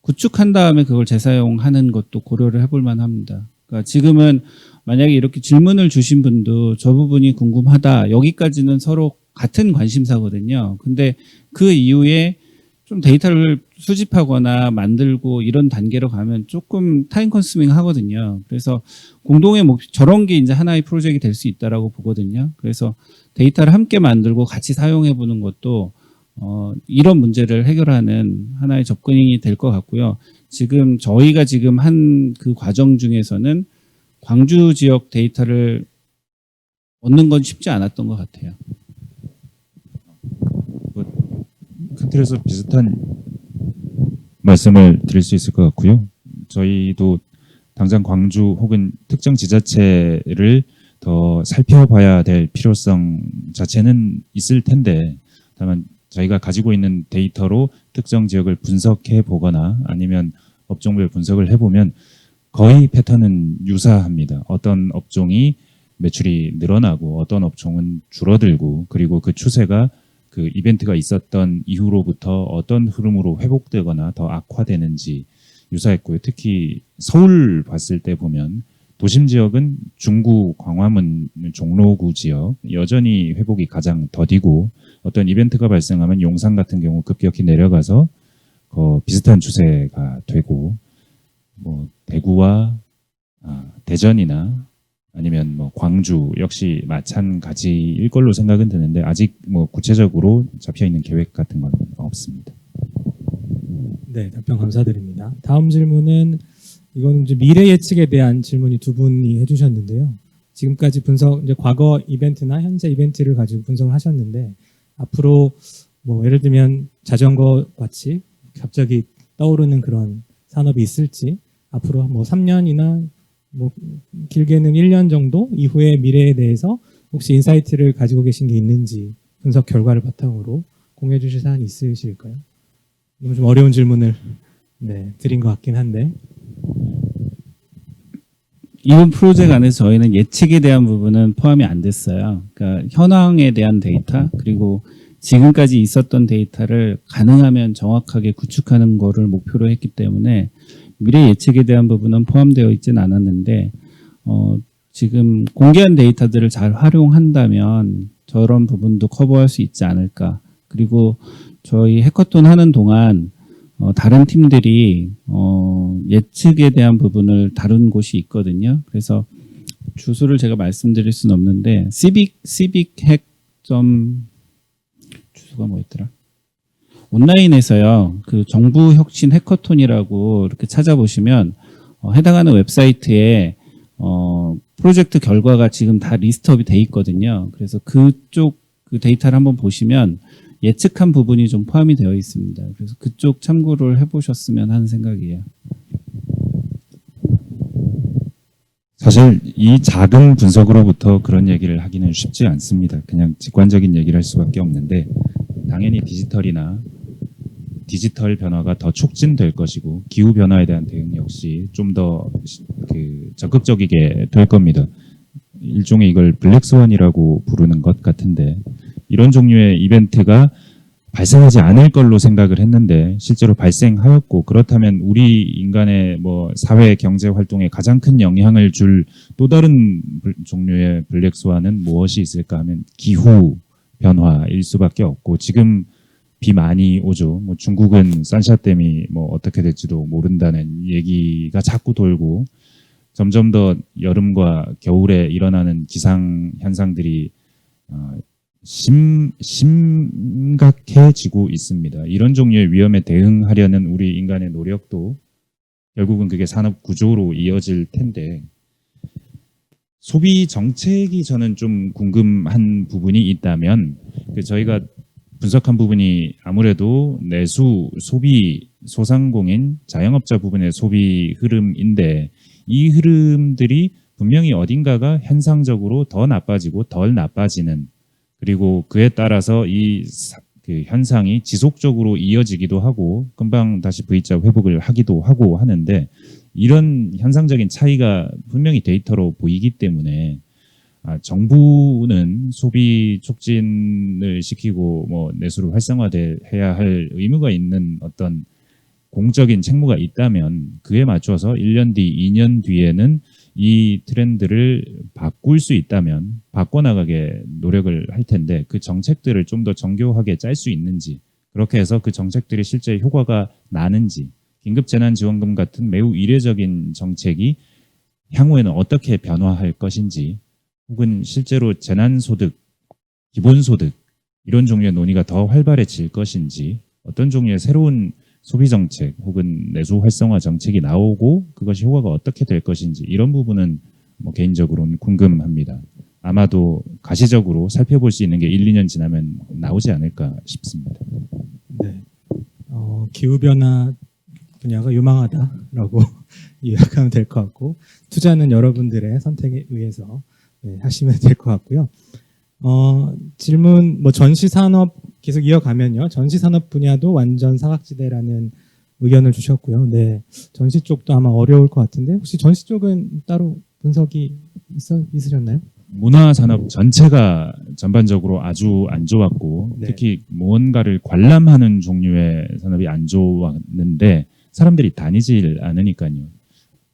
구축한 다음에 그걸 재사용하는 것도 고려를 해볼 만합니다. 그러니까 지금은 만약에 이렇게 질문을 주신 분도 저 부분이 궁금하다. 여기까지는 서로 같은 관심사거든요. 근데 그 이후에 좀 데이터를 수집하거나 만들고 이런 단계로 가면 조금 타임 컨수밍 하거든요. 그래서 공동의 저런 게 이제 하나의 프로젝트가 될 수 있다라고 보거든요. 그래서 데이터를 함께 만들고 같이 사용해 보는 것도 이런 문제를 해결하는 하나의 접근이 될 것 같고요. 지금 저희가 지금 한 그 과정 중에서는 광주 지역 데이터를 얻는 건 쉽지 않았던 것 같아요. 큰 틀에서 비슷한 말씀을 드릴 수 있을 것 같고요. 저희도 당장 광주 혹은 특정 지자체를 더 살펴봐야 될 필요성 자체는 있을 텐데 다만 저희가 가지고 있는 데이터로 특정 지역을 분석해 보거나 아니면 업종별 분석을 해보면 거의 패턴은 유사합니다. 어떤 업종이 매출이 늘어나고 어떤 업종은 줄어들고 그리고 그 추세가 그 이벤트가 있었던 이후로부터 어떤 흐름으로 회복되거나 더 악화되는지 유사했고요. 특히 서울 봤을 때 보면 도심 지역은 중구, 광화문, 종로구 지역 여전히 회복이 가장 더디고 어떤 이벤트가 발생하면 용산 같은 경우 급격히 내려가서 비슷한 추세가 되고 뭐 대구와 대전이나 아니면 뭐 광주 역시 마찬가지일 걸로 생각은 드는데 아직 뭐 구체적으로 잡혀 있는 계획 같은 건 없습니다. 네, 답변 감사드립니다. 다음 질문은 이건 이제 미래 예측에 대한 질문이 두 분이 해주셨는데요. 지금까지 분석 이제 과거 이벤트나 현재 이벤트를 가지고 분석을 하셨는데 앞으로 뭐 예를 들면 자전거 같이 갑자기 떠오르는 그런 산업이 있을지 앞으로 뭐 3년이나 뭐 길게는 1년 정도 이후의 미래에 대해서 혹시 인사이트를 가지고 계신 게 있는지 분석 결과를 바탕으로 공유해 주실 사안이 있으실까요? 너무 좀 어려운 질문을 드린 것 같긴 한데 이번 프로젝트 안에서 저희는 예측에 대한 부분은 포함이 안 됐어요. 그러니까 현황에 대한 데이터 그리고 지금까지 있었던 데이터를 가능하면 정확하게 구축하는 거를 목표로 했기 때문에 미래 예측에 대한 부분은 포함되어 있지는 않았는데 지금 공개한 데이터들을 잘 활용한다면 저런 부분도 커버할 수 있지 않을까. 그리고 저희 해커톤 하는 동안 다른 팀들이 예측에 대한 부분을 다룬 곳이 있거든요. 그래서 주소를 제가 말씀드릴 수는 없는데 civichack 주소가 뭐였더라? 온라인에서요, 그 정부 혁신 해커톤이라고 이렇게 찾아보시면 해당하는 웹사이트에 프로젝트 결과가 지금 다 리스트업이 돼 있거든요. 그래서 그쪽 그 데이터를 한번 보시면 예측한 부분이 좀 포함이 되어 있습니다. 그래서 그쪽 참고를 해보셨으면 하는 생각이에요. 사실 이 작은 분석으로부터 그런 얘기를 하기는 쉽지 않습니다. 그냥 직관적인 얘기를 할 수밖에 없는데 당연히 디지털 변화가 더 촉진될 것이고 기후 변화에 대한 대응 역시 좀 더 적극적이게 될 겁니다. 일종의 이걸 블랙스완이라고 부르는 것 같은데 이런 종류의 이벤트가 발생하지 않을 걸로 생각을 했는데 실제로 발생하였고 그렇다면 우리 인간의 뭐 사회 경제 활동에 가장 큰 영향을 줄 또 다른 종류의 블랙스완은 무엇이 있을까 하면 기후 변화일 수밖에 없고 지금 비 많이 오죠. 뭐 중국은 산샤댐이 뭐 어떻게 될지도 모른다는 얘기가 자꾸 돌고 점점 더 여름과 겨울에 일어나는 기상 현상들이 심각해지고 있습니다. 이런 종류의 위험에 대응하려는 우리 인간의 노력도 결국은 그게 산업 구조로 이어질 텐데 소비 정책이 저는 좀 궁금한 부분이 있다면 저희가 분석한 부분이 아무래도 내수, 소비, 소상공인, 자영업자 부분의 소비 흐름인데 이 흐름들이 분명히 어딘가가 현상적으로 더 나빠지고 덜 나빠지는 그리고 그에 따라서 그 현상이 지속적으로 이어지기도 하고 금방 다시 V자 회복을 하기도 하고 하는데 이런 현상적인 차이가 분명히 데이터로 보이기 때문에 정부는 소비 촉진을 시키고 뭐 내수를 활성화해야 할 의무가 있는 어떤 공적인 책무가 있다면 그에 맞춰서 1년 뒤, 2년 뒤에는 이 트렌드를 바꿀 수 있다면 바꿔나가게 노력을 할 텐데 그 정책들을 좀 더 정교하게 짤 수 있는지 그렇게 해서 그 정책들이 실제 효과가 나는지 긴급재난지원금 같은 매우 이례적인 정책이 향후에는 어떻게 변화할 것인지 혹은 실제로 재난소득, 기본소득 이런 종류의 논의가 더 활발해질 것인지 어떤 종류의 새로운 소비정책 혹은 내수 활성화 정책이 나오고 그것이 효과가 어떻게 될 것인지 이런 부분은 뭐 개인적으로는 궁금합니다. 아마도 가시적으로 살펴볼 수 있는 게 1, 2년 지나면 나오지 않을까 싶습니다. 네. 기후변화 분야가 유망하다라고 요약하면 될 것 같고 투자는 여러분들의 선택에 의해서 하시면 될 것 같고요. 질문 전시 산업 계속 이어가면요. 전시 산업 분야도 완전 사각지대라는 의견을 주셨고요. 네. 전시 쪽도 아마 어려울 것 같은데 혹시 전시 쪽은 따로 분석이 있으셨나요? 문화산업 전체가 전반적으로 아주 안 좋았고 네. 특히 무언가를 관람하는 종류의 산업이 안 좋았는데 사람들이 다니질 않으니까요.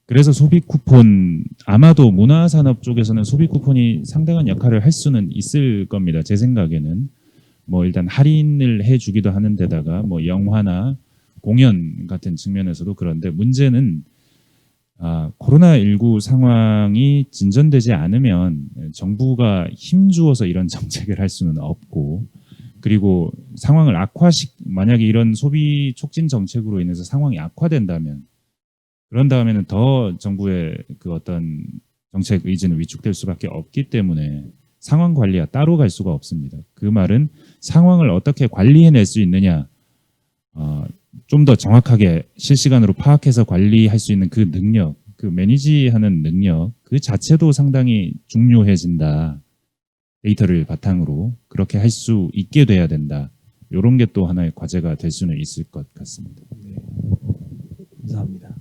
그래서 소비 쿠폰 아마도 문화산업 쪽에서는 소비 쿠폰이 상당한 역할을 할 수는 있을 겁니다. 제 생각에는 뭐 일단 할인을 해주기도 하는 데다가 뭐 영화나 공연 같은 측면에서도 그런데 문제는 코로나19 상황이 진전되지 않으면 정부가 힘주어서 이런 정책을 할 수는 없고 그리고 상황을 만약에 이런 소비 촉진 정책으로 인해서 상황이 악화된다면 그런 다음에는 더 정부의 그 어떤 정책 의지는 위축될 수밖에 없기 때문에 상황 관리가 따로 갈 수가 없습니다. 그 말은 상황을 어떻게 관리해낼 수 있느냐 좀 더 정확하게 실시간으로 파악해서 관리할 수 있는 그 능력, 그 매니지하는 능력 그 자체도 상당히 중요해진다. 데이터를 바탕으로 그렇게 할 수 있게 돼야 된다. 이런 게 또 하나의 과제가 될 수는 있을 것 같습니다. 네. 감사합니다.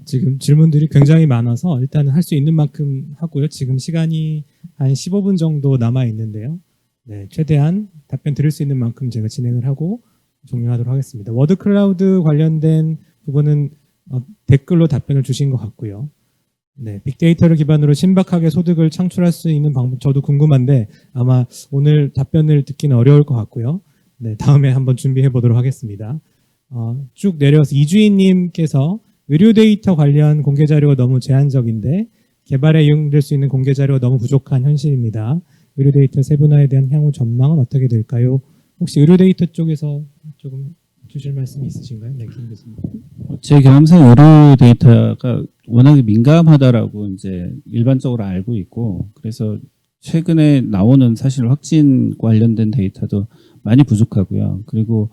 지금 질문들이 굉장히 많아서 일단은 할 수 있는 만큼 하고요. 지금 시간이 한 15분 정도 남아 있는데요. 네, 최대한 답변 드릴 수 있는 만큼 제가 진행을 하고 종료하도록 하겠습니다. 워드 클라우드 관련된 부분은 댓글로 답변을 주신 것 같고요. 네, 빅데이터를 기반으로 신박하게 소득을 창출할 수 있는 방법 저도 궁금한데 아마 오늘 답변을 듣기는 어려울 것 같고요. 네, 다음에 한번 준비해 보도록 하겠습니다. 쭉 내려와서 이주인님께서 의료 데이터 관련 공개 자료가 너무 제한적인데 개발에 이용될 수 있는 공개 자료가 너무 부족한 현실입니다. 의료 데이터 세분화에 대한 향후 전망은 어떻게 될까요? 혹시 의료 데이터 쪽에서 조금 주실 말씀이 있으신가요? 네, 김 교수님. 제 경험상 의료 데이터가 워낙에 민감하다라고 이제 일반적으로 알고 있고 그래서 최근에 나오는 사실 확진 관련된 데이터도 많이 부족하고요. 그리고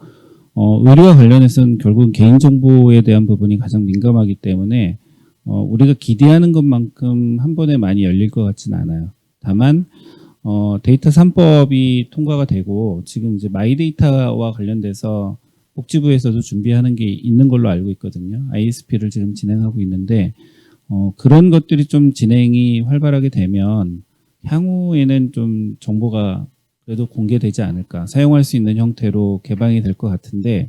의료와 관련해서는 결국은 개인정보에 대한 부분이 가장 민감하기 때문에 우리가 기대하는 것만큼 한 번에 많이 열릴 것 같지는 않아요. 다만 데이터 3법이 통과가 되고 지금 이제 마이데이터와 관련돼서 복지부에서도 준비하는 게 있는 걸로 알고 있거든요. ISP를 지금 진행하고 있는데 그런 것들이 좀 진행이 활발하게 되면 향후에는 좀 정보가 그래도 공개되지 않을까. 사용할 수 있는 형태로 개방이 될 것 같은데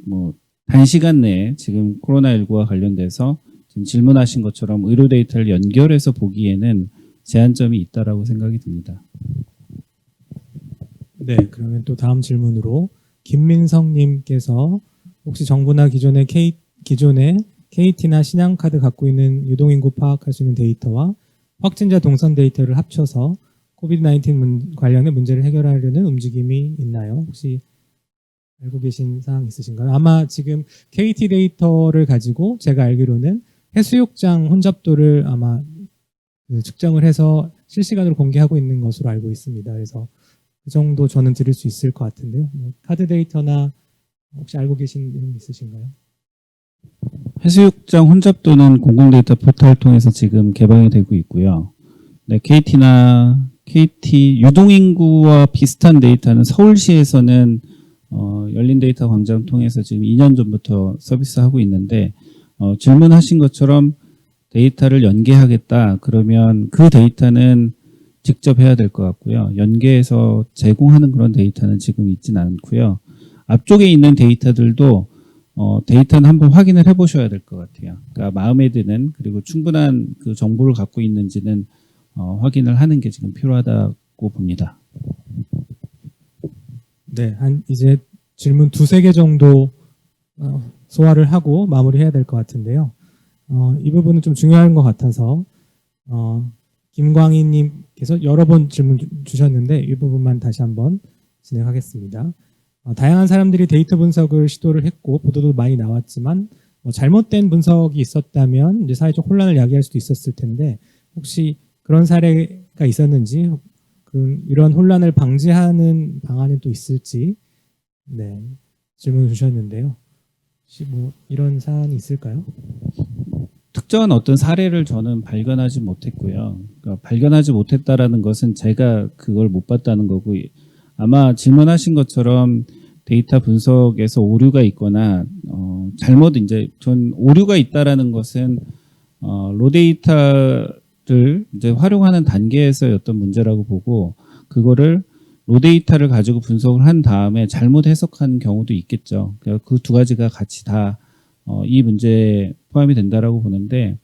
뭐 단시간 내에 지금 코로나19와 관련돼서 지금 질문하신 것처럼 의료 데이터를 연결해서 보기에는 제한점이 있다라고 생각이 듭니다. 네, 그러면 또 다음 질문으로 김민성님께서 혹시 정부나 기존의 KT나 신한카드 갖고 있는 유동인구 파악할 수 있는 데이터와 확진자 동선 데이터를 합쳐서 코비드-19 관련의 문제를 해결하려는 움직임이 있나요? 혹시 알고 계신 사항 있으신가요? 아마 지금 KT 데이터를 가지고 제가 알기로는 해수욕장 혼잡도를 아마 그 측정을 해서 실시간으로 공개하고 있는 것으로 알고 있습니다. 그래서 그 정도 저는 드릴 수 있을 것 같은데요. 뭐 카드 데이터나 혹시 알고 계신 분 있으신가요? 해수욕장 혼잡도는 공공데이터 포털을 통해서 지금 개방이 되고 있고요. 네, KT나 KT 유동인구와 비슷한 데이터는 서울시에서는 열린 데이터 광장 통해서 지금 2년 전부터 서비스하고 있는데 질문하신 것처럼 데이터를 연계하겠다 그러면 그 데이터는 직접 해야 될 것 같고요. 연계해서 제공하는 그런 데이터는 지금 있지는 않고요. 앞쪽에 있는 데이터들도 데이터는 한번 확인을 해보셔야 될 것 같아요. 그러니까 마음에 드는 그리고 충분한 그 정보를 갖고 있는지는 확인을 하는 게 지금 필요하다고 봅니다. 네, 한 이제 질문 두세 개 정도 소화를 하고 마무리해야 될 것 같은데요. 이 부분은 좀 중요한 것 같아서 김광희님께서 여러 번 질문 주셨는데 이 부분만 다시 한번 진행하겠습니다. 다양한 사람들이 데이터 분석을 시도를 했고 보도도 많이 나왔지만 잘못된 분석이 있었다면 이제 사회적 혼란을 야기할 수도 있었을 텐데 혹시 그런 사례가 있었는지 이런 혼란을 방지하는 방안이 또 있을지 네, 질문 주셨는데요. 혹시 뭐 이런 사안이 있을까요? 특정한 어떤 사례를 저는 발견하지 못했고요. 그러니까 발견하지 못했다라는 것은 제가 그걸 못 봤다는 거고 아마 질문하신 것처럼 데이터 분석에서 오류가 있거나 잘못 이제 전 오류가 있다라는 것은 로데이터를 이제 활용하는 단계에서의 어떤 문제라고 보고 그거를 로데이터를 가지고 분석을 한 다음에 잘못 해석한 경우도 있겠죠. 그 두 가지가 같이 다 이 문제에 포함이 된다라고 보는데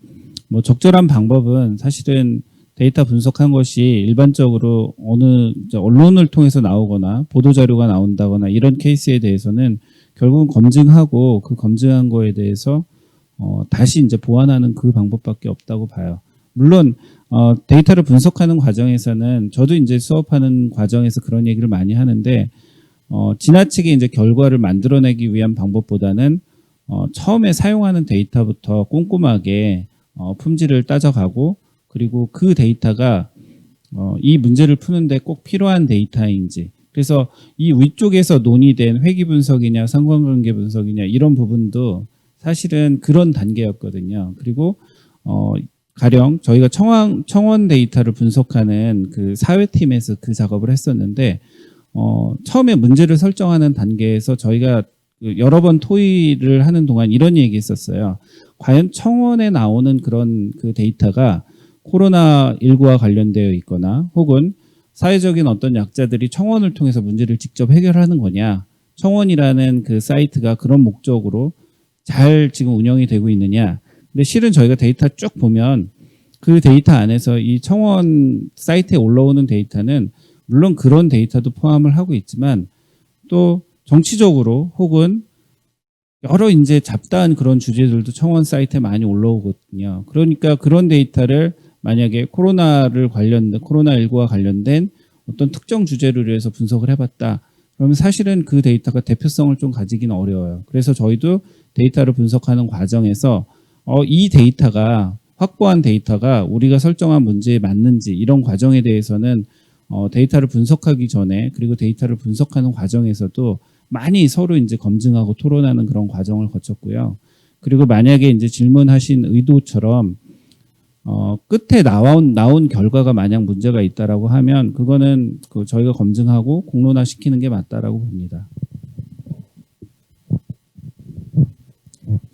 뭐 적절한 방법은 사실은 데이터 분석한 것이 일반적으로 어느 언론을 통해서 나오거나 보도자료가 나온다거나 이런 케이스에 대해서는 결국은 검증하고 그 검증한 거에 대해서 다시 이제 보완하는 그 방법밖에 없다고 봐요. 물론 데이터를 분석하는 과정에서는 저도 이제 수업하는 과정에서 그런 얘기를 많이 하는데 지나치게 이제 결과를 만들어내기 위한 방법보다는 처음에 사용하는 데이터부터 꼼꼼하게 품질을 따져가고 그리고 그 데이터가 이 문제를 푸는데 꼭 필요한 데이터인지 그래서 이 위쪽에서 논의된 회귀 분석이냐 상관관계 분석이냐 이런 부분도 사실은 그런 단계였거든요. 그리고 가령 저희가 청원 데이터를 분석하는 그 사회팀에서 그 작업을 했었는데 처음에 문제를 설정하는 단계에서 저희가 여러 번 토의를 하는 동안 이런 얘기 했었어요. 과연 청원에 나오는 그런 그 데이터가 코로나19와 관련되어 있거나 혹은 사회적인 어떤 약자들이 청원을 통해서 문제를 직접 해결하는 거냐 청원이라는 그 사이트가 그런 목적으로 잘 지금 운영이 되고 있느냐 근데 실은 저희가 데이터 쭉 보면 그 데이터 안에서 이 청원 사이트에 올라오는 데이터는 물론 그런 데이터도 포함을 하고 있지만 또 정치적으로 혹은 여러 이제 잡다한 그런 주제들도 청원 사이트에 많이 올라오거든요. 그러니까 그런 데이터를 만약에 코로나19와 관련된 어떤 특정 주제를 위해서 분석을 해봤다. 그러면 사실은 그 데이터가 대표성을 좀 가지기는 어려워요. 그래서 저희도 데이터를 분석하는 과정에서 이 데이터가 확보한 데이터가 우리가 설정한 문제에 맞는지 이런 과정에 대해서는 데이터를 분석하기 전에 그리고 데이터를 분석하는 과정에서도 많이 서로 이제 검증하고 토론하는 그런 과정을 거쳤고요. 그리고 만약에 이제 질문하신 의도처럼 끝에 나온 결과가 만약 문제가 있다라고 하면 그거는 저희가 검증하고 공론화 시키는 게 맞다라고 봅니다.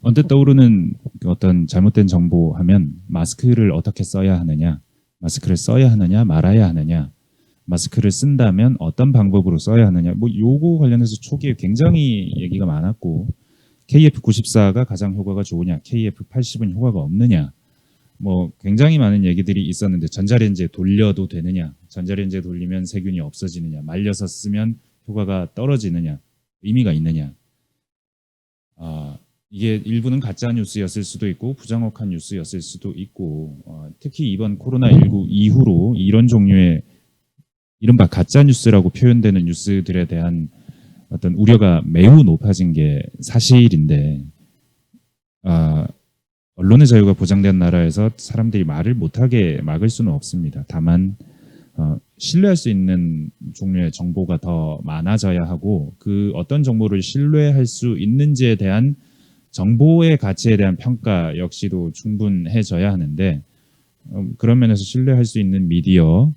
언뜻 떠오르는 어떤 잘못된 정보 하면 마스크를 어떻게 써야 하느냐, 마스크를 써야 하느냐 말아야 하느냐, 마스크를 쓴다면 어떤 방법으로 써야 하느냐 뭐 요거 관련해서 초기에 굉장히 얘기가 많았고 KF94가 가장 효과가 좋으냐, KF80은 효과가 없느냐 뭐 굉장히 많은 얘기들이 있었는데 전자레인지에 돌려도 되느냐, 전자레인지에 돌리면 세균이 없어지느냐, 말려서 쓰면 효과가 떨어지느냐, 의미가 있느냐 이게 일부는 가짜 뉴스였을 수도 있고 부정확한 뉴스였을 수도 있고 특히 이번 코로나19 이후로 이런 종류의 이른바 가짜 뉴스라고 표현되는 뉴스들에 대한 어떤 우려가 매우 높아진 게 사실인데 언론의 자유가 보장된 나라에서 사람들이 말을 못하게 막을 수는 없습니다. 다만 신뢰할 수 있는 종류의 정보가 더 많아져야 하고 그 어떤 정보를 신뢰할 수 있는지에 대한 정보의 가치에 대한 평가 역시도 충분해져야 하는데 그런 면에서 신뢰할 수 있는 미디어,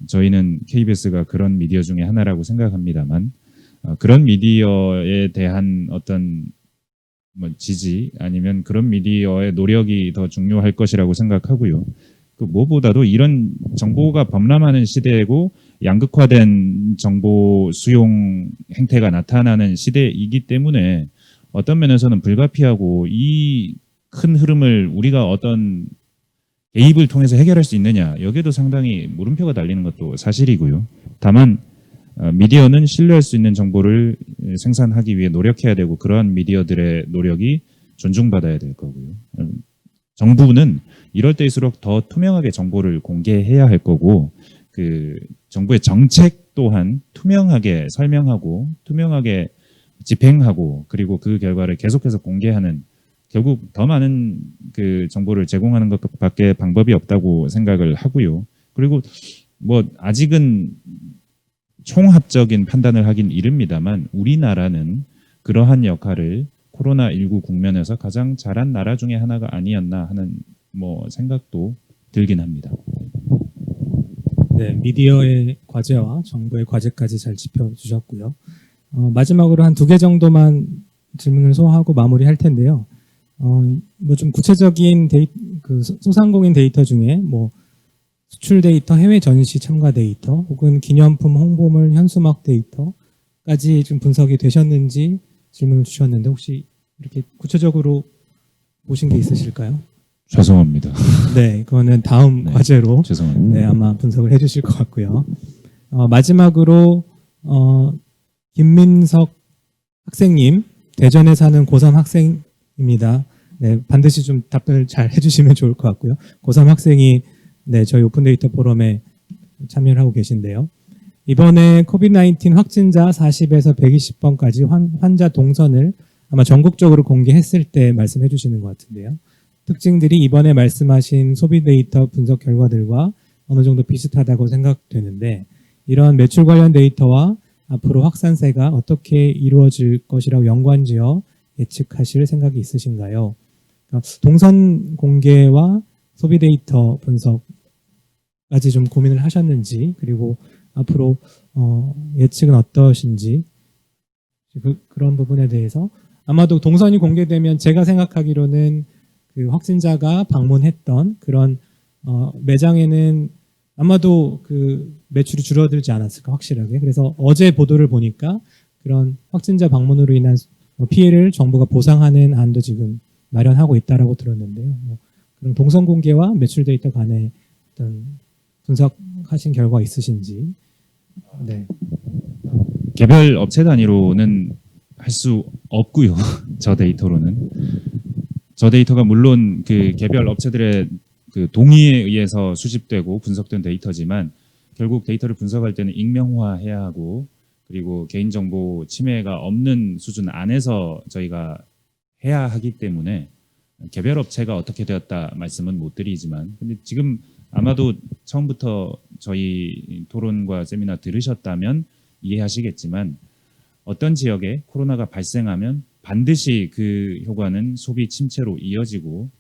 저희는 KBS가 그런 미디어 중에 하나라고 생각합니다만 그런 미디어에 대한 어떤 지지 아니면 그런 미디어의 노력이 더 중요할 것이라고 생각하고요. 그 무엇보다도 이런 정보가 범람하는 시대이고 양극화된 정보 수용 행태가 나타나는 시대이기 때문에 어떤 면에서는 불가피하고 이 큰 흐름을 우리가 어떤 개입을 통해서 해결할 수 있느냐 여기에도 상당히 물음표가 달리는 것도 사실이고요. 다만 미디어는 신뢰할 수 있는 정보를 생산하기 위해 노력해야 되고 그러한 미디어들의 노력이 존중받아야 될 거고요. 정부는 이럴 때일수록 더 투명하게 정보를 공개해야 할 거고 그 정부의 정책 또한 투명하게 설명하고 투명하게 집행하고 그리고 그 결과를 계속해서 공개하는 결국 더 많은 그 정보를 제공하는 것밖에 방법이 없다고 생각을 하고요. 그리고 아직은 총합적인 판단을 하긴 이릅니다만 우리나라는 그러한 역할을 코로나19 국면에서 가장 잘한 나라 중에 하나가 아니었나 하는 생각도 들긴 합니다. 네, 미디어의 과제와 정부의 과제까지 잘 짚어주셨고요. 마지막으로 한 2개 정도만 질문을 소화하고 마무리할 텐데요. 좀 구체적인 소상공인 데이터 중에 수출 데이터, 해외 전시 참가 데이터, 혹은 기념품 홍보물 현수막 데이터까지 좀 분석이 되셨는지 질문을 주셨는데 혹시 이렇게 구체적으로 보신 게 있으실까요? 죄송합니다. 네, 그거는 다음 과제로 죄송합니다. 네, 아마 분석을 해주실 것 같고요. 마지막으로 김민석 학생님, 대전에 사는 고3 학생입니다. 네, 반드시 좀 답변을 잘 해주시면 좋을 것 같고요. 고3 학생이 저희 오픈데이터 포럼에 참여를 하고 계신데요. 이번에 코비드-19 확진자 40에서 120번까지 환자 동선을 아마 전국적으로 공개했을 때 말씀해 주시는 것 같은데요. 특징들이 이번에 말씀하신 소비 데이터 분석 결과들과 어느 정도 비슷하다고 생각되는데 이런 매출 관련 데이터와 앞으로 확산세가 어떻게 이루어질 것이라고 연관지어 예측하실 생각이 있으신가요? 동선 공개와 소비 데이터 분석까지 좀 고민을 하셨는지 그리고 앞으로 예측은 어떠신지 그런 부분에 대해서 아마도 동선이 공개되면 제가 생각하기로는 그 확진자가 방문했던 그런 매장에는 아마도 그 매출이 줄어들지 않았을까 확실하게. 그래서 어제 보도를 보니까 그런 확진자 방문으로 인한 피해를 정부가 보상하는 안도 지금 마련하고 있다라고 들었는데요. 그런 동선 공개와 매출 데이터 간에 어떤 분석하신 결과 있으신지. 네. 개별 업체 단위로는 할 수 없고요. 저 데이터로는. 저 데이터가 물론 그 개별 업체들의 그 동의에 의해서 수집되고 분석된 데이터지만 결국 데이터를 분석할 때는 익명화해야 하고 그리고 개인정보 침해가 없는 수준 안에서 저희가 해야 하기 때문에 개별 업체가 어떻게 되었다 말씀은 못 드리지만 근데 지금 아마도 처음부터 저희 토론과 세미나 들으셨다면 이해하시겠지만 어떤 지역에 코로나가 발생하면 반드시 그 효과는 소비 침체로 이어지고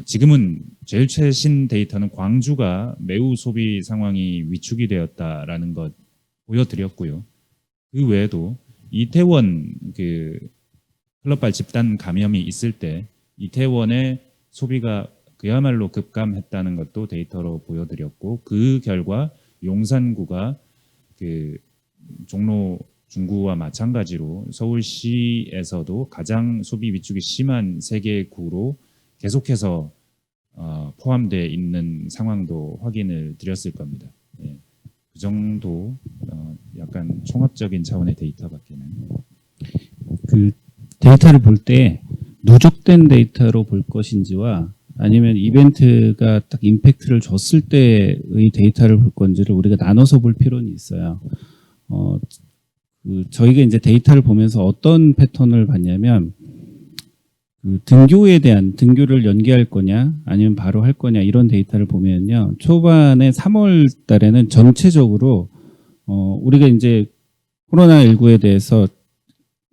지금은 제일 최신 데이터는 광주가 매우 소비 상황이 위축이 되었다라는 것 보여드렸고요. 그 외에도 이태원 그 클럽발 집단 감염이 있을 때 이태원의 소비가 그야말로 급감했다는 것도 데이터로 보여드렸고 그 결과 용산구가 그 종로 중구와 마찬가지로 서울시에서도 가장 소비 위축이 심한 3개의 구로 계속해서 포함되어 있는 상황도 확인을 드렸을 겁니다. 예, 그 정도 약간 총합적인 차원의 데이터밖에는. 그 데이터를 볼 때 누적된 데이터로 볼 것인지와 아니면 이벤트가 딱 임팩트를 줬을 때의 데이터를 볼 건지를 우리가 나눠서 볼 필요는 있어요. 저희가 이제 데이터를 보면서 어떤 패턴을 봤냐면 그 등교에 대한 등교를 연기할 거냐 아니면 바로 할 거냐 이런 데이터를 보면요. 초반에 3월 달에는 전체적으로 우리가 이제 코로나19에 대해서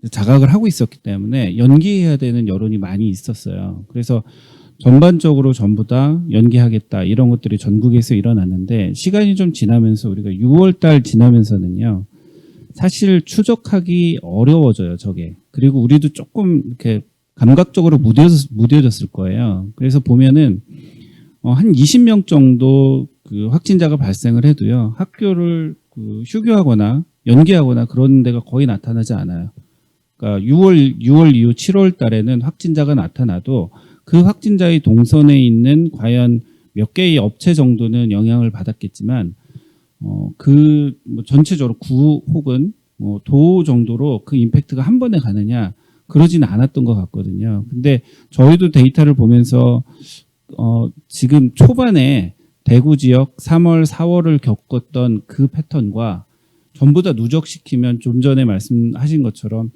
자각을 하고 있었기 때문에 연기해야 되는 여론이 많이 있었어요. 그래서 전반적으로 전부 다 연기하겠다 이런 것들이 전국에서 일어났는데 시간이 좀 지나면서 우리가 6월 달 지나면서는요. 사실 추적하기 어려워져요, 저게. 그리고 우리도 조금 이렇게 감각적으로 무뎌졌을 거예요. 그래서 보면은 한 20명 정도 그 확진자가 발생을 해도요. 학교를 그 휴교하거나 연기하거나 그런 데가 거의 나타나지 않아요. 그러니까 6월 이후 7월 달에는 확진자가 나타나도 그 확진자의 동선에 있는 과연 몇 개의 업체 정도는 영향을 받았겠지만 그 뭐 전체적으로 구 혹은 뭐 도 정도로 그 임팩트가 한 번에 가느냐 그러지는 않았던 것 같거든요. 근데 저희도 데이터를 보면서 지금 초반에 대구 지역 3월, 4월을 겪었던 그 패턴과 전부 다 누적시키면 좀 전에 말씀하신 것처럼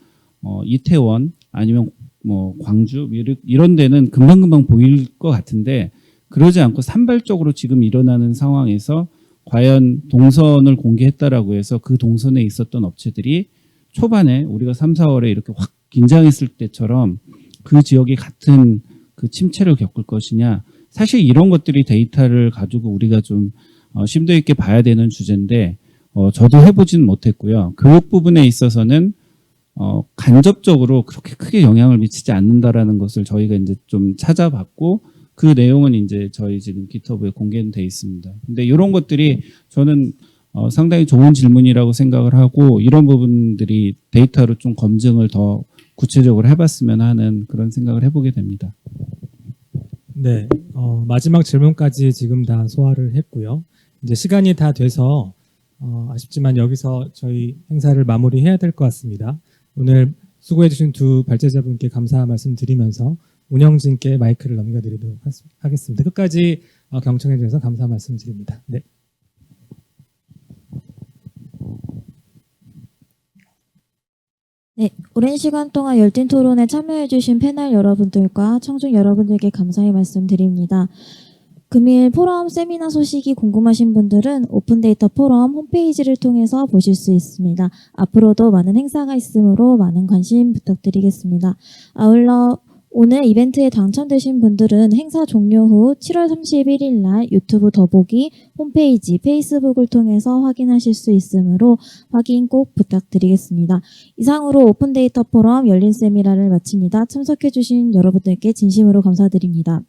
이태원 아니면 뭐 광주 이런 데는 금방금방 보일 것 같은데 그러지 않고 산발적으로 지금 일어나는 상황에서 과연 동선을 공개했다라고 해서 그 동선에 있었던 업체들이 초반에 우리가 3, 4월에 이렇게 확 긴장했을 때처럼 그 지역이 같은 그 침체를 겪을 것이냐. 사실 이런 것들이 데이터를 가지고 우리가 좀 심도 있게 봐야 되는 주제인데 저도 해보지는 못했고요. 교육 부분에 있어서는 간접적으로 그렇게 크게 영향을 미치지 않는다라는 것을 저희가 이제 좀 찾아봤고 그 내용은 이제 저희 지금 깃허브에 공개는 돼 있습니다. 근데 이런 것들이 저는 상당히 좋은 질문이라고 생각을 하고 이런 부분들이 데이터로 좀 검증을 더 구체적으로 해봤으면 하는 그런 생각을 해보게 됩니다. 네, 마지막 질문까지 지금 다 소화를 했고요. 이제 시간이 다 돼서 아쉽지만 여기서 저희 행사를 마무리해야 될 것 같습니다. 오늘 수고해주신 두 발제자분께 감사 말씀드리면서 운영진께 마이크를 넘겨드리도록 하겠습니다. 끝까지 경청해 주셔서 감사 말씀드립니다. 네. 네, 오랜 시간 동안 열띤 토론에 참여해주신 패널 여러분들과 청중 여러분들께 감사의 말씀드립니다. 금일 포럼 세미나 소식이 궁금하신 분들은 오픈데이터 포럼 홈페이지를 통해서 보실 수 있습니다. 앞으로도 많은 행사가 있으므로 많은 관심 부탁드리겠습니다. 아울러 오늘 이벤트에 당첨되신 분들은 행사 종료 후 7월 31일 날 유튜브 더보기 홈페이지 페이스북을 통해서 확인하실 수 있으므로 확인 꼭 부탁드리겠습니다. 이상으로 오픈데이터 포럼 열린 세미나를 마칩니다. 참석해주신 여러분들께 진심으로 감사드립니다.